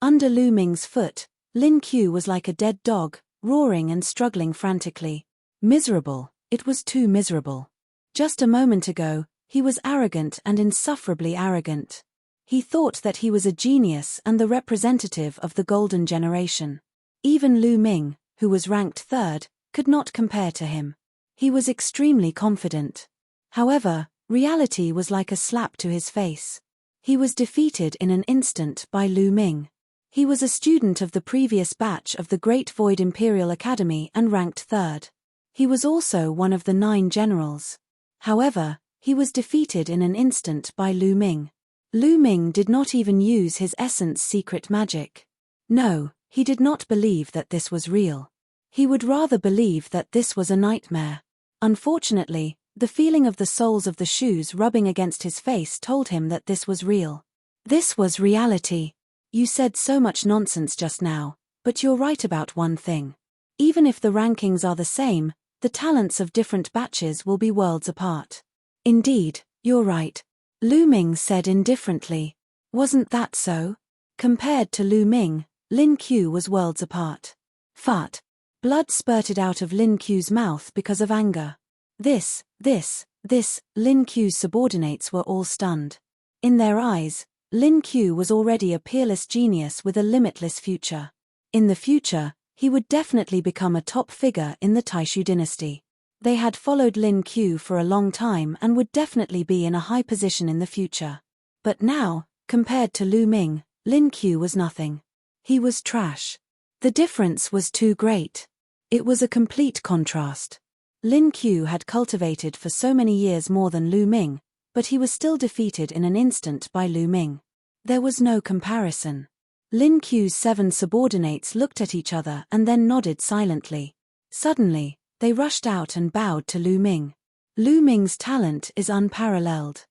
Speaker 1: Under Lu Ming's foot, Lin Q was like a dead dog, roaring and struggling frantically. Miserable, it was too miserable. Just a moment ago, he was arrogant and insufferably arrogant. He thought that he was a genius and the representative of the golden generation. Even Lu Ming, who was ranked third, could not compare to him. He was extremely confident. However, reality was like a slap to his face. He was defeated in an instant by Lu Ming. He was a student of the previous batch of the Great Void Imperial Academy and ranked third. He was also one of the 9 generals. However, he was defeated in an instant by Lu Ming. Lu Ming did not even use his essence secret magic. No, he did not believe that this was real. He would rather believe that this was a nightmare. Unfortunately, the feeling of the soles of the shoes rubbing against his face told him that this was real. This was reality. You said so much nonsense just now, but you're right about one thing. Even if the rankings are the same, the talents of different batches will be worlds apart. Indeed, you're right, Lu Ming said indifferently. Wasn't that so? Compared to Lu Ming, Lin Qiu was worlds apart. Fart. Blood spurted out of Lin Qiu's mouth because of anger. This, Lin Qiu's subordinates were all stunned. In their eyes, Lin Qiu was already a peerless genius with a limitless future. In the future, he would definitely become a top figure in the Taishu dynasty. They had followed Lin Qiu for a long time and would definitely be in a high position in the future. But now, compared to Lu Ming, Lin Qiu was nothing. He was trash. The difference was too great. It was a complete contrast. Lin Qiu had cultivated for so many years more than Lu Ming, but he was still defeated in an instant by Lu Ming. There was no comparison. Lin Qiu's 7 subordinates looked at each other and then nodded silently. Suddenly, they rushed out and bowed to Lu Ming. Lu Ming's talent is unparalleled.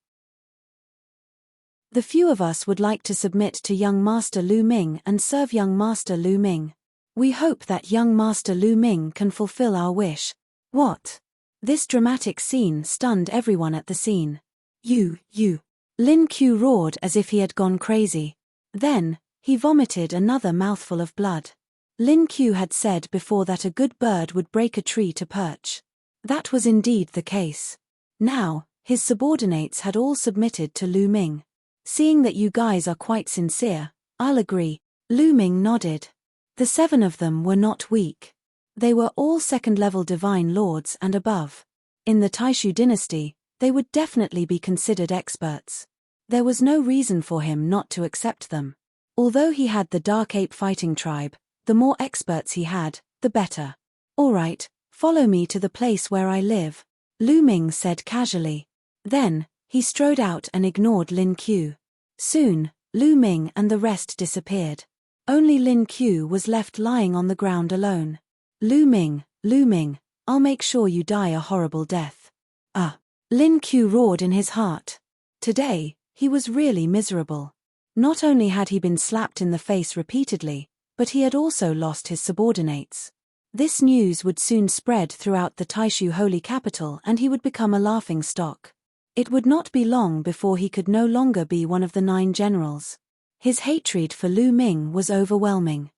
Speaker 1: The few of us would like to submit to young Master Lu Ming and serve young Master Lu Ming. We hope that young Master Lu Ming can fulfill our wish. What? This dramatic scene stunned everyone at the scene. You. Lin Qiu roared as if he had gone crazy. Then, he vomited another mouthful of blood. Lin Qiu had said before that a good bird would break a tree to perch. That was indeed the case. Now, his subordinates had all submitted to Lu Ming. Seeing that you guys are quite sincere, I'll agree. Lu Ming nodded. The 7 of them were not weak. They were all second-level divine lords and above. In the Taishu dynasty, they would definitely be considered experts. There was no reason for him not to accept them. Although he had the Dark Ape fighting tribe, the more experts he had, the better. All right, follow me to the place where I live, Lu Ming said casually. Then, he strode out and ignored Lin Qiu. Soon, Lu Ming and the rest disappeared. Only Lin Qiu was left lying on the ground alone. Lu Ming, I'll make sure you die a horrible death. Lin Qiu roared in his heart. Today, he was really miserable. Not only had he been slapped in the face repeatedly, but he had also lost his subordinates. This news would soon spread throughout the Taishu holy capital and he would become a laughing stock. It would not be long before he could no longer be one of the 9 generals. His hatred for Lu Ming was overwhelming.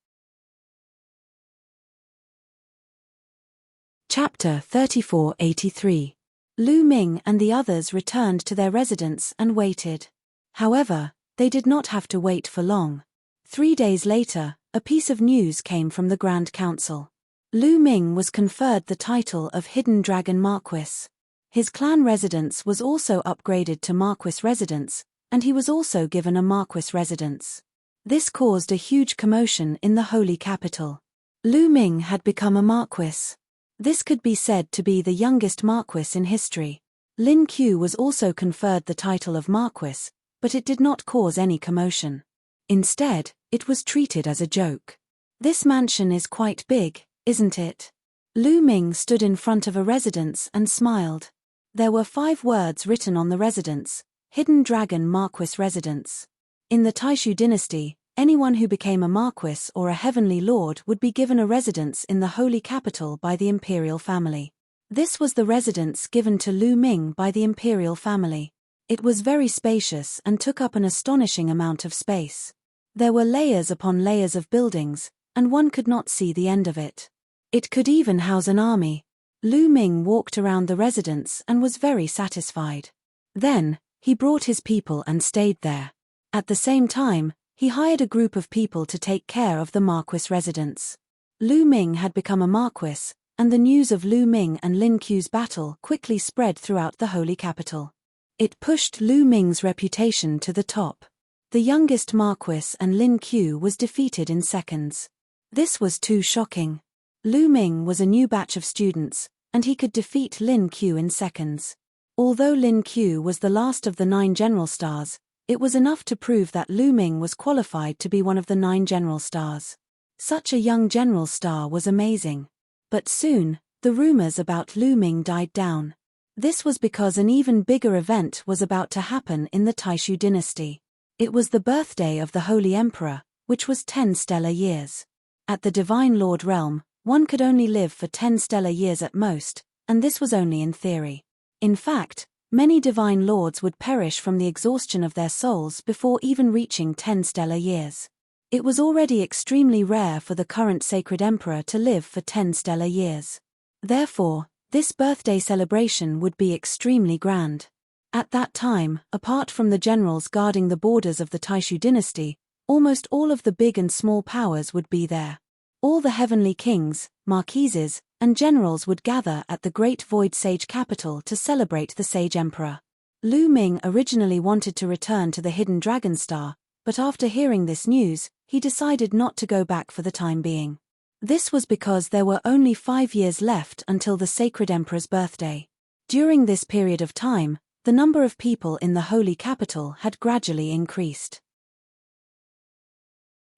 Speaker 1: Chapter 3483. Lu Ming and the others returned to their residence and waited. However, they did not have to wait for long. 3 days later, a piece of news came from the Grand Council. Lu Ming was conferred the title of Hidden Dragon Marquis. His clan residence was also upgraded to Marquis residence, and he was also given a Marquis residence. This caused a huge commotion in the holy capital. Lu Ming had become a Marquis. This could be said to be the youngest Marquis in history. Lin Qiu was also conferred the title of Marquis, but it did not cause any commotion. Instead, it was treated as a joke. This mansion is quite big, isn't it? Lu Ming stood in front of a residence and smiled. There were 5 words written on the residence: Hidden Dragon Marquis Residence. In the Taishu dynasty, anyone who became a Marquis or a Heavenly Lord would be given a residence in the holy capital by the imperial family. This was the residence given to Lu Ming by the imperial family. It was very spacious and took up an astonishing amount of space. There were layers upon layers of buildings, and one could not see the end of it. It could even house an army. Lu Ming walked around the residence and was very satisfied. Then, he brought his people and stayed there. At the same time, he hired a group of people to take care of the Marquis residence. Lu Ming had become a Marquis, and the news of Lu Ming and Lin Qiu's battle quickly spread throughout the holy capital. It pushed Lu Ming's reputation to the top. The youngest Marquis and Lin Qiu was defeated in seconds. This was too shocking. Lu Ming was a new batch of students, and he could defeat Lin Qiu in seconds. Although Lin Qiu was the last of the 9 general stars, it was enough to prove that Lu Ming was qualified to be one of the 9 general stars. Such a young general star was amazing. But soon, the rumors about Lu Ming died down. This was because an even bigger event was about to happen in the Taishu dynasty. It was the birthday of the Holy Emperor, which was 10 stellar years. At the Divine Lord realm, one could only live for 10 stellar years at most, and this was only in theory. In fact, many Divine Lords would perish from the exhaustion of their souls before even reaching 10 stellar years. It was already extremely rare for the current Sacred Emperor to live for 10 stellar years. Therefore, this birthday celebration would be extremely grand. At that time, apart from the generals guarding the borders of the Taishu dynasty, almost all of the big and small powers would be there. All the heavenly kings, marquises, and generals would gather at the Great Void Sage capital to celebrate the Sage Emperor. Lu Ming originally wanted to return to the Hidden Dragon Star, but after hearing this news, he decided not to go back for the time being. This was because there were only 5 years left until the Sacred Emperor's birthday. During this period of time, the number of people in the holy capital had gradually increased.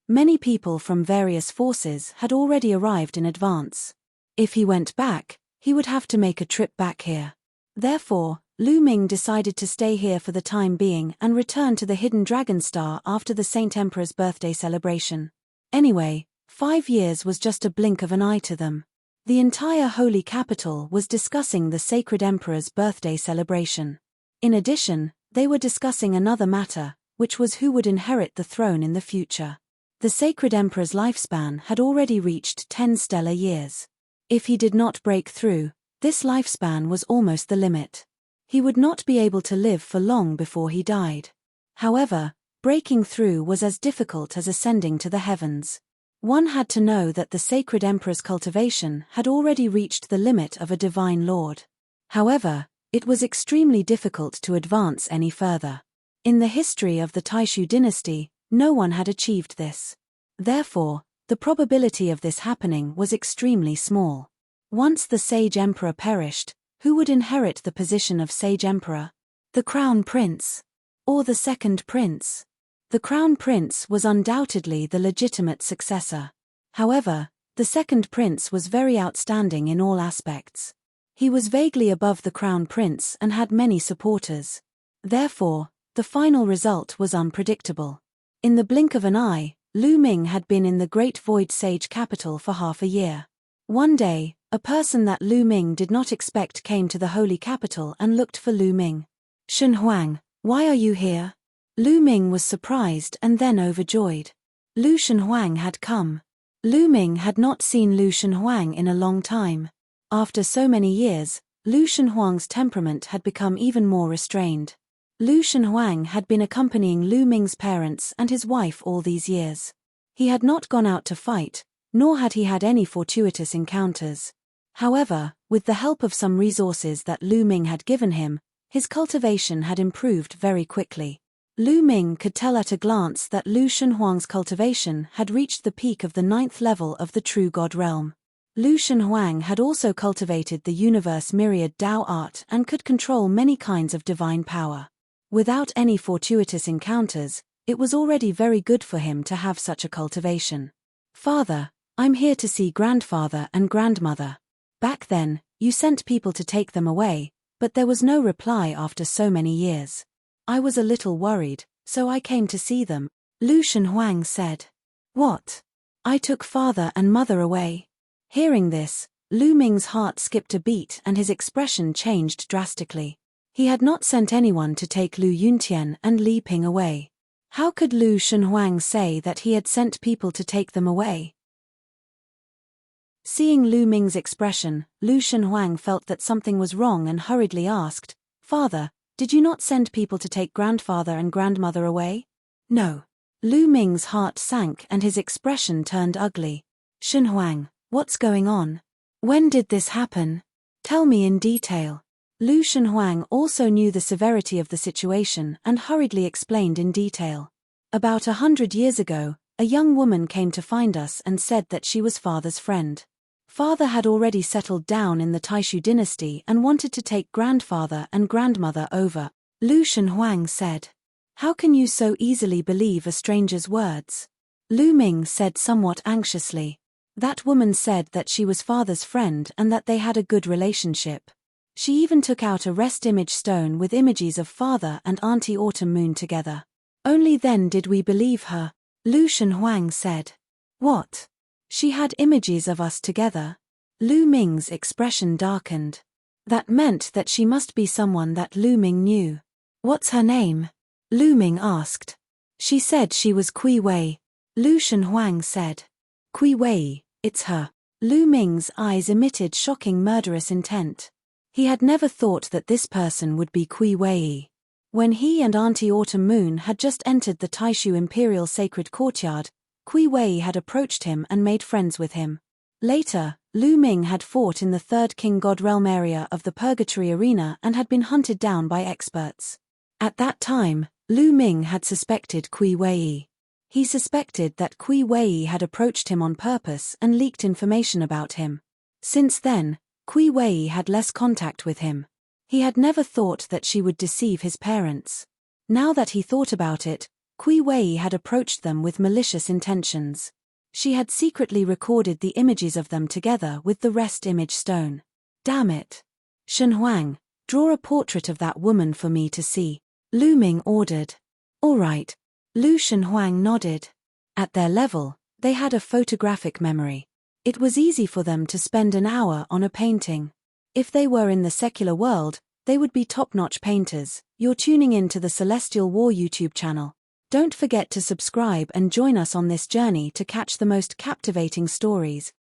Speaker 1: Many people from various forces had already arrived in advance. If he went back, he would have to make a trip back here. Therefore, Lu Ming decided to stay here for the time being and return to the Hidden Dragon Star after the Saint Emperor's birthday celebration. Anyway, 5 years was just a blink of an eye to them. The entire holy capital was discussing the Sacred Emperor's birthday celebration. In addition, they were discussing another matter, which was who would inherit the throne in the future. The Sacred Emperor's lifespan had already reached 10 stellar years. If he did not break through, this lifespan was almost the limit. He would not be able to live for long before he died. However, breaking through was as difficult as ascending to the heavens. One had to know that the Sacred Emperor's cultivation had already reached the limit of a Divine Lord. However, it was extremely difficult to advance any further. In the history of the Taishu dynasty, no one had achieved this. Therefore, the probability of this happening was extremely small. Once the Sage Emperor perished, who would inherit the position of Sage Emperor? The Crown Prince? Or the Second Prince? The Crown Prince was undoubtedly the legitimate successor. However, the Second Prince was very outstanding in all aspects. He was vaguely above the Crown Prince and had many supporters. Therefore, the final result was unpredictable. In the blink of an eye, Lu Ming had been in the Great Void Sage capital for half a year. One day, a person that Lu Ming did not expect came to the holy capital and looked for Lu Ming. "Shen Huang, why are you here?" Lu Ming was surprised and then overjoyed. Lu Shenhuang had come. Lu Ming had not seen Lu Shenhuang in a long time. After so many years, Lu Shenhuang's temperament had become even more restrained. Lu Shenhuang had been accompanying Lu Ming's parents and his wife all these years. He had not gone out to fight, nor had he had any fortuitous encounters. However, with the help of some resources that Lu Ming had given him, his cultivation had improved very quickly. Lu Ming could tell at a glance that Lu Shenhuang's cultivation had reached the peak of the 9th level of the True God realm. Lu Shenhuang had also cultivated the universe myriad Dao art and could control many kinds of divine power. Without any fortuitous encounters, it was already very good for him to have such a cultivation. "Father, I'm here to see grandfather and grandmother. Back then, you sent people to take them away, but there was no reply after so many years. I was a little worried, so I came to see them," Lu Shenhuang said. "What? I took father and mother away?" Hearing this, Lu Ming's heart skipped a beat and his expression changed drastically. He had not sent anyone to take Lu Yuntian and Li Ping away. How could Lu Shenhuang say that he had sent people to take them away? Seeing Lu Ming's expression, Lu Shenhuang felt that something was wrong and hurriedly asked, "Father, did you not send people to take grandfather and grandmother away?" "No." Lu Ming's heart sank and his expression turned ugly. "Shenhuang, what's going on? When did this happen? Tell me in detail." Lu Shenhuang also knew the severity of the situation and hurriedly explained in detail. "About 100 years ago, a young woman came to find us and said that she was father's friend. Father had already settled down in the Taishu dynasty and wanted to take grandfather and grandmother over," Lu Shenhuang said. "How can you so easily believe a stranger's words?" Lu Ming said somewhat anxiously. "That woman said that she was father's friend and that they had a good relationship. She even took out a rest image stone with images of father and Auntie Autumn Moon together. Only then did we believe her, Lu Shenhuang said. What? She had images of us together? Lu Ming's expression darkened. That meant that she must be someone that Lu Ming knew. What's her name? Lu Ming asked. She said she was Kui Wei, Lu Shenhuang said. Kui Wei, it's her. Lu Ming's eyes emitted shocking murderous intent. He had never thought that this person would be Kui Wei. When he and Auntie Autumn Moon had just entered the Taishu Imperial Sacred Courtyard, Kui Wei had approached him and made friends with him. Later, Lu Ming had fought in the Third King God Realm area of the Purgatory Arena and had been hunted down by experts. At that time, Lu Ming had suspected Kui Wei. He suspected that Kui Wei had approached him on purpose and leaked information about him. Since then, Kui Wei had less contact with him. He had never thought that she would deceive his parents. Now that he thought about it, Kui Wei had approached them with malicious intentions. She had secretly recorded the images of them together with the rest image stone. Damn it. Shenhuang, draw a portrait of that woman for me to see, Lu Ming ordered. All right. Lu Shenhuang nodded. At their level, they had a photographic memory. It was easy for them to spend an hour on a painting. If they were in the secular world, they would be top-notch painters. You're tuning in to the Celestial War YouTube channel. Don't forget to subscribe and join us on this journey to catch the most captivating stories.